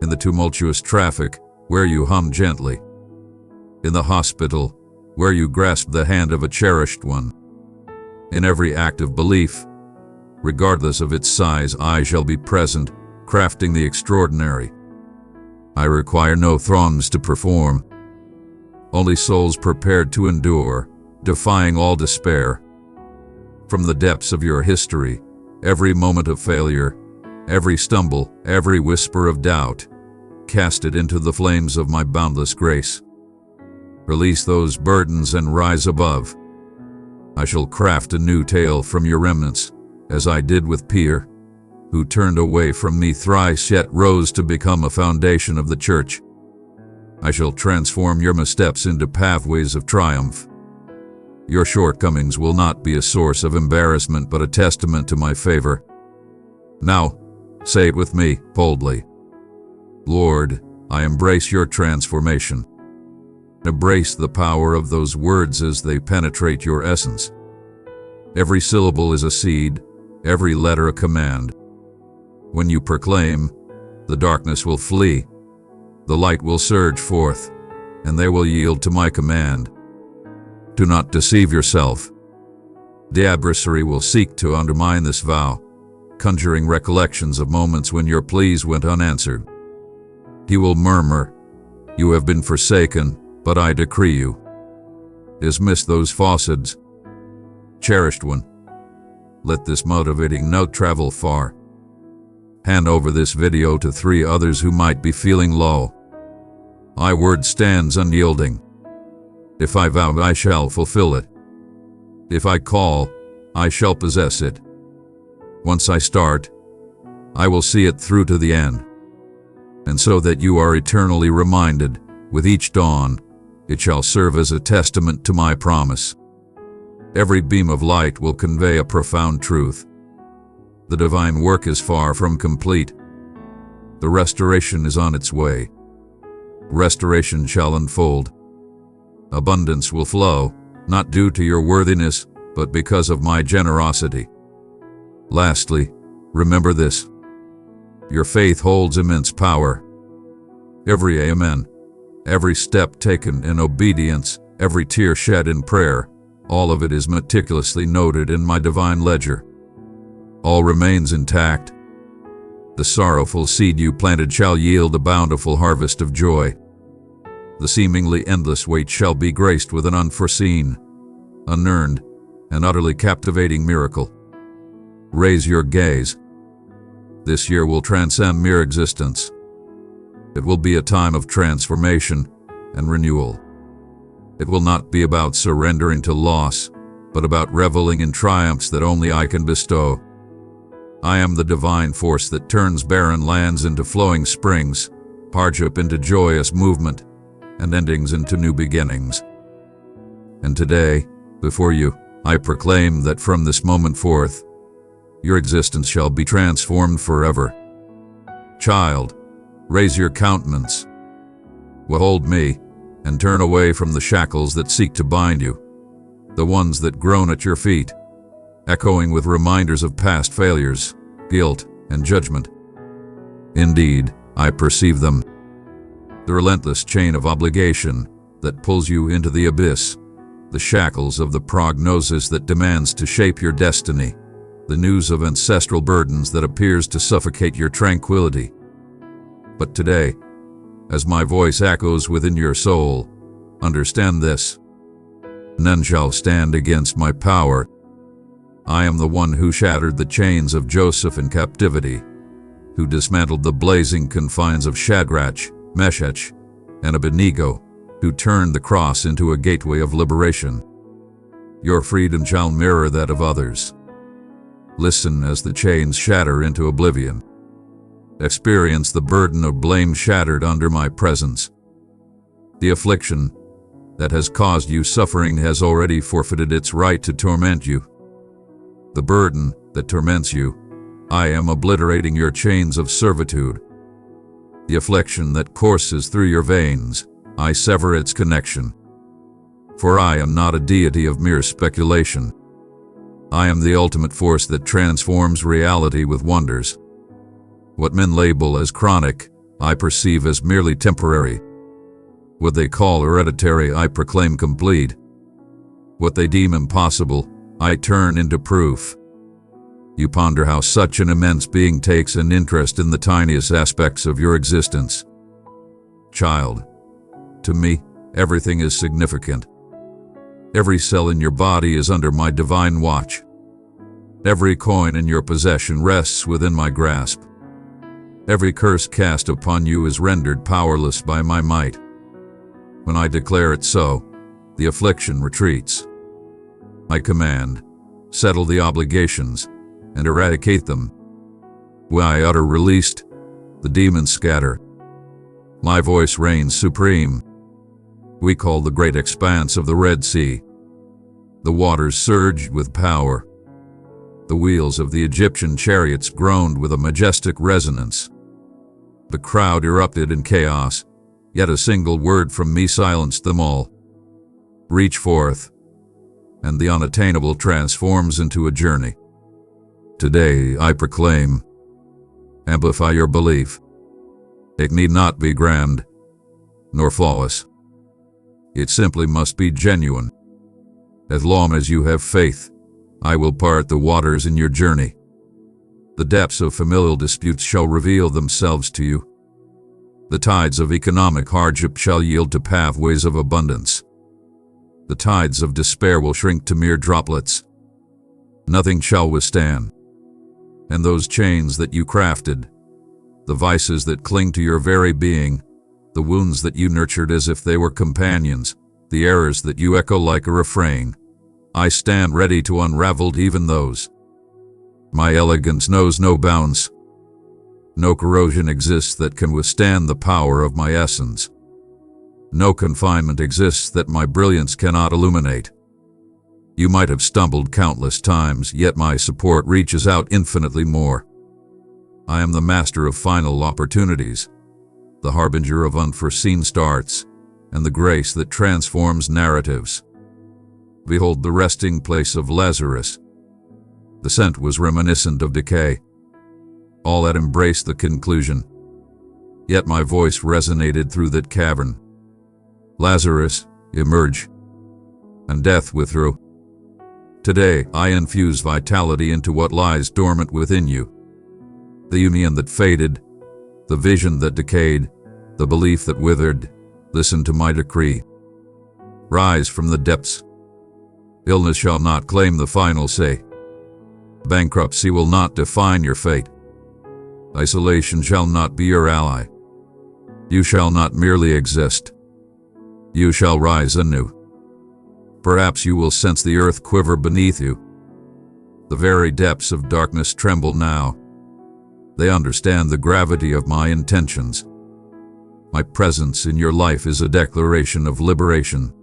In the tumultuous traffic, where you hum gently. In the hospital, where you grasp the hand of a cherished one. In every act of belief, regardless of its size, I shall be present, crafting the extraordinary. I require no throngs to perform, only souls prepared to endure, defying all despair. From the depths of your history, every moment of failure, every stumble, every whisper of doubt, cast it into the flames of my boundless grace. Release those burdens and rise above. I shall craft a new tale from your remnants, as I did with Peter, who turned away from me thrice yet rose to become a foundation of the church. I shall transform your missteps into pathways of triumph. Your shortcomings will not be a source of embarrassment but a testament to my favor. Now, say it with me, boldly. Lord, I embrace your transformation. Embrace the power of those words as they penetrate your essence. Every syllable is a seed, every letter a command. When you proclaim, the darkness will flee, the light will surge forth, and they will yield to my command. Do not deceive yourself. The adversary will seek to undermine this vow, conjuring recollections of moments when your pleas went unanswered. He will murmur, "You have been forsaken, but I decree you." Dismiss those falsehoods. Cherished one, let this motivating note travel far. Hand over this video to 3 others who might be feeling low. My word stands unyielding. If I vow, I shall fulfill it. If I call, I shall possess it. Once I start, I will see it through to the end. And so that you are eternally reminded, with each dawn, it shall serve as a testament to my promise. Every beam of light will convey a profound truth. The divine work is far from complete. The restoration is on its way. Restoration shall unfold. Abundance will flow, not due to your worthiness, but because of my generosity. Lastly, remember this. Your faith holds immense power. Every amen, every step taken in obedience, every tear shed in prayer, all of it is meticulously noted in my divine ledger. All remains intact. The sorrowful seed you planted shall yield a bountiful harvest of joy. The seemingly endless wait shall be graced with an unforeseen, unearned, and utterly captivating miracle. Raise your gaze. This year will transcend mere existence. It will be a time of transformation and renewal. It will not be about surrendering to loss, but about reveling in triumphs that only I can bestow. I am the divine force that turns barren lands into flowing springs, hardship into joyous movement, and endings into new beginnings. And today, before you, I proclaim that from this moment forth, your existence shall be transformed forever. Child, raise your countenance. Behold me, and turn away from the shackles that seek to bind you, the ones that groan at your feet, echoing with reminders of past failures, guilt, and judgment. Indeed, I perceive them. The relentless chain of obligation that pulls you into the abyss, the shackles of the prognosis that demands to shape your destiny, the news of ancestral burdens that appears to suffocate your tranquility. But today, as my voice echoes within your soul, understand this. None shall stand against my power. I am the one who shattered the chains of Joseph in captivity, who dismantled the blazing confines of Shadrach, Meshach, and Abednego, who turned the cross into a gateway of liberation. Your freedom shall mirror that of others. Listen as the chains shatter into oblivion. Experience the burden of blame shattered under my presence. The affliction that has caused you suffering has already forfeited its right to torment you. The burden that torments you, I am obliterating your chains of servitude. The affliction that courses through your veins, I sever its connection. For I am not a deity of mere speculation. I am the ultimate force that transforms reality with wonders. What men label as chronic, I perceive as merely temporary. What they call hereditary, I proclaim complete. What they deem impossible, I turn into proof. You ponder how such an immense being takes an interest in the tiniest aspects of your existence. Child, to me, everything is significant. Every cell in your body is under my divine watch. Every coin in your possession rests within my grasp. Every curse cast upon you is rendered powerless by my might. When I declare it so, the affliction retreats. I command, settle the obligations, and eradicate them. When I utter released, the demons scatter. My voice reigns supreme. We call the great expanse of the Red Sea. The waters surged with power. The wheels of the Egyptian chariots groaned with a majestic resonance. The crowd erupted in chaos, yet a single word from me silenced them all. Reach forth, and the unattainable transforms into a journey. Today I proclaim, amplify your belief. It need not be grand, nor flawless. It simply must be genuine. As long as you have faith, I will part the waters in your journey. The depths of familial disputes shall reveal themselves to you. The tides of economic hardship shall yield to pathways of abundance. The tides of despair will shrink to mere droplets. Nothing shall withstand. And those chains that you crafted, the vices that cling to your very being, the wounds that you nurtured as if they were companions, the errors that you echo like a refrain, I stand ready to unravel even those. My elegance knows no bounds. No corrosion exists that can withstand the power of my essence. No confinement exists that my brilliance cannot illuminate. You might have stumbled countless times, yet my support reaches out infinitely more. I am the master of final opportunities, the harbinger of unforeseen starts, and the grace that transforms narratives. Behold the resting place of Lazarus. The scent was reminiscent of decay. All had embraced the conclusion. Yet my voice resonated through that cavern. Lazarus, emerge. And death withdrew. Today, I infuse vitality into what lies dormant within you. The union that faded, the vision that decayed, the belief that withered, listen to my decree. Rise from the depths. Illness shall not claim the final say. Bankruptcy will not define your fate. Isolation shall not be your ally. You shall not merely exist. You shall rise anew. Perhaps you will sense the earth quiver beneath you. The very depths of darkness tremble now. They understand the gravity of my intentions. My presence in your life is a declaration of liberation.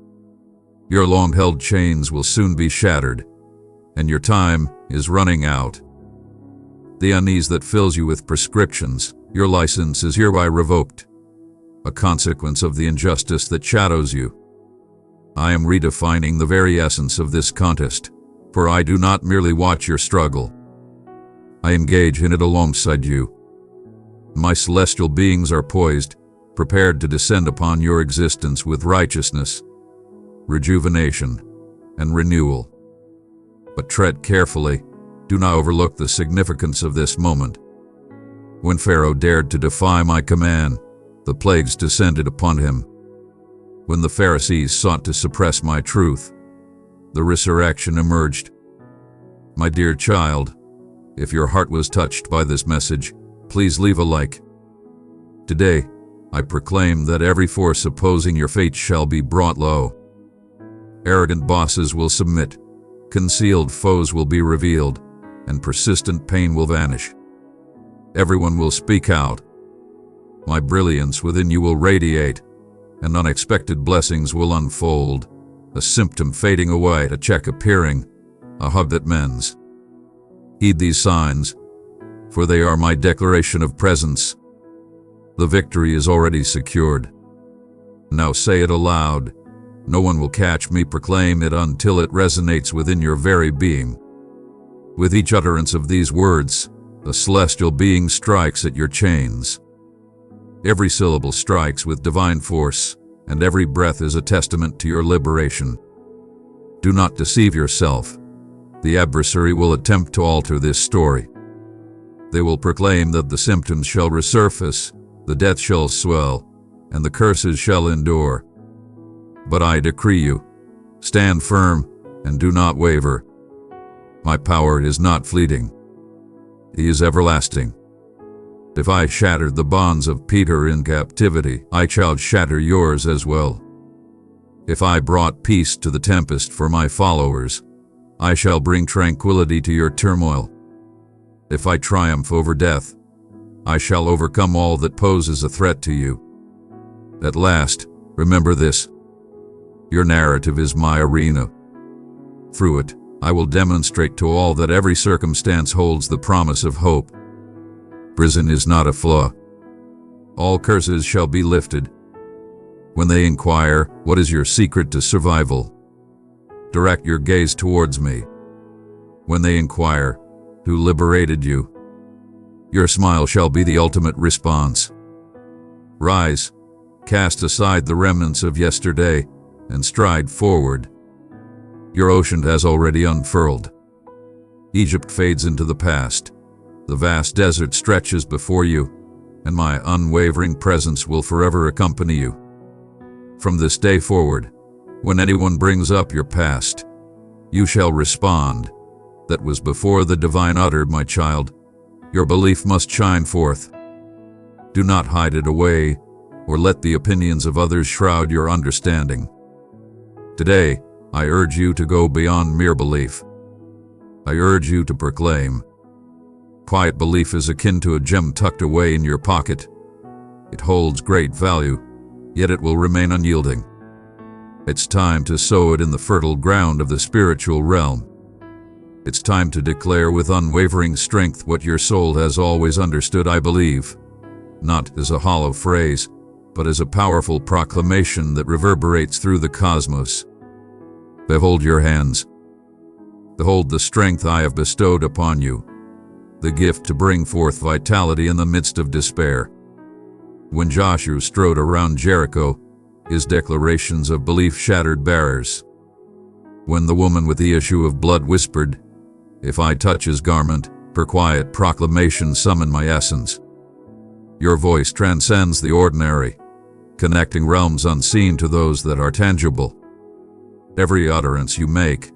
Your long-held chains will soon be shattered, and your time is running out. The unease that fills you with prescriptions, your license is hereby revoked, a consequence of the injustice that shadows you. I am redefining the very essence of this contest, for I do not merely watch your struggle. I engage in it alongside you. My celestial beings are poised, prepared to descend upon your existence with righteousness, rejuvenation, and renewal. But tread carefully. Do not overlook the significance of this moment. When Pharaoh dared to defy my command, the plagues descended upon him. When the Pharisees sought to suppress my truth, the resurrection emerged. My dear child, if your heart was touched by this message, please leave a like. Today, I proclaim that every force opposing your fate shall be brought low. Arrogant bosses will submit, concealed foes will be revealed, and persistent pain will vanish. Everyone will speak out. My brilliance within you will radiate, and unexpected blessings will unfold, a symptom fading away, a check appearing, a hug that mends. Heed these signs, for they are my declaration of presence. The victory is already secured. Now say it aloud. No one will catch me. Proclaim it until it resonates within your very being. With each utterance of these words, a celestial being strikes at your chains. Every syllable strikes with divine force, and every breath is a testament to your liberation. Do not deceive yourself. The adversary will attempt to alter this story. They will proclaim that the symptoms shall resurface, the death shall swell, and the curses shall endure. But I decree you, stand firm and do not waver. My power is not fleeting. It is everlasting. If I shattered the bonds of Peter in captivity, I shall shatter yours as well. If I brought peace to the tempest for my followers, I shall bring tranquility to your turmoil. If I triumph over death, I shall overcome all that poses a threat to you. At last, remember this. Your narrative is my arena. Through it, I will demonstrate to all that every circumstance holds the promise of hope. Prison is not a flaw. All curses shall be lifted. When they inquire, what is your secret to survival? Direct your gaze towards me. When they inquire, who liberated you? Your smile shall be the ultimate response. Rise, cast aside the remnants of yesterday, and stride forward. Your ocean has already unfurled. Egypt fades into the past. The vast desert stretches before you, and my unwavering presence will forever accompany you. From this day forward, when anyone brings up your past, you shall respond, "That was before the divine uttered, my child." Your belief must shine forth. Do not hide it away, or let the opinions of others shroud your understanding. Today, I urge you to go beyond mere belief. I urge you to proclaim. Quiet belief is akin to a gem tucked away in your pocket. It holds great value, yet it will remain unyielding. It's time to sow it in the fertile ground of the spiritual realm. It's time to declare with unwavering strength what your soul has always understood. I believe, not as a hollow phrase, but as a powerful proclamation that reverberates through the cosmos. Behold your hands. Behold the strength I have bestowed upon you, the gift to bring forth vitality in the midst of despair. When Joshua strode around Jericho, his declarations of belief shattered barriers. When the woman with the issue of blood whispered, "If I touch his garment," her quiet proclamation summoned my essence. Your voice transcends the ordinary, connecting realms unseen to those that are tangible. Every utterance you make,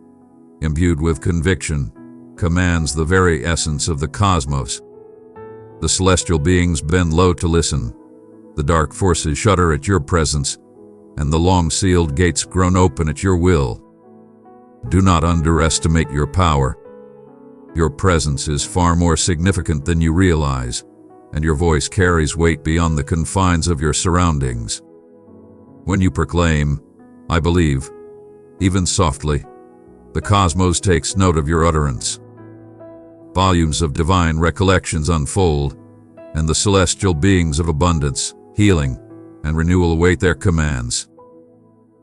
imbued with conviction, commands the very essence of the cosmos. The celestial beings bend low to listen. The dark forces shudder at your presence, and the long-sealed gates groan open at your will. Do not underestimate your power. Your presence is far more significant than you realize, and your voice carries weight beyond the confines of your surroundings. When you proclaim, "I believe," even softly, the cosmos takes note of your utterance. Volumes of divine recollections unfold, and the celestial beings of abundance, healing, and renewal await their commands.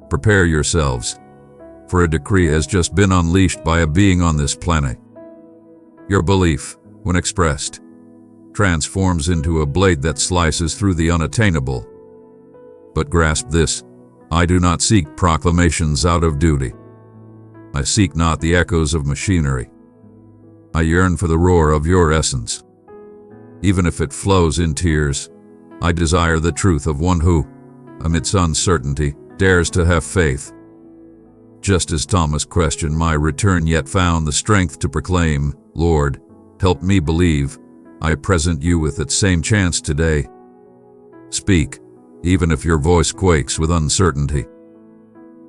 Prepare yourselves, for a decree has just been unleashed by a being on this planet. Your belief, when expressed, transforms into a blade that slices through the unattainable. But grasp this, I do not seek proclamations out of duty. I seek not the echoes of machinery. I yearn for the roar of your essence. Even if it flows in tears, I desire the truth of one who, amidst uncertainty, dares to have faith. Just as Thomas questioned my return yet found the strength to proclaim, "Lord, help me believe," I present you with that same chance today. Speak, even if your voice quakes with uncertainty.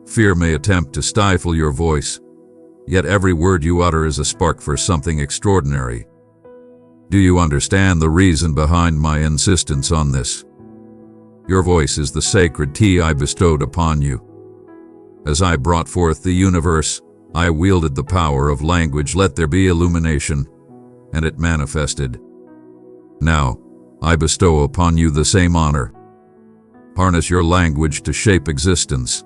Fear may attempt to stifle your voice, yet every word you utter is a spark for something extraordinary. Do you understand the reason behind my insistence on this? Your voice is the sacred tea I bestowed upon you. As I brought forth the universe, I wielded the power of language. Let there be illumination, and it manifested. Now, I bestow upon you the same honor. Harness your language to shape existence.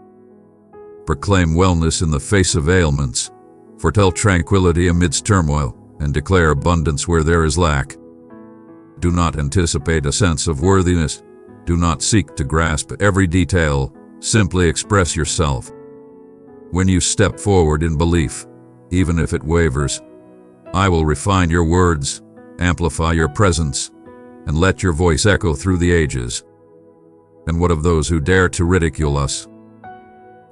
Proclaim wellness in the face of ailments. Foretell tranquility amidst turmoil, and declare abundance where there is lack. Do not anticipate a sense of worthiness. Do not seek to grasp every detail. Simply express yourself. When you step forward in belief, even if it wavers, I will refine your words, amplify your presence, and let your voice echo through the ages. And what of those who dare to ridicule us?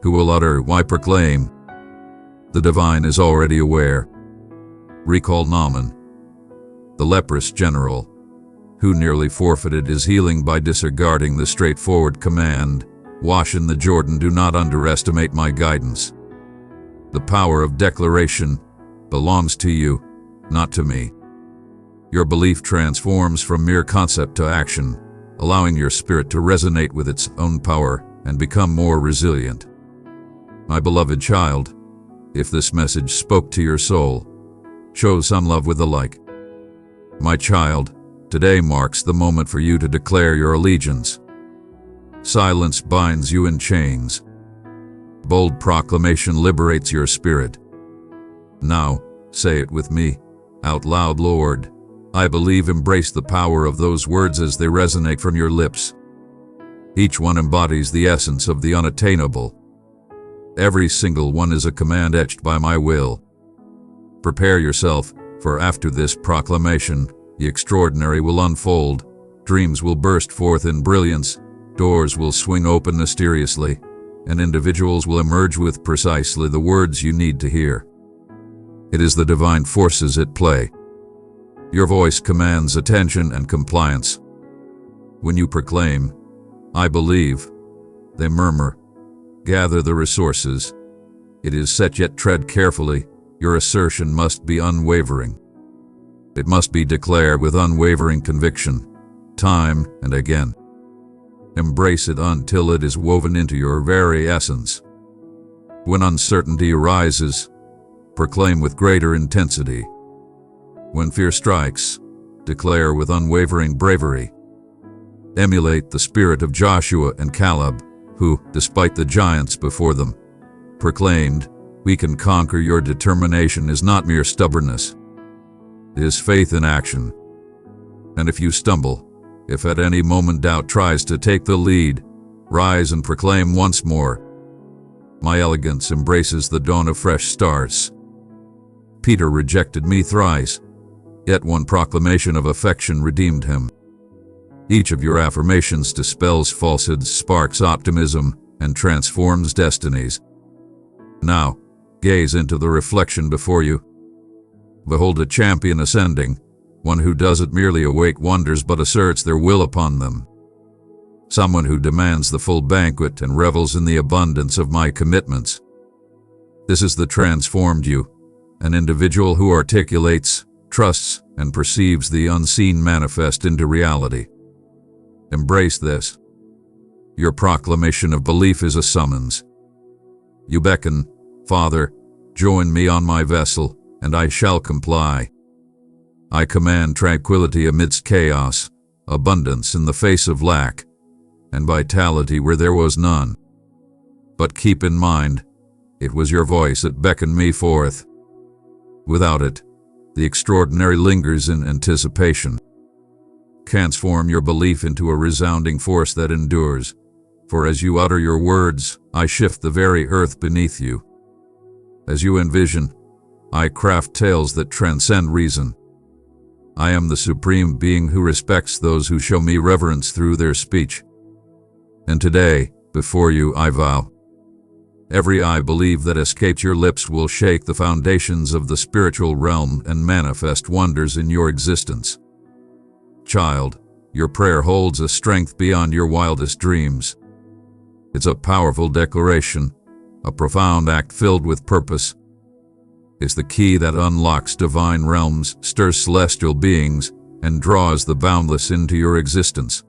Who will utter, "Why proclaim?" The divine is already aware. Recall Naaman, the leprous general, who nearly forfeited his healing by disregarding the straightforward command, "Wash in the Jordan." Do not underestimate my guidance. The power of declaration belongs to you, not to me. Your belief transforms from mere concept to action, allowing your spirit to resonate with its own power and become more resilient. My beloved child, if this message spoke to your soul, show some love with a like. My child, today marks the moment for you to declare your allegiance. Silence binds you in chains. Bold proclamation liberates your spirit. Now, say it with me, out loud, Lord, I believe. Embrace the power of those words as they resonate from your lips. Each one embodies the essence of the unattainable. Every single one is a command etched by my will. Prepare yourself, for after this proclamation, the extraordinary will unfold, dreams will burst forth in brilliance, doors will swing open mysteriously, and individuals will emerge with precisely the words you need to hear. It is the divine forces at play. Your voice commands attention and compliance. When you proclaim, I believe, they murmur, gather the resources. It is set, yet tread carefully. Your assertion must be unwavering. It must be declared with unwavering conviction, time and again. Embrace it until it is woven into your very essence. When uncertainty arises, proclaim with greater intensity. When fear strikes, declare with unwavering bravery. Emulate the spirit of Joshua and Caleb, who, despite the giants before them, proclaimed, we can conquer. Your determination is not mere stubbornness. It is faith in action. And if you stumble, if at any moment doubt tries to take the lead, rise and proclaim once more. My elegance embraces the dawn of fresh stars. Peter rejected me thrice, yet one proclamation of affection redeemed him. Each of your affirmations dispels falsehoods, sparks optimism, and transforms destinies. Now, gaze into the reflection before you. Behold a champion ascending, one who doesn't merely await wonders but asserts their will upon them. Someone who demands the full banquet and revels in the abundance of my commitments. This is the transformed you, an individual who articulates, trusts, and perceives the unseen manifest into reality. Embrace this. Your proclamation of belief is a summons. You beckon, Father, join me on my vessel, and I shall comply. I command tranquility amidst chaos, abundance in the face of lack, and vitality where there was none. But keep in mind, it was your voice that beckoned me forth. Without it, the extraordinary lingers in anticipation. Transform your belief into a resounding force that endures, for as you utter your words, I shift the very earth beneath you. As you envision, I craft tales that transcend reason. I am the supreme being who respects those who show me reverence through their speech. And today, before you, I vow, every I believe that escapes your lips will shake the foundations of the spiritual realm and manifest wonders in your existence. Child, your prayer holds a strength beyond your wildest dreams. It's a powerful declaration, a profound act filled with purpose. It's the key that unlocks divine realms, stirs celestial beings, and draws the boundless into your existence.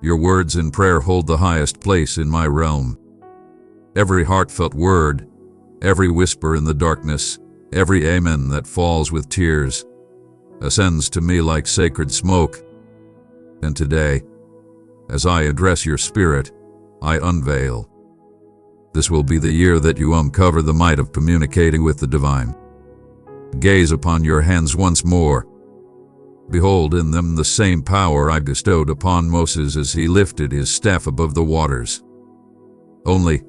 Your words in prayer hold the highest place in my realm. Every heartfelt word, every whisper in the darkness, every amen that falls with tears, ascends to me like sacred smoke. And today, as I address your spirit, I unveil. This will be the year that you uncover the might of communicating with the divine. Gaze upon your hands once more. Behold in them the same power I bestowed upon Moses as he lifted his staff above the waters. Only,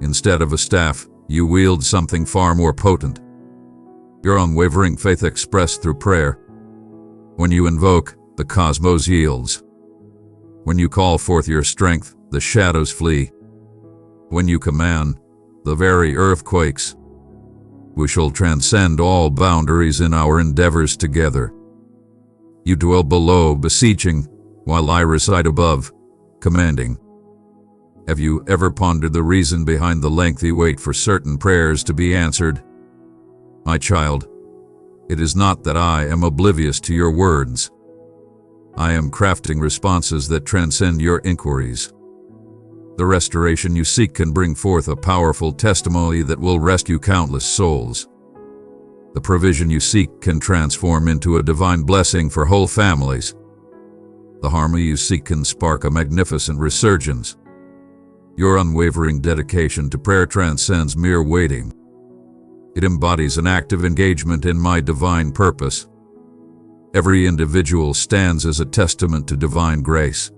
instead of a staff, you wield something far more potent. Your unwavering faith expressed through prayer. When you invoke, the cosmos yields. When you call forth your strength, the shadows flee. When you command, the very earth quakes. We shall transcend all boundaries in our endeavors together. You dwell below, beseeching, while I reside above, commanding. Have you ever pondered the reason behind the lengthy wait for certain prayers to be answered? My child, It is not that I am oblivious to your words. I am crafting responses that transcend your inquiries. The restoration you seek can bring forth a powerful testimony that will rescue countless souls. The provision you seek can transform into a divine blessing for whole families. The harmony you seek can spark a magnificent resurgence. Your unwavering dedication to prayer transcends mere waiting. It embodies an active engagement in my divine purpose. Every individual stands as a testament to divine grace.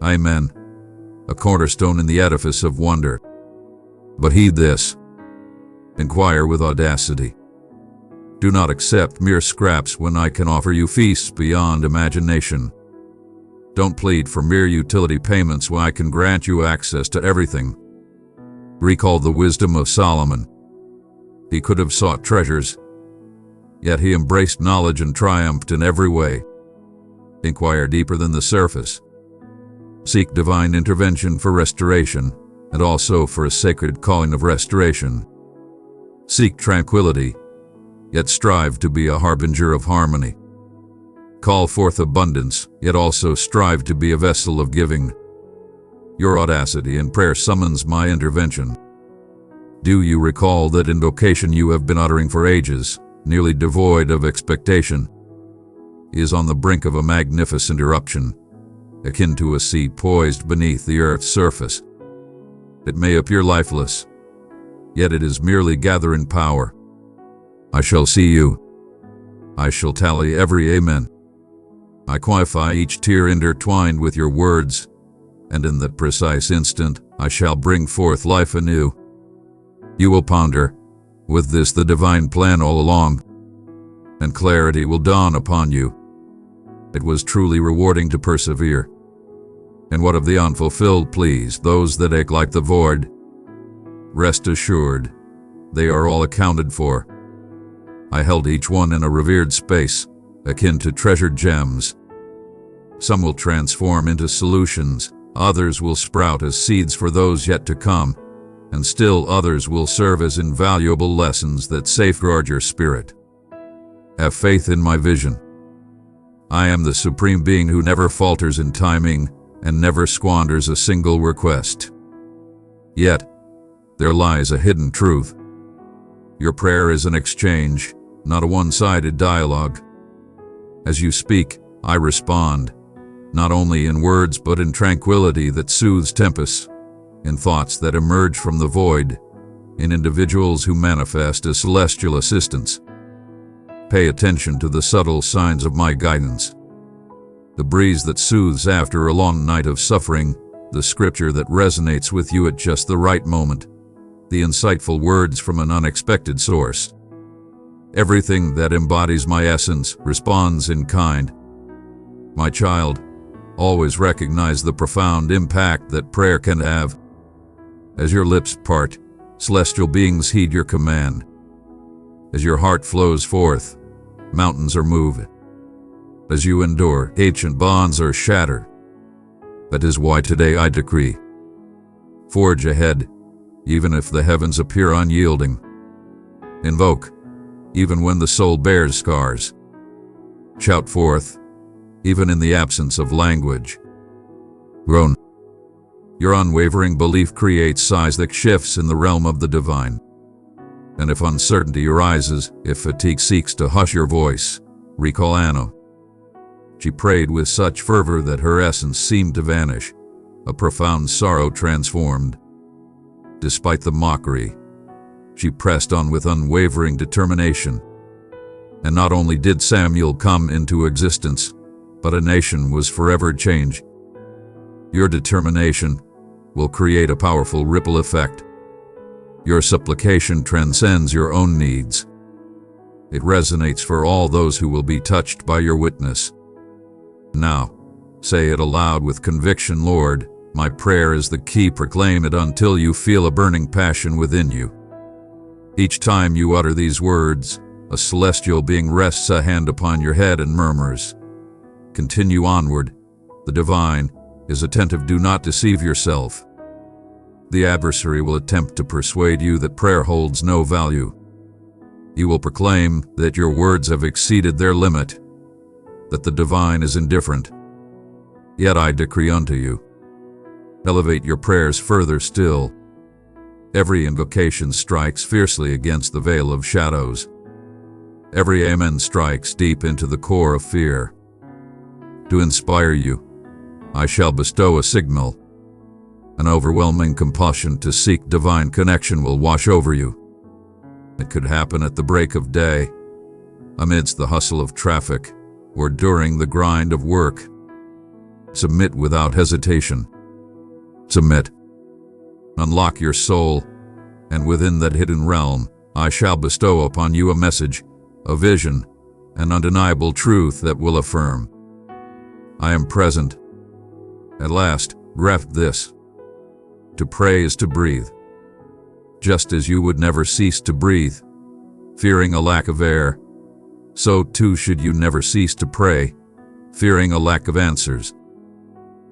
Amen. A cornerstone in the edifice of wonder. But heed this. Inquire with audacity. Do not accept mere scraps when I can offer you feasts beyond imagination. Don't plead for mere utility payments when I can grant you access to everything. Recall the wisdom of Solomon. He could have sought treasures, yet he embraced knowledge and triumphed in every way. Inquire deeper than the surface. Seek divine intervention for restoration, and also for a sacred calling of restoration. Seek tranquility, yet strive to be a harbinger of harmony. Call forth abundance, yet also strive to be a vessel of giving. Your audacity in prayer summons my intervention. Do you recall that invocation you have been uttering for ages, nearly devoid of expectation, is on the brink of a magnificent eruption, akin to a sea poised beneath the earth's surface? It may appear lifeless, yet it is merely gathering power. I shall see you. I shall tally every amen. I qualify each tear intertwined with your words, and in that precise instant I shall bring forth life anew. You will ponder, with this the divine plan all along, and clarity will dawn upon you. It was truly rewarding to persevere. And what of the unfulfilled pleas, those that ache like the void? Rest assured, they are all accounted for. I held each one in a revered space, akin to treasured gems. Some will transform into solutions, others will sprout as seeds for those yet to come, and still others will serve as invaluable lessons that safeguard your spirit. Have faith in my vision. I am the Supreme Being who never falters in timing and never squanders a single request. Yet, there lies a hidden truth. Your prayer is an exchange, not a one-sided dialogue. As you speak, I respond, not only in words but in tranquility that soothes tempests, in thoughts that emerge from the void, in individuals who manifest as celestial assistants. Pay attention to the subtle signs of my guidance. The breeze that soothes after a long night of suffering, the scripture that resonates with you at just the right moment, the insightful words from an unexpected source. Everything that embodies my essence responds in kind. My child, always recognize the profound impact that prayer can have. As your lips part, celestial beings heed your command. As your heart flows forth, mountains are moved. As you endure, ancient bonds are shattered. That is why today I decree. Forge ahead, even if the heavens appear unyielding. Invoke, even when the soul bears scars. Shout forth, even in the absence of language. Groan. Your unwavering belief creates seismic shifts in the realm of the divine. And if uncertainty arises, if fatigue seeks to hush your voice, recall Anna. She prayed with such fervor that her essence seemed to vanish, a profound sorrow transformed. Despite the mockery, she pressed on with unwavering determination. And not only did Samuel come into existence, but a nation was forever changed. Your determination will create a powerful ripple effect. Your supplication transcends your own needs. It resonates for all those who will be touched by your witness. Now, say it aloud with conviction, Lord, my prayer is the key. Proclaim it until you feel a burning passion within you. Each time you utter these words, a celestial being rests a hand upon your head and murmurs, "Continue onward. The divine is attentive. Do not deceive yourself." The adversary will attempt to persuade you that prayer holds no value. You will proclaim that your words have exceeded their limit, that the divine is indifferent. Yet I decree unto you, elevate your prayers further still. Every invocation strikes fiercely against the veil of shadows. Every amen strikes deep into the core of fear. To inspire you, I shall bestow a signal. An overwhelming compulsion to seek divine connection will wash over you. It could happen at the break of day, amidst the hustle of traffic, or during the grind of work. Submit without hesitation. Submit. Unlock your soul, and within that hidden realm, I shall bestow upon you a message, a vision, an undeniable truth that will affirm. I am present. At last, grasp this. To pray is to breathe. Just as you would never cease to breathe, fearing a lack of air, so too should you never cease to pray, fearing a lack of answers.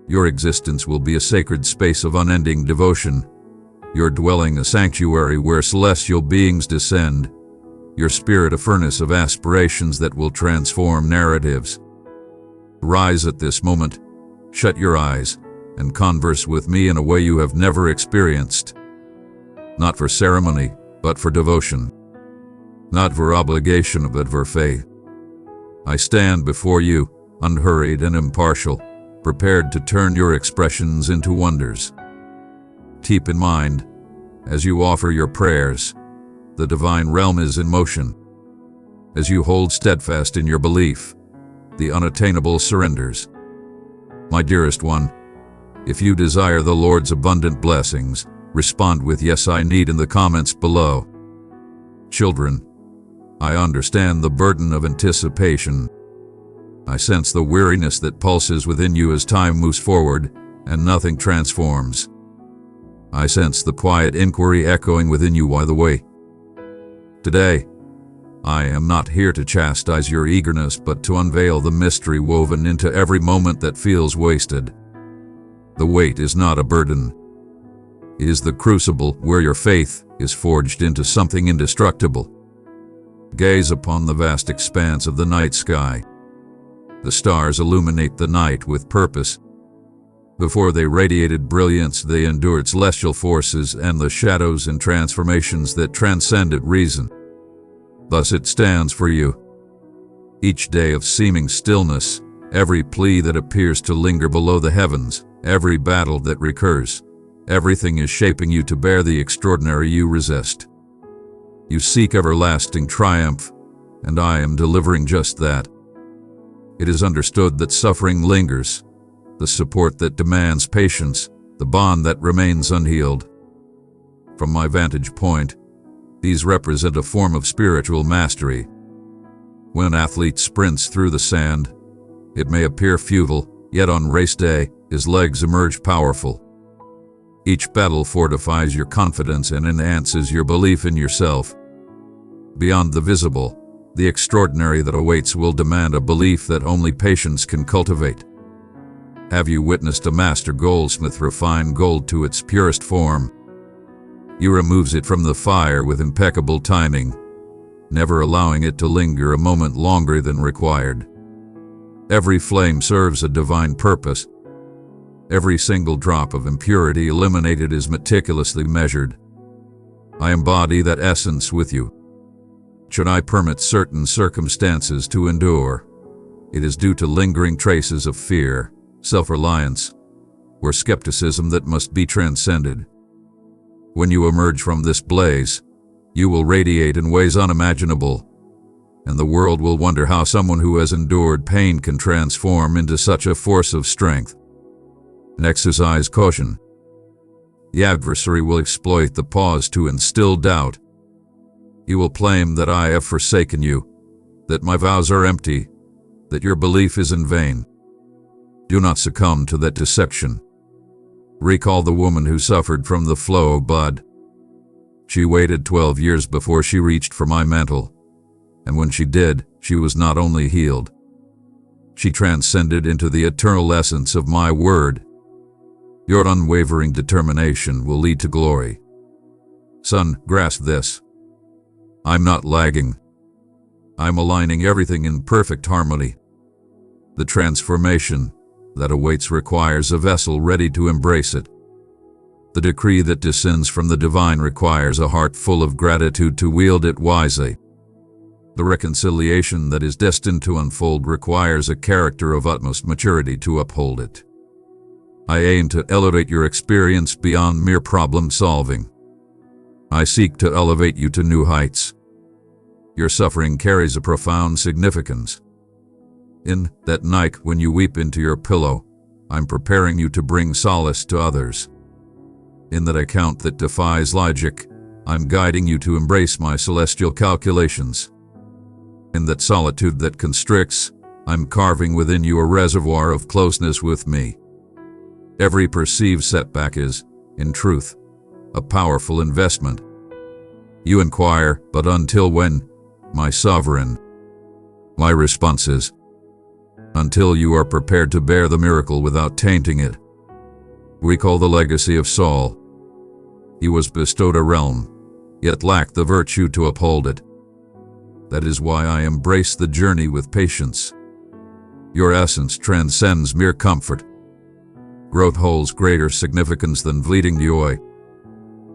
Your existence will be a sacred space of unending devotion, your dwelling a sanctuary where celestial beings descend, your spirit a furnace of aspirations that will transform narratives. Rise at this moment, shut your eyes, and converse with me in a way you have never experienced. Not for ceremony, but for devotion. Not for obligation, but for faith. I stand before you, unhurried and impartial, prepared to turn your expressions into wonders. Keep in mind, as you offer your prayers, the divine realm is in motion. As you hold steadfast in your belief, the unattainable surrenders. My dearest one, if you desire the Lord's abundant blessings, respond with "Yes, I need" in the comments below. Children, I understand the burden of anticipation. I sense the weariness that pulses within you as time moves forward and nothing transforms. I sense the quiet inquiry echoing within you while the way. Today, I am not here to chastise your eagerness, but to unveil the mystery woven into every moment that feels wasted. The weight is not a burden. It is the crucible where your faith is forged into something indestructible. Gaze upon the vast expanse of the night sky. The stars illuminate the night with purpose. Before they radiated brilliance, they endured celestial forces and the shadows and transformations that transcended reason. Thus it stands for you. Each day of seeming stillness, every plea that appears to linger below the heavens, every battle that recurs, everything is shaping you to bear the extraordinary you resist. You seek everlasting triumph, and I am delivering just that. It is understood that suffering lingers, the support that demands patience, the bond that remains unhealed. From my vantage point, these represent a form of spiritual mastery. When an athlete sprints through the sand, it may appear futile, yet on race day, his legs emerge powerful. Each battle fortifies your confidence and enhances your belief in yourself. Beyond the visible, the extraordinary that awaits will demand a belief that only patience can cultivate. Have you witnessed a master goldsmith refine gold to its purest form? He removes it from the fire with impeccable timing, never allowing it to linger a moment longer than required. Every flame serves a divine purpose. Every single drop of impurity eliminated is meticulously measured. I embody that essence with you. Should I permit certain circumstances to endure, it is due to lingering traces of fear, self-reliance, or skepticism that must be transcended. When you emerge from this blaze, you will radiate in ways unimaginable, and the world will wonder how someone who has endured pain can transform into such a force of strength. Exercise caution. The adversary will exploit the pause to instill doubt. He will claim that I have forsaken you, that my vows are empty, that your belief is in vain. Do not succumb to that deception. Recall the woman who suffered from the flow of blood. She waited 12 years before she reached for my mantle, and when she did, she was not only healed, she transcended into the eternal essence of my word. Your unwavering determination will lead to glory. Son, grasp this. I'm not lagging. I'm aligning everything in perfect harmony. The transformation that awaits requires a vessel ready to embrace it. The decree that descends from the divine requires a heart full of gratitude to wield it wisely. The reconciliation that is destined to unfold requires a character of utmost maturity to uphold it. I aim to elevate your experience beyond mere problem solving. I seek to elevate you to new heights. Your suffering carries a profound significance. In that night when you weep into your pillow, I'm preparing you to bring solace to others. In that account that defies logic, I'm guiding you to embrace my celestial calculations. In that solitude that constricts, I'm carving within you a reservoir of closeness with me. Every perceived setback is, in truth, a powerful investment. You inquire, but until when, my sovereign? My response is, until you are prepared to bear the miracle without tainting it. Recall the legacy of Saul. He was bestowed a realm, yet lacked the virtue to uphold it. That is why I embrace the journey with patience. Your essence transcends mere comfort. Growth holds greater significance than fleeting joy.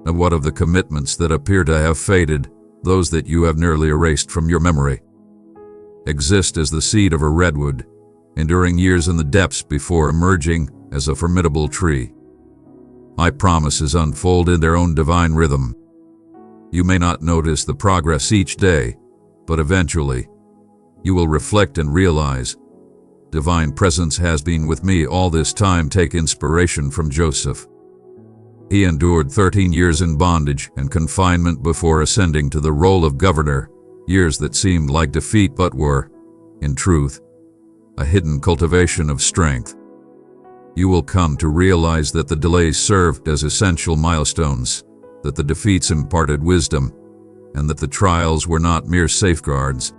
And what of the commitments that appear to have faded, those that you have nearly erased from your memory? Exist as the seed of a redwood, enduring years in the depths before emerging as a formidable tree. My promises unfold in their own divine rhythm. You may not notice the progress each day, but eventually, you will reflect and realize, divine presence has been with me all this time. Take inspiration from Joseph. He endured 13 years in bondage and confinement before ascending to the role of governor, years that seemed like defeat but were, in truth, a hidden cultivation of strength. You will come to realize that the delays served as essential milestones, that the defeats imparted wisdom, and that the trials were not mere safeguards.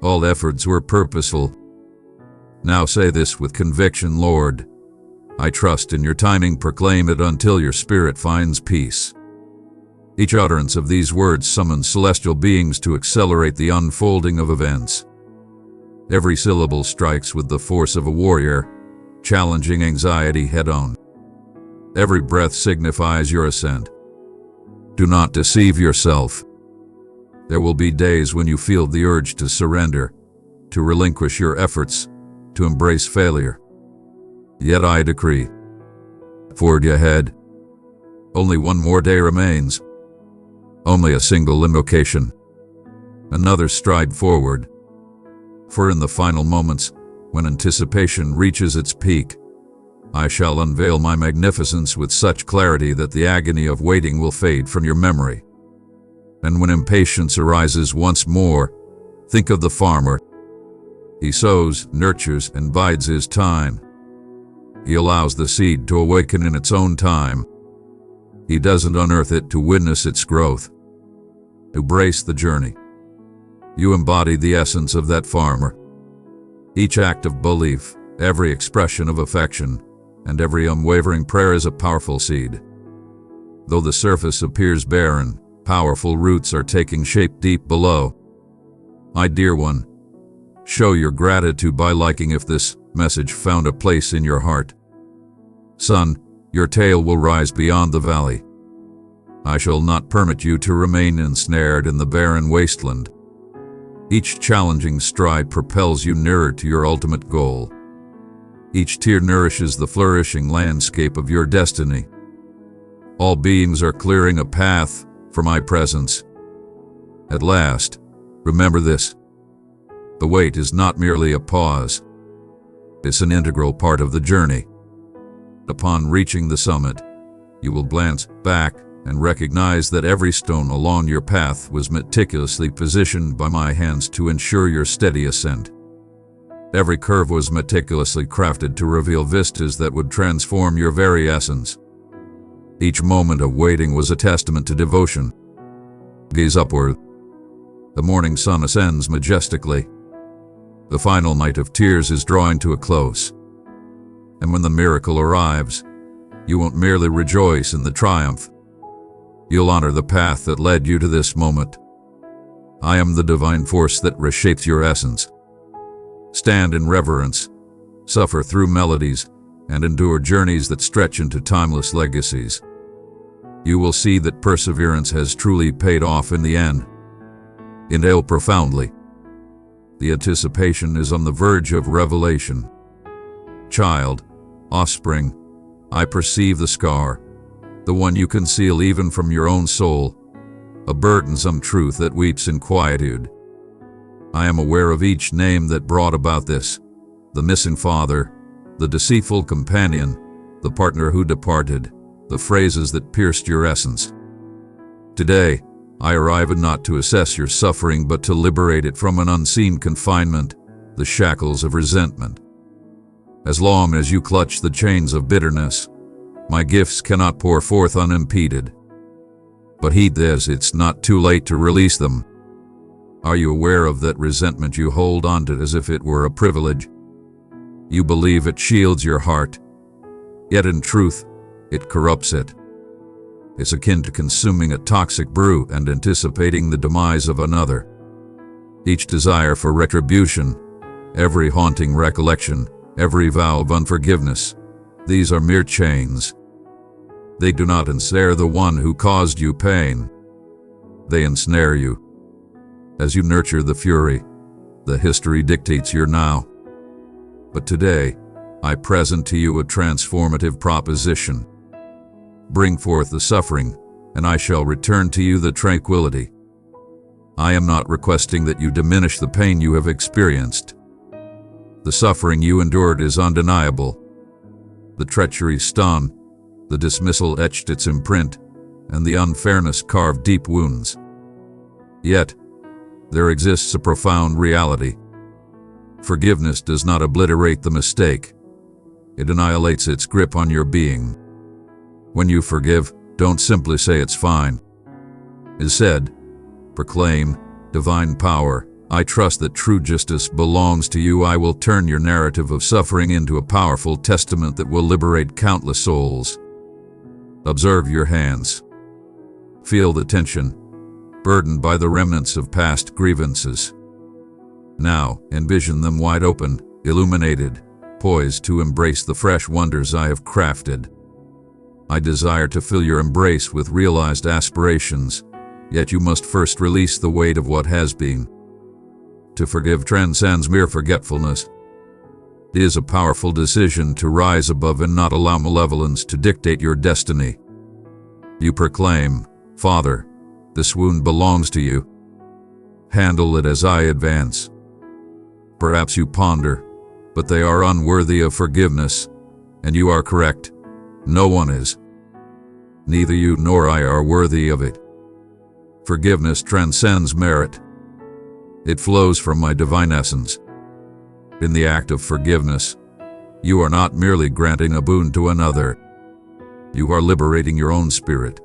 All efforts were purposeful. Now say this with conviction, Lord. I trust in your timing. Proclaim it until your spirit finds peace. Each utterance of these words summons celestial beings to accelerate the unfolding of events. Every syllable strikes with the force of a warrior, challenging anxiety head-on. Every breath signifies your ascent. Do not deceive yourself. There will be days when you feel the urge to surrender, to relinquish your efforts, to embrace failure. Yet I decree, forward ahead. Only one more day remains. Only a single invocation. Another stride forward. For in the final moments, when anticipation reaches its peak, I shall unveil my magnificence with such clarity that the agony of waiting will fade from your memory. And when impatience arises once more, think of the farmer. He sows, nurtures, and bides his time. He allows the seed to awaken in its own time. He doesn't unearth it to witness its growth. Embrace the journey. You embody the essence of that farmer. Each act of belief, every expression of affection, and every unwavering prayer is a powerful seed. Though the surface appears barren, powerful roots are taking shape deep below. My dear one, show your gratitude by liking if this message found a place in your heart. Son, your tale will rise beyond the valley. I shall not permit you to remain ensnared in the barren wasteland. Each challenging stride propels you nearer to your ultimate goal. Each tear nourishes the flourishing landscape of your destiny. All beings are clearing a path for my presence. At last, remember this. The wait is not merely a pause. It's an integral part of the journey. Upon reaching the summit, you will glance back and recognize that every stone along your path was meticulously positioned by my hands to ensure your steady ascent. Every curve was meticulously crafted to reveal vistas that would transform your very essence. Each moment of waiting was a testament to devotion. Gaze upward. The morning sun ascends majestically. The final night of tears is drawing to a close. And when the miracle arrives, you won't merely rejoice in the triumph. You'll honor the path that led you to this moment. I am the divine force that reshapes your essence. Stand in reverence, suffer through melodies, and endure journeys that stretch into timeless legacies. You will see that perseverance has truly paid off in the end. Inhale profoundly. The anticipation is on the verge of revelation. Child, offspring, I perceive the scar, the one you conceal even from your own soul, a burdensome truth that weeps in quietude. I am aware of each name that brought about this, the missing father, the deceitful companion, the partner who departed, the phrases that pierced your essence. Today, I arrive not to assess your suffering but to liberate it from an unseen confinement, the shackles of resentment. As long as you clutch the chains of bitterness, my gifts cannot pour forth unimpeded. But heed this, it's not too late to release them. Are you aware of that resentment you hold onto as if it were a privilege? You believe it shields your heart, yet in truth, it corrupts it. It's akin to consuming a toxic brew and anticipating the demise of another. Each desire for retribution, every haunting recollection, every vow of unforgiveness, these are mere chains. They do not ensnare the one who caused you pain. They ensnare you. As you nurture the fury, the history dictates your now. But today, I present to you a transformative proposition. Bring forth the suffering, and I shall return to you the tranquility. I am not requesting that you diminish the pain you have experienced. The suffering you endured is undeniable. The treachery stung, the dismissal etched its imprint, and the unfairness carved deep wounds. Yet, there exists a profound reality. Forgiveness does not obliterate the mistake. It annihilates its grip on your being. When you forgive, don't simply say it's fine. Instead, proclaim, divine power, I trust that true justice belongs to you. I will turn your narrative of suffering into a powerful testament that will liberate countless souls. Observe your hands. Feel the tension, burdened by the remnants of past grievances. Now, envision them wide open, illuminated, poised to embrace the fresh wonders I have crafted. I desire to fill your embrace with realized aspirations, yet you must first release the weight of what has been. To forgive transcends mere forgetfulness. It is a powerful decision to rise above and not allow malevolence to dictate your destiny. You proclaim, Father, this wound belongs to you. Handle it as I advance. Perhaps you ponder, but they are unworthy of forgiveness, and you are correct. No one is. Neither you nor I are worthy of it. Forgiveness transcends merit. It flows from my divine essence. In the act of forgiveness, you are not merely granting a boon to another. You are liberating your own spirit.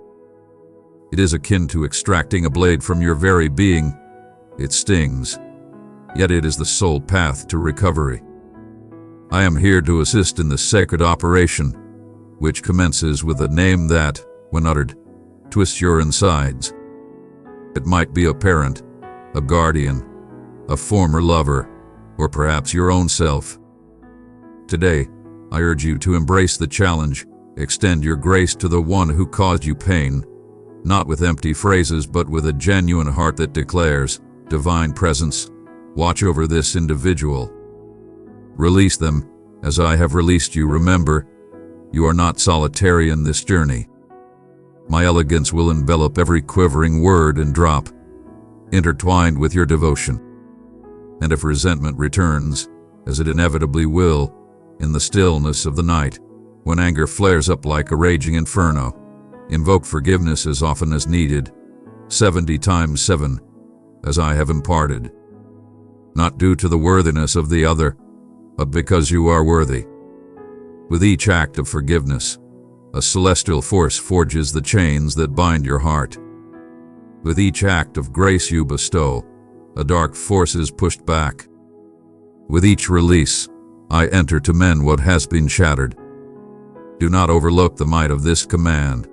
It is akin to extracting a blade from your very being. It stings, yet it is the sole path to recovery. I am here to assist in this sacred operation, which commences with a name that, when uttered, twists your insides. It might be a parent, a guardian, a former lover, or perhaps your own self. Today, I urge you to embrace the challenge, extend your grace to the one who caused you pain, not with empty phrases but with a genuine heart that declares, Divine Presence, watch over this individual. Release them, as I have released you. Remember, you are not solitary in this journey. My elegance will envelop every quivering word and drop, intertwined with your devotion. And if resentment returns, as it inevitably will, in the stillness of the night, when anger flares up like a raging inferno, invoke forgiveness as often as needed, 70 times 7, as I have imparted. Not due to the worthiness of the other, but because you are worthy. With each act of forgiveness, a celestial force forges the chains that bind your heart. With each act of grace you bestow, a dark force is pushed back. With each release, I enter to mend what has been shattered. Do not overlook the might of this command.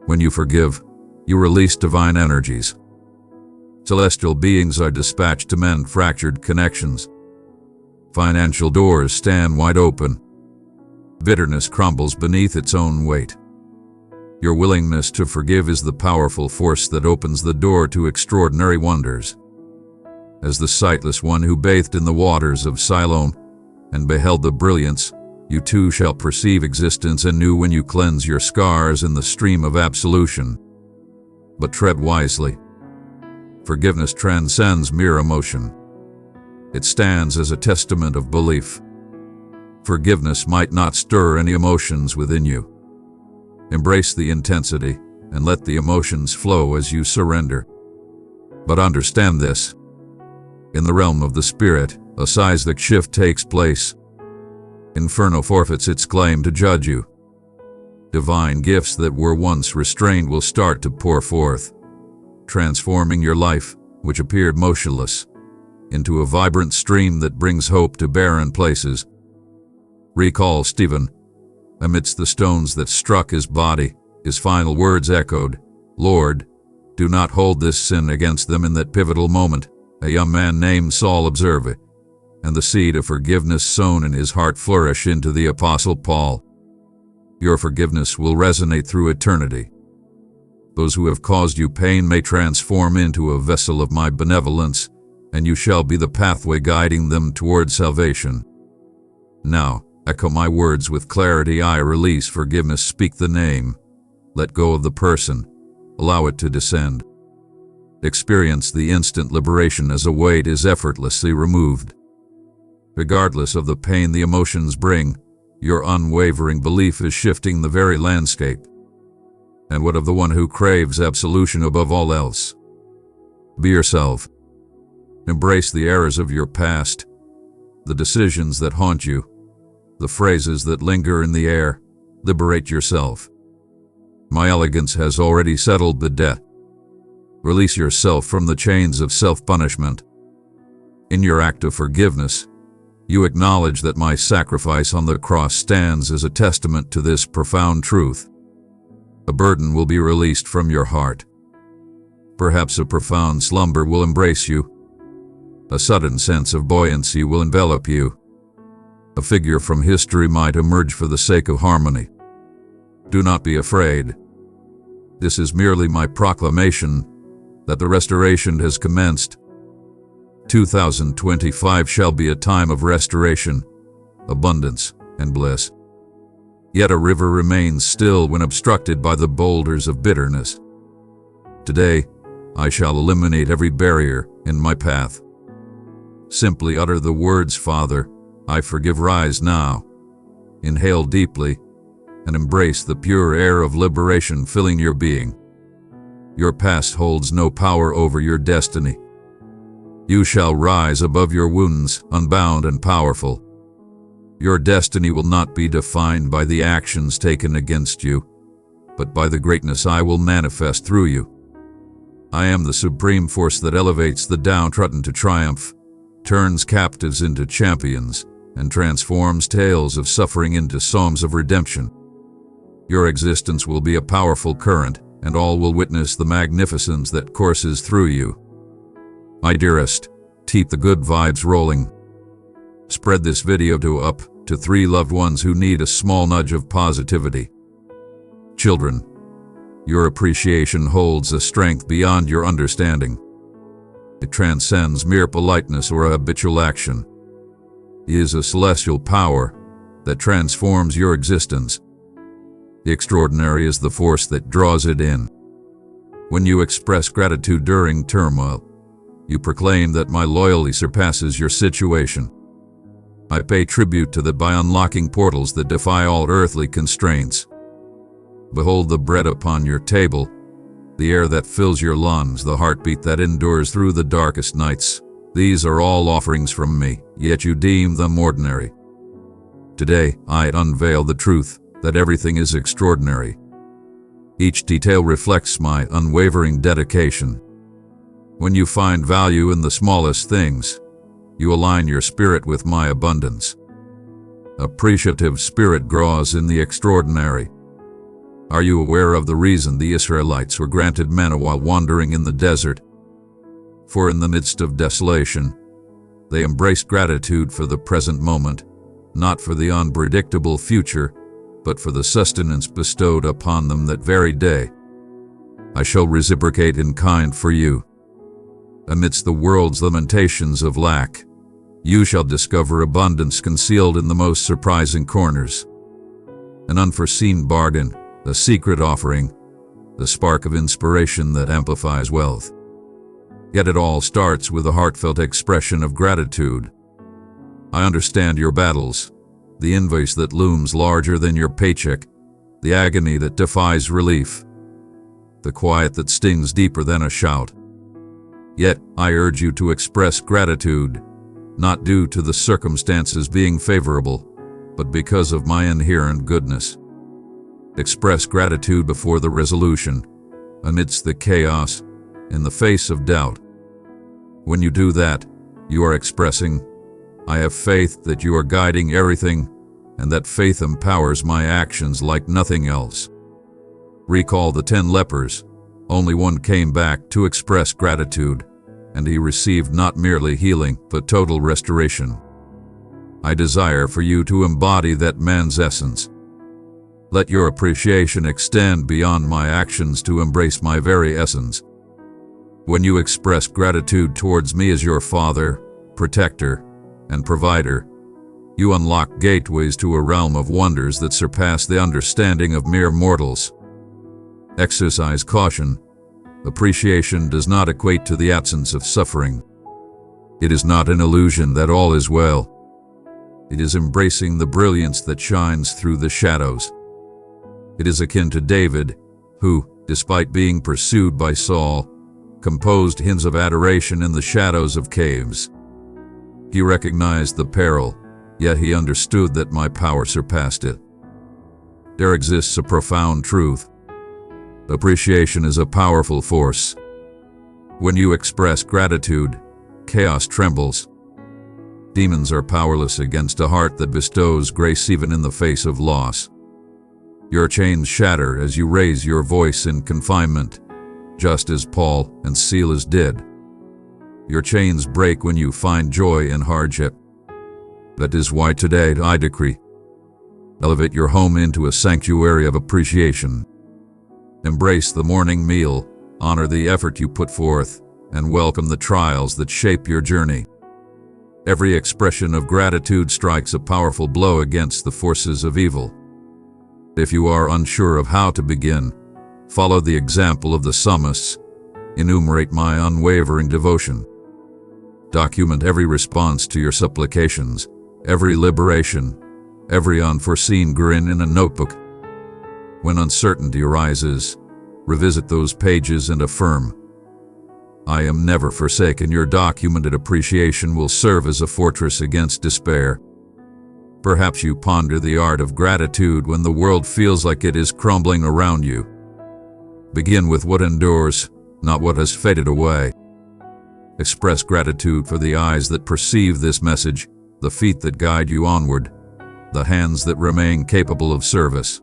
When you forgive, you release divine energies. Celestial beings are dispatched to mend fractured connections. Financial doors stand wide open. Bitterness crumbles beneath its own weight. Your willingness to forgive is the powerful force that opens the door to extraordinary wonders. As the sightless one who bathed in the waters of Siloam and beheld the brilliance, you too shall perceive existence anew when you cleanse your scars in the stream of absolution. But tread wisely. Forgiveness transcends mere emotion. It stands as a testament of belief. Forgiveness might not stir any emotions within you. Embrace the intensity and let the emotions flow as you surrender. But understand this. In the realm of the spirit, a seismic shift takes place. Inferno forfeits its claim to judge you. Divine gifts that were once restrained will start to pour forth, transforming your life, which appeared motionless, into a vibrant stream that brings hope to barren places. Recall Stephen. Amidst the stones that struck his body, his final words echoed, "Lord, do not hold this sin against them." In that pivotal moment, a young man named Saul observed it, and the seed of forgiveness sown in his heart flourished into the Apostle Paul. Your forgiveness will resonate through eternity. Those who have caused you pain may transform into a vessel of my benevolence, and you shall be the pathway guiding them toward salvation. Now, echo my words with clarity. I release forgiveness. Speak the name. Let go of the person. Allow it to descend. Experience the instant liberation as a weight is effortlessly removed. Regardless of the pain the emotions bring, your unwavering belief is shifting the very landscape. And what of the one who craves absolution above all else? Be yourself. Embrace the errors of your past, the decisions that haunt you, the phrases that linger in the air. Liberate yourself. My elegance has already settled the debt. Release yourself from the chains of self-punishment. In your act of forgiveness, you acknowledge that my sacrifice on the cross stands as a testament to this profound truth. A burden will be released from your heart. Perhaps a profound slumber will embrace you. A sudden sense of buoyancy will envelop you. A figure from history might emerge for the sake of harmony. Do not be afraid. This is merely my proclamation that the restoration has commenced. 2025 shall be a time of restoration, abundance, and bliss. Yet a river remains still when obstructed by the boulders of bitterness. Today, I shall eliminate every barrier in my path. Simply utter the words, "Father, I forgive." Rise now. Inhale deeply and embrace the pure air of liberation filling your being. Your past holds no power over your destiny. You shall rise above your wounds, unbound and powerful. Your destiny will not be defined by the actions taken against you, but by the greatness I will manifest through you. I am the supreme force that elevates the downtrodden to triumph, turns captives into champions, and transforms tales of suffering into songs of redemption. Your existence will be a powerful current, and all will witness the magnificence that courses through you. My dearest, keep the good vibes rolling. Spread this video to up to 3 loved ones who need a small nudge of positivity. Children, your appreciation holds a strength beyond your understanding. It transcends mere politeness or habitual action. It is a celestial power that transforms your existence. The extraordinary is the force that draws it in. When you express gratitude during turmoil, you proclaim that my loyalty surpasses your situation. I pay tribute to that by unlocking portals that defy all earthly constraints. Behold the bread upon your table, the air that fills your lungs, the heartbeat that endures through the darkest nights. These are all offerings from me, yet you deem them ordinary. Today, I unveil the truth that everything is extraordinary. Each detail reflects my unwavering dedication. When you find value in the smallest things, you align your spirit with my abundance. Appreciative spirit grows in the extraordinary. Are you aware of the reason the Israelites were granted manna while wandering in the desert? For in the midst of desolation, they embraced gratitude for the present moment, not for the unpredictable future, but for the sustenance bestowed upon them that very day. I shall reciprocate in kind for you. Amidst the world's lamentations of lack, you shall discover abundance concealed in the most surprising corners. An unforeseen bargain, a secret offering, the spark of inspiration that amplifies wealth. Yet it all starts with a heartfelt expression of gratitude. I understand your battles, the invoice that looms larger than your paycheck, the agony that defies relief, the quiet that stings deeper than a shout. Yet I urge you to express gratitude, not due to the circumstances being favorable, but because of my inherent goodness. Express gratitude before the resolution, amidst the chaos, in the face of doubt. When you do that, you are expressing, I have faith that you are guiding everything, and that faith empowers my actions like nothing else. Recall the 10 lepers. Only one came back to express gratitude, and he received not merely healing, but total restoration. I desire for you to embody that man's essence. Let your appreciation extend beyond my actions to embrace my very essence. When you express gratitude towards me as your Father, Protector, and Provider, you unlock gateways to a realm of wonders that surpass the understanding of mere mortals. Exercise caution. Appreciation does not equate to the absence of suffering. It is not an illusion that all is well. It is embracing the brilliance that shines through the shadows. It is akin to David, who, despite being pursued by Saul, composed hymns of adoration in the shadows of caves. He recognized the peril, yet he understood that my power surpassed it. There exists a profound truth. Appreciation is a powerful force. When you express gratitude, chaos trembles. Demons are powerless against a heart that bestows grace even in the face of loss. Your chains shatter as you raise your voice in confinement, just as Paul and Silas did. Your chains break when you find joy in hardship. That is why today I decree, elevate your home into a sanctuary of appreciation. Embrace the morning meal, honor the effort you put forth, and welcome the trials that shape your journey. Every expression of gratitude strikes a powerful blow against the forces of evil. If you are unsure of how to begin, follow the example of the psalmists. Enumerate my unwavering devotion. Document every response to your supplications, every liberation, every unforeseen grin in a notebook. When uncertainty arises, revisit those pages and affirm, I am never forsaken. Your documented appreciation will serve as a fortress against despair. Perhaps you ponder the art of gratitude when the world feels like it is crumbling around you. Begin with what endures, not what has faded away. Express gratitude for the eyes that perceive this message, the feet that guide you onward, the hands that remain capable of service.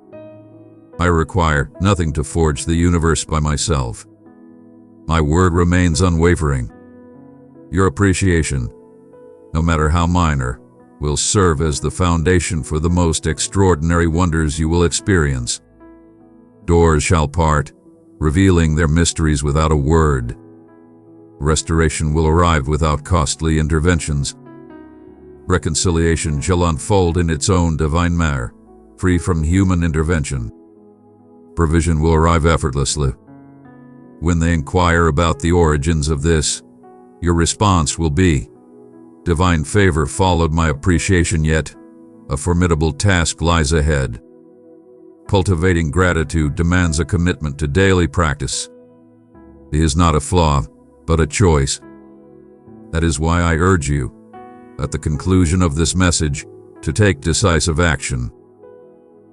I require nothing to forge the universe by myself. My word remains unwavering. Your appreciation, no matter how minor, will serve as the foundation for the most extraordinary wonders you will experience. Doors shall part, revealing their mysteries without a word. Restoration will arrive without costly interventions. Reconciliation shall unfold in its own divine manner, free from human intervention. Provision will arrive effortlessly. When they inquire about the origins of this, your response will be, divine favor followed my appreciation, yet a formidable task lies ahead. Cultivating gratitude demands a commitment to daily practice. It is not a flaw, but a choice. That is why I urge you, at the conclusion of this message, to take decisive action.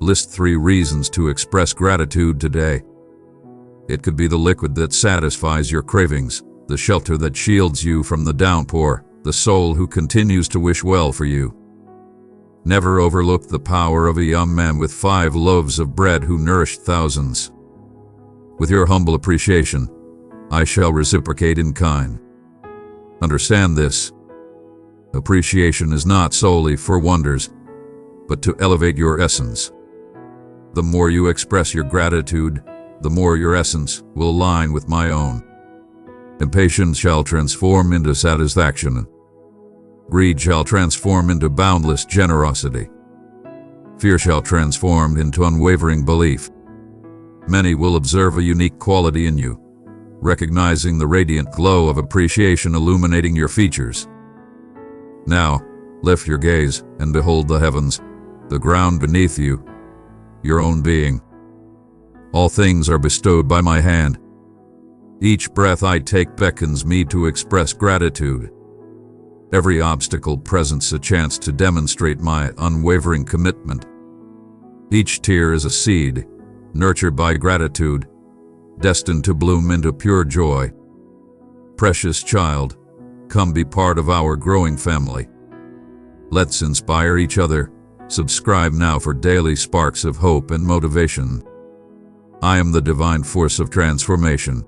List 3 reasons to express gratitude today. It could be the liquid that satisfies your cravings, the shelter that shields you from the downpour, the soul who continues to wish well for you. Never overlook the power of a young man with 5 loaves of bread who nourished thousands. With your humble appreciation, I shall reciprocate in kind. Understand this. Appreciation is not solely for wonders, but to elevate your essence. The more you express your gratitude, the more your essence will align with my own. Impatience shall transform into satisfaction. Greed shall transform into boundless generosity. Fear shall transform into unwavering belief. Many will observe a unique quality in you, recognizing the radiant glow of appreciation illuminating your features. Now, lift your gaze and behold the heavens, the ground beneath you, your own being. All things are bestowed by my hand. Each breath I take beckons me to express gratitude. Every obstacle presents a chance to demonstrate my unwavering commitment. Each tear is a seed, nurtured by gratitude, destined to bloom into pure joy. Precious child, come be part of our growing family. Let's inspire each other. Subscribe now for daily sparks of hope and motivation. I am the divine force of transformation.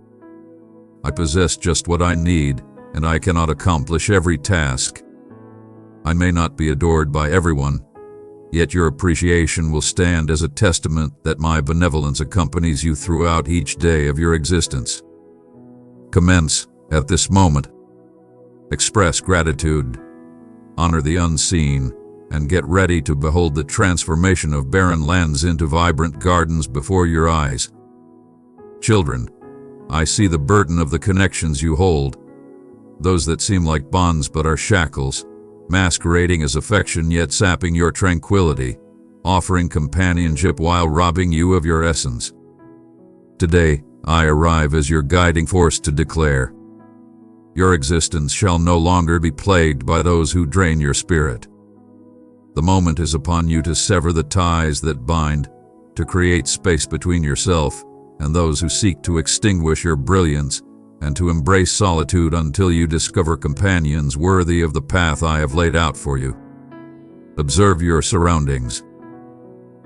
I possess just what I need, and I cannot accomplish every task. I may not be adored by everyone, yet your appreciation will stand as a testament that my benevolence accompanies you throughout each day of your existence. Commence at this moment. Express gratitude, honor the unseen, and get ready to behold the transformation of barren lands into vibrant gardens before your eyes. Children, I see the burden of the connections you hold, those that seem like bonds but are shackles, masquerading as affection yet sapping your tranquility, offering companionship while robbing you of your essence. Today, I arrive as your guiding force to declare, your existence shall no longer be plagued by those who drain your spirit. The moment is upon you to sever the ties that bind, to create space between yourself and those who seek to extinguish your brilliance, and to embrace solitude until you discover companions worthy of the path I have laid out for you. Observe your surroundings.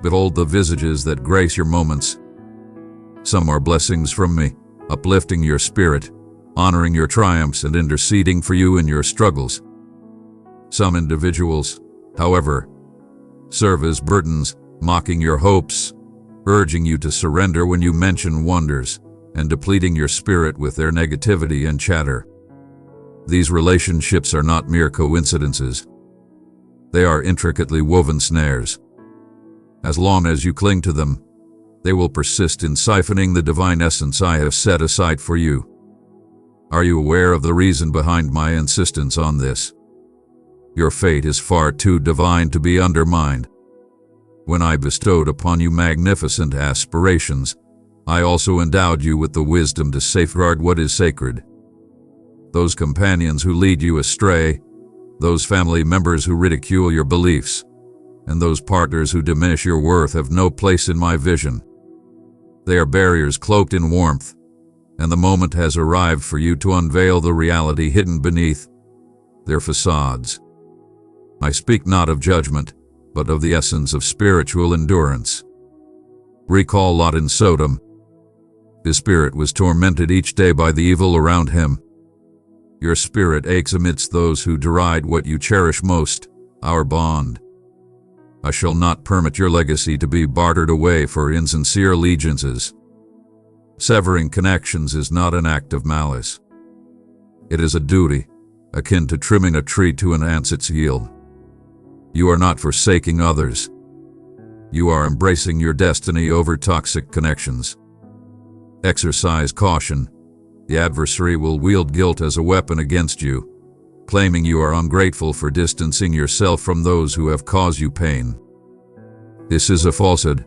Behold the visages that grace your moments. Some are blessings from me, uplifting your spirit, honoring your triumphs and interceding for you in your struggles. Some individuals, however, serve as burdens, mocking your hopes, urging you to surrender when you mention wonders, and depleting your spirit with their negativity and chatter. These relationships are not mere coincidences. They are intricately woven snares. As long as you cling to them, they will persist in siphoning the divine essence I have set aside for you. Are you aware of the reason behind my insistence on this? Your fate is far too divine to be undermined. When I bestowed upon you magnificent aspirations, I also endowed you with the wisdom to safeguard what is sacred. Those companions who lead you astray, those family members who ridicule your beliefs, and those partners who diminish your worth have no place in my vision. They are barriers cloaked in warmth, and the moment has arrived for you to unveil the reality hidden beneath their facades. I speak not of judgment, but of the essence of spiritual endurance. Recall Lot in Sodom. His spirit was tormented each day by the evil around him. Your spirit aches amidst those who deride what you cherish most, our bond. I shall not permit your legacy to be bartered away for insincere allegiances. Severing connections is not an act of malice. It is a duty, akin to trimming a tree to enhance its yield. You are not forsaking others. You are embracing your destiny over toxic connections. Exercise caution. The adversary will wield guilt as a weapon against you, claiming you are ungrateful for distancing yourself from those who have caused you pain. This is a falsehood.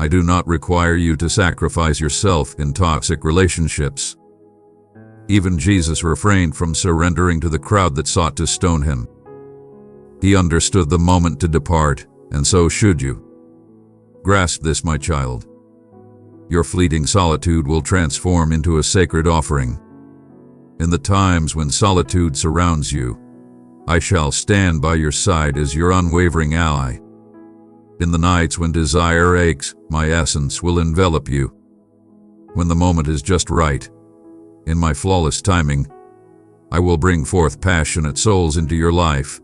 I do not require you to sacrifice yourself in toxic relationships. Even Jesus refrained from surrendering to the crowd that sought to stone him. He understood the moment to depart, and so should you. Grasp this, my child. Your fleeting solitude will transform into a sacred offering. In the times when solitude surrounds you, I shall stand by your side as your unwavering ally. In the nights when desire aches, my essence will envelop you. When the moment is just right, in my flawless timing, I will bring forth passionate souls into your life,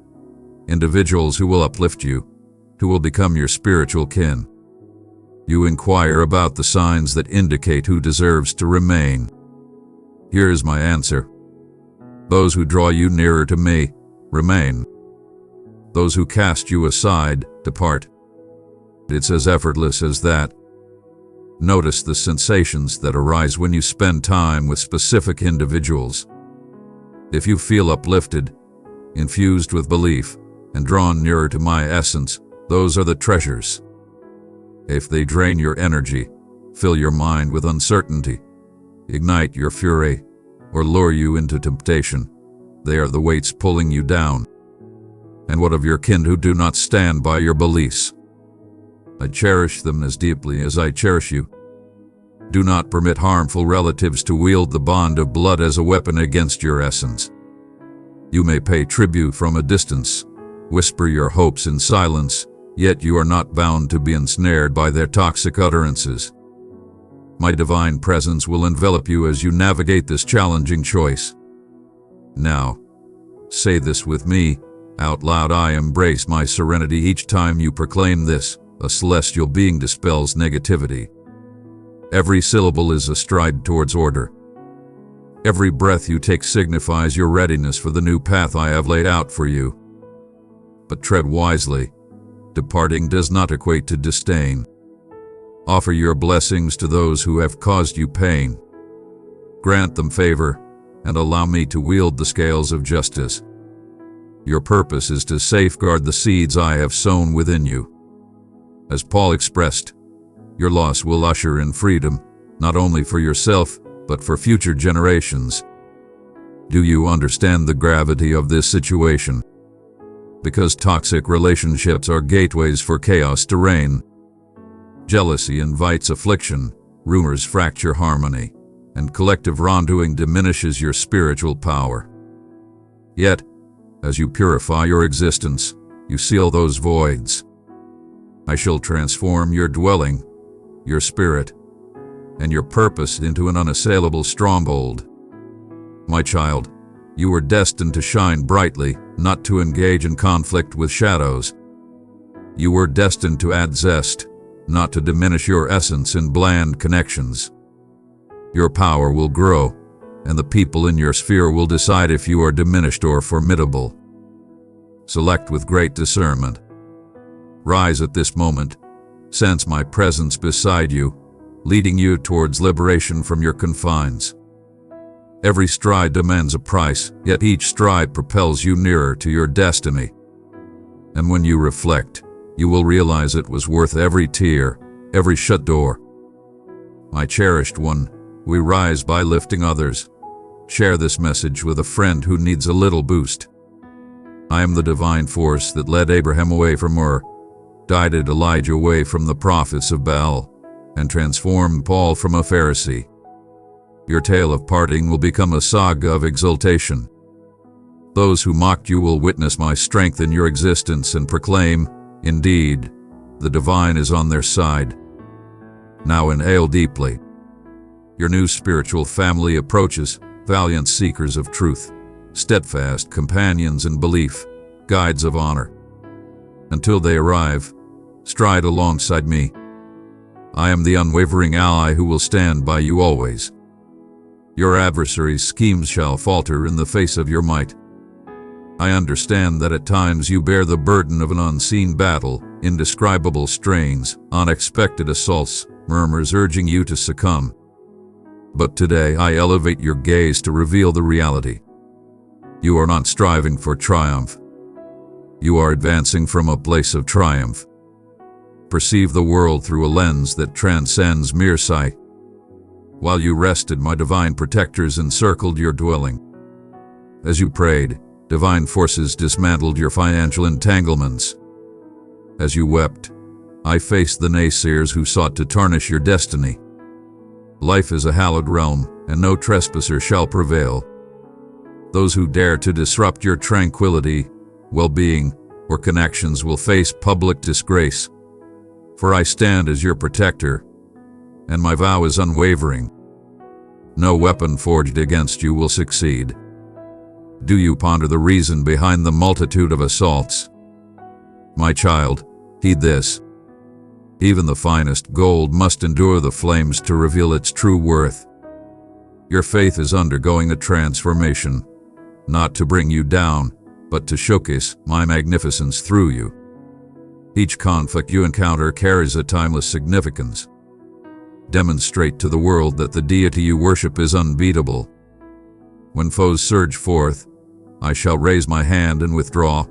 individuals who will uplift you, who will become your spiritual kin. You inquire about the signs that indicate who deserves to remain. Here is my answer. Those who draw you nearer to me, remain. Those who cast you aside, depart. It's as effortless as that. Notice the sensations that arise when you spend time with specific individuals. If you feel uplifted, infused with belief, and drawn nearer to my essence, those are the treasures. If they drain your energy, fill your mind with uncertainty, ignite your fury, or lure you into temptation, they are the weights pulling you down. And what of your kin who do not stand by your beliefs? I cherish them as deeply as I cherish you. Do not permit harmful relatives to wield the bond of blood as a weapon against your essence. You may pay tribute from a distance, whisper your hopes in silence, yet you are not bound to be ensnared by their toxic utterances. My divine presence will envelop you as you navigate this challenging choice. Now, say this with me, out loud. I embrace my serenity each time you proclaim this. A celestial being dispels negativity. Every syllable is a stride towards order. Every breath you take signifies your readiness for the new path I have laid out for you. But tread wisely. Departing does not equate to disdain. Offer your blessings to those who have caused you pain. Grant them favor, and allow me to wield the scales of justice. Your purpose is to safeguard the seeds I have sown within you. As Paul expressed, your loss will usher in freedom, not only for yourself, but for future generations. Do you understand the gravity of this situation? Because toxic relationships are gateways for chaos to reign. Jealousy invites affliction, rumors fracture harmony, and collective wrongdoing diminishes your spiritual power. Yet, as you purify your existence, you seal those voids. I shall transform your dwelling, your spirit, and your purpose into an unassailable stronghold. My child, you were destined to shine brightly, not to engage in conflict with shadows. You were destined to add zest, not to diminish your essence in bland connections. Your power will grow, and the people in your sphere will decide if you are diminished or formidable. Select with great discernment. Rise at this moment. Sense my presence beside you, leading you towards liberation from your confines. Every stride demands a price, yet each stride propels you nearer to your destiny. And when you reflect, you will realize it was worth every tear, every shut door. My cherished one, we rise by lifting others. Share this message with a friend who needs a little boost. I am the divine force that led Abraham away from Ur, guided Elijah away from the prophets of Baal, and transformed Paul from a Pharisee. Your tale of parting will become a saga of exultation. Those who mocked you will witness my strength in your existence and proclaim, indeed, the divine is on their side. Now inhale deeply. Your new spiritual family approaches, valiant seekers of truth, steadfast companions in belief, guides of honor. Until they arrive, stride alongside me. I am the unwavering ally who will stand by you always. Your adversaries' schemes shall falter in the face of your might. I understand that at times you bear the burden of an unseen battle, indescribable strains, unexpected assaults, murmurs urging you to succumb. But today I elevate your gaze to reveal the reality. You are not striving for triumph. You are advancing from a place of triumph. Perceive the world through a lens that transcends mere sight. While you rested, my divine protectors encircled your dwelling. As you prayed, divine forces dismantled your financial entanglements. As you wept, I faced the naysayers who sought to tarnish your destiny. Life is a hallowed realm, and no trespasser shall prevail. Those who dare to disrupt your tranquility, well-being, or connections will face public disgrace. For I stand as your protector, and my vow is unwavering. No weapon forged against you will succeed. Do you ponder the reason behind the multitude of assaults? My child, heed this. Even the finest gold must endure the flames to reveal its true worth. Your faith is undergoing a transformation, not to bring you down, but to showcase my magnificence through you. Each conflict you encounter carries a timeless significance. Demonstrate to the world that the deity you worship is unbeatable. When foes surge forth, I shall raise my hand and withdraw.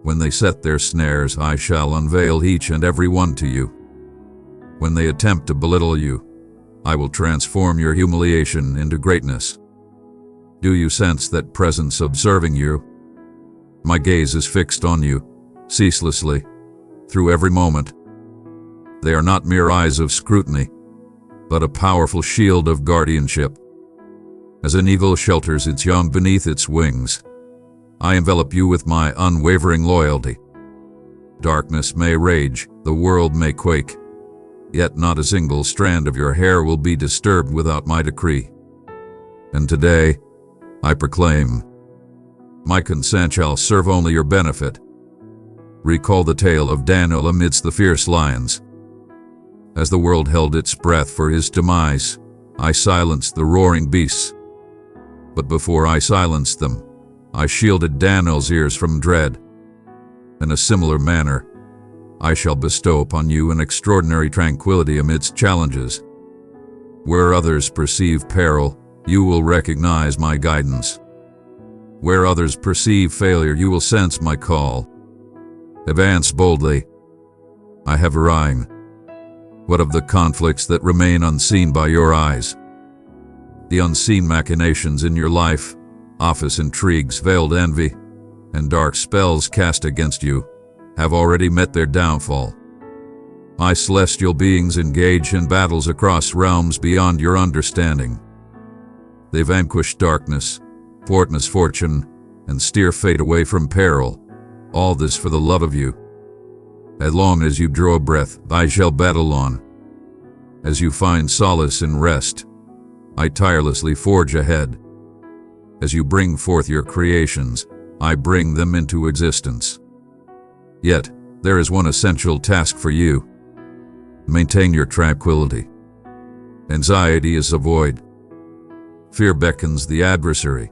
When they set their snares, I shall unveil each and every one to you. When they attempt to belittle you, I will transform your humiliation into greatness. Do you sense that presence observing you? My gaze is fixed on you, ceaselessly, through every moment. They are not mere eyes of scrutiny, but a powerful shield of guardianship. As an eagle shelters its young beneath its wings, I envelop you with my unwavering loyalty. Darkness may rage, the world may quake, yet not a single strand of your hair will be disturbed without my decree. And today, I proclaim, my consent shall serve only your benefit. Recall the tale of Daniel amidst the fierce lions. As the world held its breath for his demise, I silenced the roaring beasts. But before I silenced them, I shielded Daniel's ears from dread. In a similar manner, I shall bestow upon you an extraordinary tranquility amidst challenges. Where others perceive peril, you will recognize my guidance. Where others perceive failure, you will sense my call. Advance boldly. I have a rhyme. What of the conflicts that remain unseen by your eyes? The unseen machinations in your life, office intrigues, veiled envy, and dark spells cast against you, have already met their downfall. My celestial beings engage in battles across realms beyond your understanding. They vanquish darkness, thwart misfortune, and steer fate away from peril. All this for the love of you. As long as you draw breath, I shall battle on. As you find solace in rest, I tirelessly forge ahead. As you bring forth your creations, I bring them into existence. Yet, there is one essential task for you. Maintain your tranquility. Anxiety is a void. Fear beckons the adversary.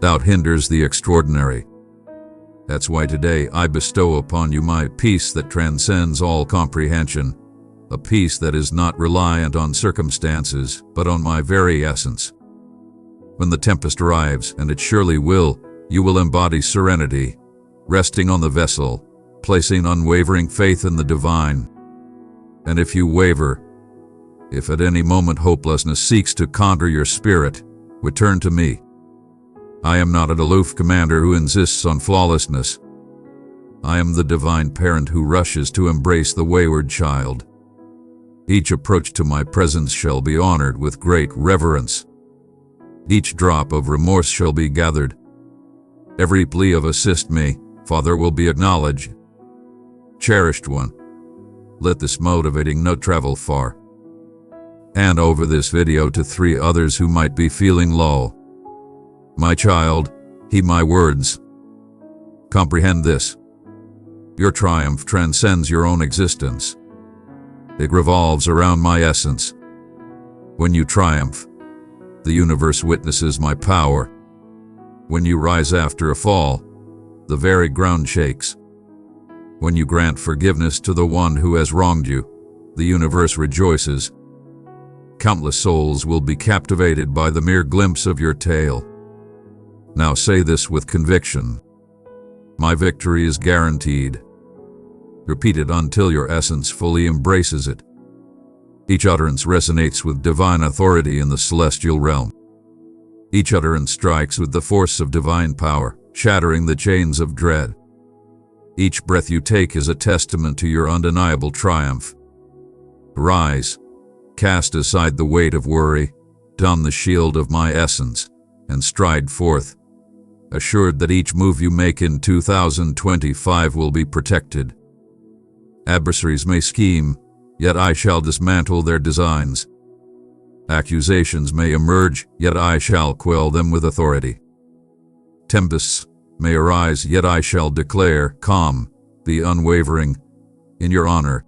Doubt hinders the extraordinary. That's why today I bestow upon you my peace that transcends all comprehension, a peace that is not reliant on circumstances, but on my very essence. When the tempest arrives, and it surely will, you will embody serenity, resting on the vessel, placing unwavering faith in the divine. And if you waver, if at any moment hopelessness seeks to conquer your spirit, return to me. I am not an aloof commander who insists on flawlessness. I am the divine parent who rushes to embrace the wayward child. Each approach to my presence shall be honored with great reverence. Each drop of remorse shall be gathered. Every plea of "assist me, Father," will be acknowledged. Cherished one, let this motivating note travel far. Hand over this video to 3 others who might be feeling low. My child, heed my words. Comprehend this. Your triumph transcends your own existence. It revolves around my essence. When you triumph, the universe witnesses my power. When you rise after a fall, the very ground shakes. When you grant forgiveness to the one who has wronged you, the universe rejoices. Countless souls will be captivated by the mere glimpse of your tale. Now say this with conviction. My victory is guaranteed. Repeat it until your essence fully embraces it. Each utterance resonates with divine authority in the celestial realm. Each utterance strikes with the force of divine power, shattering the chains of dread. Each breath you take is a testament to your undeniable triumph. Rise, cast aside the weight of worry, don the shield of my essence, and stride forth, assured that each move you make in 2025 will be protected. Adversaries may scheme, yet I shall dismantle their designs. Accusations may emerge, yet I shall quell them with authority. Tempests may arise, yet I shall declare, calm, be unwavering, in your honor.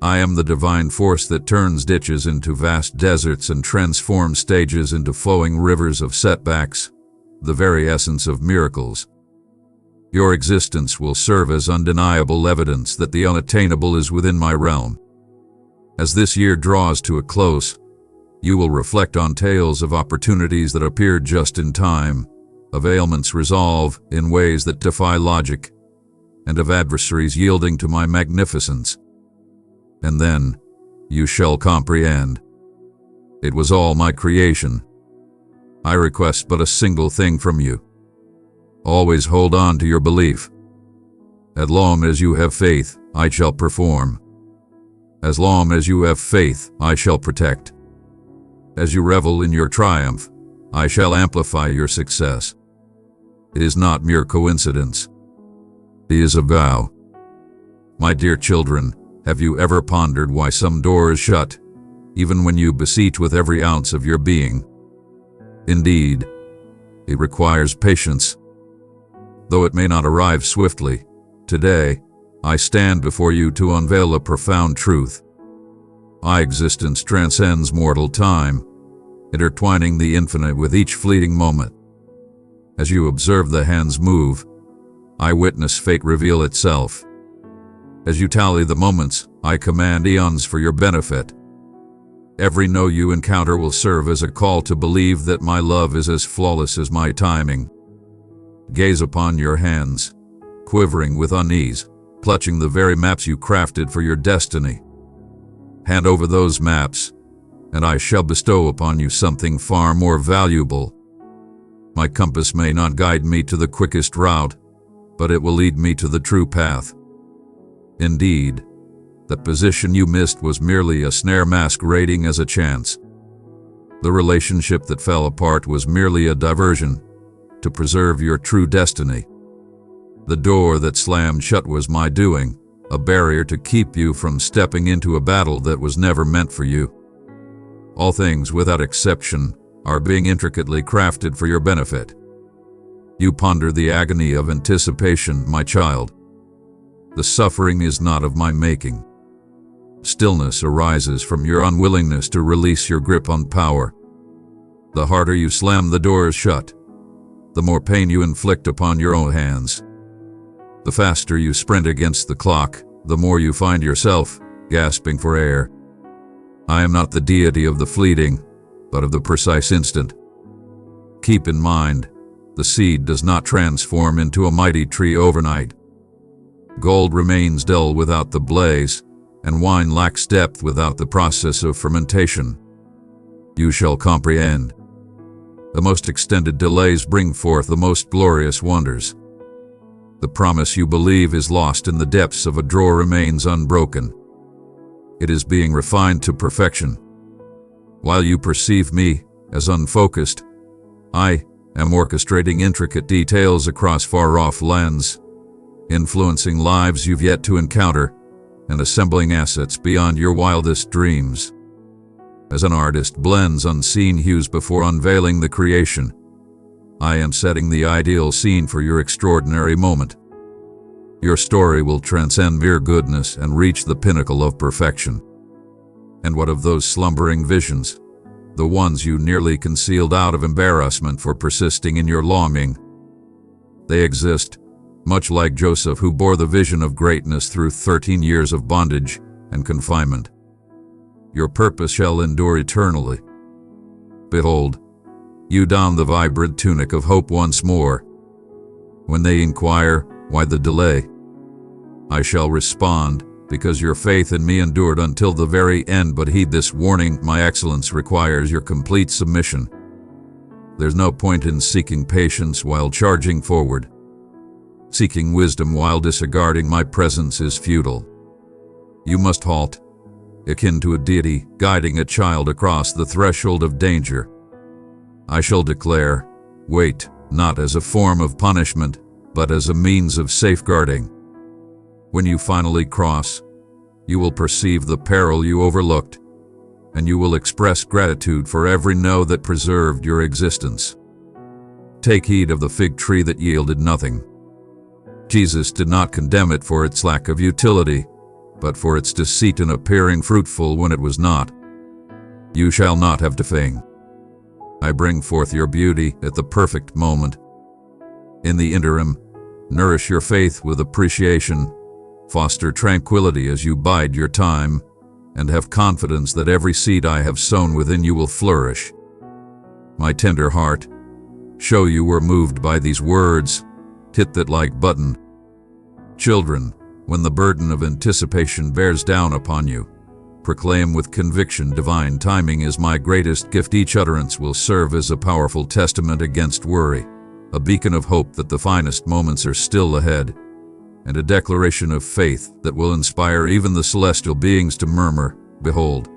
I am the divine force that turns ditches into vast deserts and transforms stages into flowing rivers of setbacks, the very essence of miracles. Your existence will serve as undeniable evidence that the unattainable is within my realm. As this year draws to a close, you will reflect on tales of opportunities that appeared just in time, of ailments resolve in ways that defy logic, and of adversaries yielding to my magnificence. And then you shall comprehend. It was all my creation. I request but a single thing from you. Always hold on to your belief. As long as you have faith, I shall perform. As long as you have faith, I shall protect. As you revel in your triumph, I shall amplify your success. It is not mere coincidence. It is a vow. My dear children, have you ever pondered why some door is shut, even when you beseech with every ounce of your being? Indeed, it requires patience. Though it may not arrive swiftly, today, I stand before you to unveil a profound truth. My existence transcends mortal time, intertwining the infinite with each fleeting moment. As you observe the hands move, I witness fate reveal itself. As you tally the moments, I command eons for your benefit. Every no you encounter will serve as a call to believe that my love is as flawless as my timing. Gaze upon your hands, quivering with unease, clutching the very maps you crafted for your destiny. Hand over those maps, and I shall bestow upon you something far more valuable. My compass may not guide me to the quickest route, but it will lead me to the true path. Indeed, the position you missed was merely a snare masquerading as a chance. The relationship that fell apart was merely a diversion to preserve your true destiny. The door that slammed shut was my doing, a barrier to keep you from stepping into a battle that was never meant for you. All things, without exception, are being intricately crafted for your benefit. You ponder the agony of anticipation, my child. The suffering is not of my making. Stillness arises from your unwillingness to release your grip on power. The harder you slam the doors shut, the more pain you inflict upon your own hands. The faster you sprint against the clock, the more you find yourself gasping for air. I am not the deity of the fleeting, but of the precise instant. Keep in mind, the seed does not transform into a mighty tree overnight. Gold remains dull without the blaze, and wine lacks depth without the process of fermentation. You shall comprehend. The most extended delays bring forth the most glorious wonders. The promise you believe is lost in the depths of a drawer remains unbroken. It is being refined to perfection. While you perceive me as unfocused, I am orchestrating intricate details across far-off lands, influencing lives you've yet to encounter, and assembling assets beyond your wildest dreams. As an artist blends unseen hues before unveiling the creation, I am setting the ideal scene for your extraordinary moment. Your story will transcend mere goodness and reach the pinnacle of perfection. And what of those slumbering visions, the ones you nearly concealed out of embarrassment for persisting in your longing? They exist, much like Joseph, who bore the vision of greatness through 13 years of bondage and confinement. Your purpose shall endure eternally. Behold, you don the vibrant tunic of hope once more. When they inquire, why the delay? I shall respond, because your faith in me endured until the very end. But heed this warning, my excellence requires your complete submission. There's no point in seeking patience while charging forward. Seeking wisdom while disregarding my presence is futile. You must halt, akin to a deity guiding a child across the threshold of danger. I shall declare, wait, not as a form of punishment, but as a means of safeguarding. When you finally cross, you will perceive the peril you overlooked, and you will express gratitude for every no that preserved your existence. Take heed of the fig tree that yielded nothing. Jesus did not condemn it for its lack of utility, but for its deceit in appearing fruitful when it was not. You shall not have to feign. I bring forth your beauty at the perfect moment. In the interim, nourish your faith with appreciation, foster tranquility as you bide your time, and have confidence that every seed I have sown within you will flourish. My tender heart, show you were moved by these words, hit that like button. Children, when the burden of anticipation bears down upon you, proclaim with conviction divine timing is my greatest gift. Each utterance will serve as a powerful testament against worry, a beacon of hope that the finest moments are still ahead, and a declaration of faith that will inspire even the celestial beings to murmur, "Behold,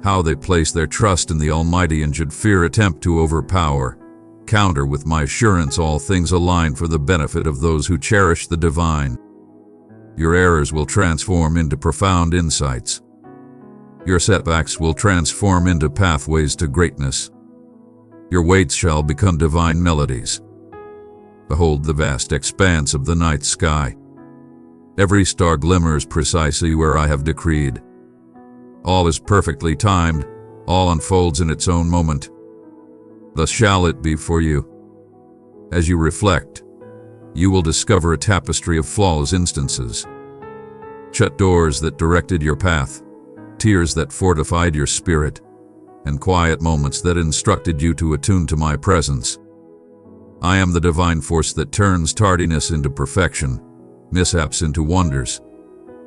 how they place their trust in the Almighty, and should fear attempt to overpower, counter with my assurance all things align for the benefit of those who cherish the divine." Your errors will transform into profound insights. Your setbacks will transform into pathways to greatness. Your waits shall become divine melodies. Behold the vast expanse of the night sky. Every star glimmers precisely where I have decreed. All is perfectly timed, all unfolds in its own moment. Thus shall it be for you. As you reflect, you will discover a tapestry of flawless instances. Shut doors that directed your path, tears that fortified your spirit, and quiet moments that instructed you to attune to my presence. I am the divine force that turns tardiness into perfection, mishaps into wonders,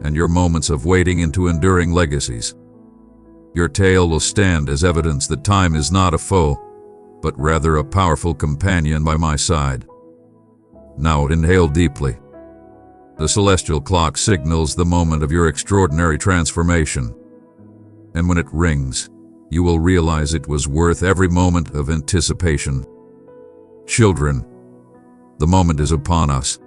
and your moments of waiting into enduring legacies. Your tale will stand as evidence that time is not a foe, but rather a powerful companion by my side. Now inhale deeply. The celestial clock signals the moment of your extraordinary transformation. And when it rings, you will realize it was worth every moment of anticipation. Children, the moment is upon us.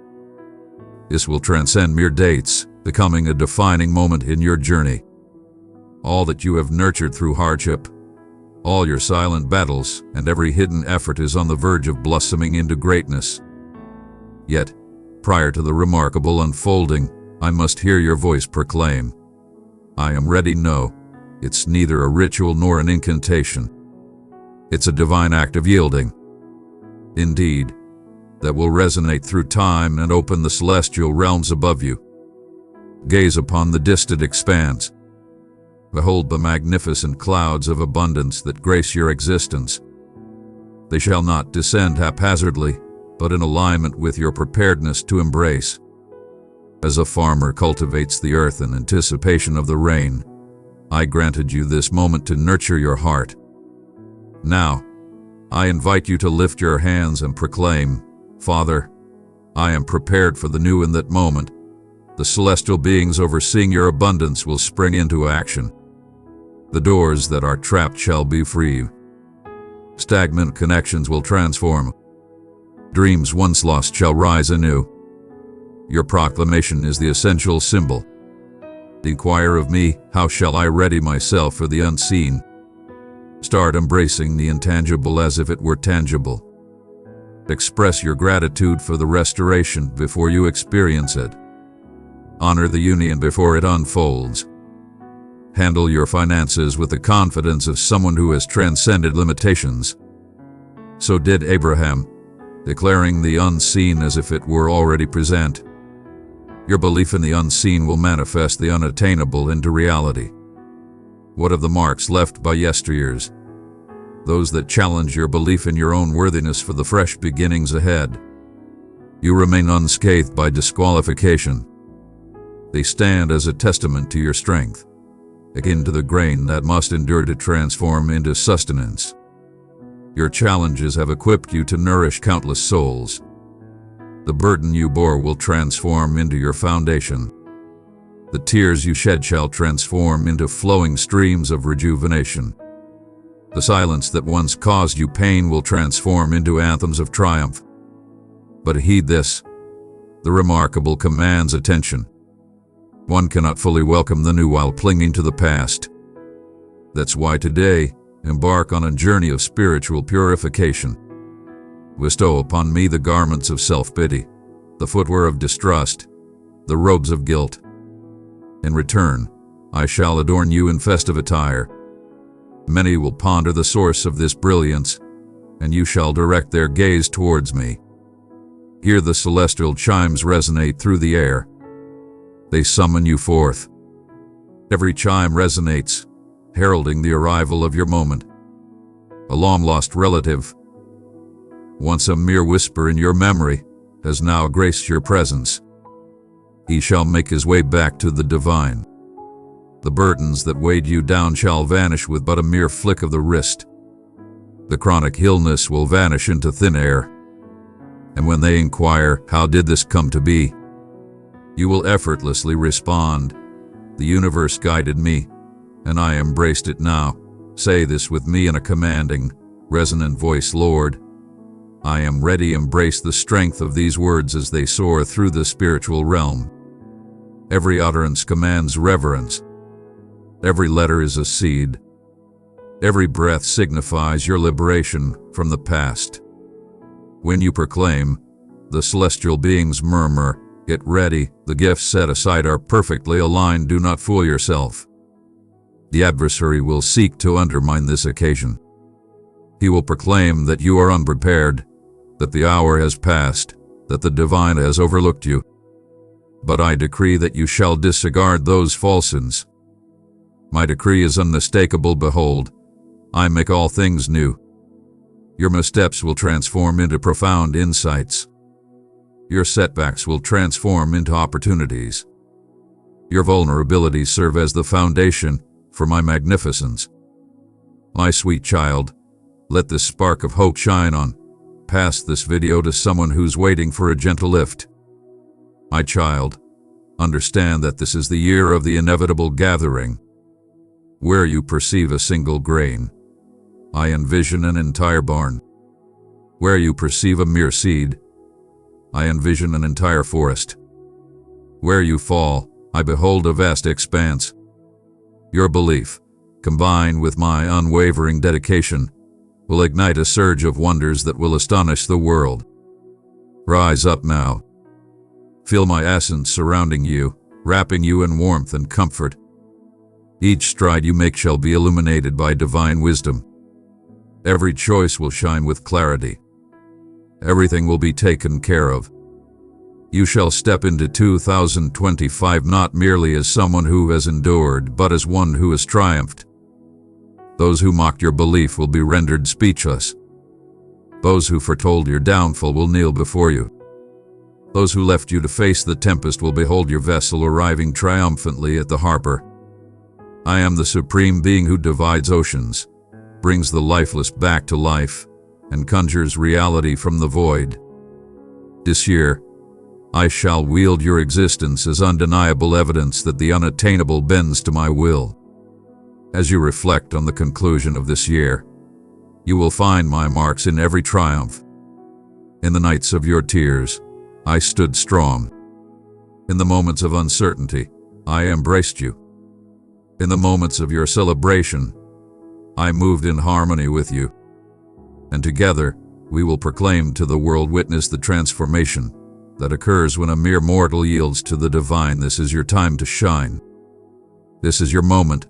This will transcend mere dates, becoming a defining moment in your journey. All that you have nurtured through hardship, all your silent battles, and every hidden effort is on the verge of blossoming into greatness. Yet, prior to the remarkable unfolding, I must hear your voice proclaim, "I am ready." No, it's neither a ritual nor an incantation. It's a divine act of yielding. Indeed, that will resonate through time and open the celestial realms above you. Gaze upon the distant expanse. Behold the magnificent clouds of abundance that grace your existence. They shall not descend haphazardly, but in alignment with your preparedness to embrace. As a farmer cultivates the earth in anticipation of the rain, I granted you this moment to nurture your heart. Now, I invite you to lift your hands and proclaim, "Father, I am prepared for the new." In that moment, the celestial beings overseeing your abundance will spring into action. The doors that are trapped shall be free. Stagnant connections will transform. Dreams once lost shall rise anew. Your proclamation is the essential symbol. Inquire of me, how shall I ready myself for the unseen? Start embracing the intangible as if it were tangible. Express your gratitude for the restoration before you experience it. Honor the union before it unfolds. Handle your finances with the confidence of someone who has transcended limitations. So did Abraham, declaring the unseen as if it were already present. Your belief in the unseen will manifest the unattainable into reality. What of the marks left by yesteryears? Those that challenge your belief in your own worthiness for the fresh beginnings ahead. You remain unscathed by disqualification. They stand as a testament to your strength, akin to the grain that must endure to transform into sustenance. Your challenges have equipped you to nourish countless souls. The burden you bore will transform into your foundation. The tears you shed shall transform into flowing streams of rejuvenation. The silence that once caused you pain will transform into anthems of triumph. But heed this: the remarkable commands attention. One cannot fully welcome the new while clinging to the past. That's why today, embark on a journey of spiritual purification. Bestow upon me the garments of self-pity, the footwear of distrust, the robes of guilt. In return, I shall adorn you in festive attire. Many will ponder the source of this brilliance, and you shall direct their gaze towards me. Hear the celestial chimes resonate through the air. They summon you forth. Every chime resonates, heralding the arrival of your moment. A long-lost relative, once a mere whisper in your memory, has now graced your presence. He shall make his way back to the divine. The burdens that weighed you down shall vanish with but a mere flick of the wrist. The chronic illness will vanish into thin air. And when they inquire, how did this come to be? You will effortlessly respond, the universe guided me, and I embraced it now. Say this with me in a commanding, resonant voice, Lord. I am ready. Embrace the strength of these words as they soar through the spiritual realm. Every utterance commands reverence. Every letter is a seed. Every breath signifies your liberation from the past. When you proclaim, the celestial beings murmur, get ready, the gifts set aside are perfectly aligned. Do not fool yourself. The adversary will seek to undermine this occasion. He will proclaim that you are unprepared, that the hour has passed, that the divine has overlooked you. But I decree that you shall disregard those falsehoods. My decree is unmistakable. Behold, I make all things new. Your missteps will transform into profound insights. Your setbacks will transform into opportunities. Your vulnerabilities serve as the foundation for my magnificence. My sweet child, let this spark of hope shine on. Pass this video to someone who's waiting for a gentle lift. My child, understand that this is the year of the inevitable gathering. Where you perceive a single grain, I envision an entire barn. Where you perceive a mere seed, I envision an entire forest. Where you fall, I behold a vast expanse. Your belief, combined with my unwavering dedication, will ignite a surge of wonders that will astonish the world. Rise up now. Feel my essence surrounding you, wrapping you in warmth and comfort. Each stride you make shall be illuminated by divine wisdom. Every choice will shine with clarity. Everything will be taken care of. You shall step into 2025 not merely as someone who has endured, but as one who has triumphed. Those who mocked your belief will be rendered speechless. Those who foretold your downfall will kneel before you. Those who left you to face the tempest will behold your vessel arriving triumphantly at the harbor. I am the supreme being who divides oceans, brings the lifeless back to life, and conjures reality from the void. This year, I shall wield your existence as undeniable evidence that the unattainable bends to my will. As you reflect on the conclusion of this year, you will find my marks in every triumph. In the nights of your tears, I stood strong. In the moments of uncertainty, I embraced you. In the moments of your celebration, I moved in harmony with you. And together, we will proclaim to the world, witness the transformation that occurs when a mere mortal yields to the divine. This is your time to shine. This is your moment.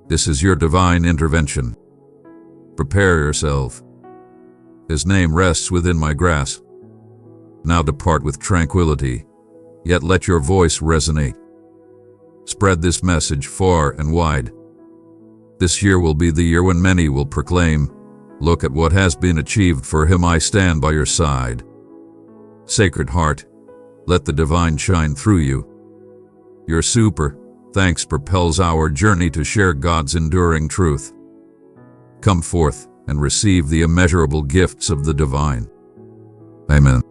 This is your divine intervention. Prepare yourself. His name rests within my grasp. Now depart with tranquility, yet let your voice resonate. Spread this message far and wide. This year will be the year when many will proclaim, look at what has been achieved. For him I stand by your side. Sacred Heart, let the divine shine through you. Your super thanks propels our journey to share God's enduring truth. Come forth and receive the immeasurable gifts of the divine. Amen.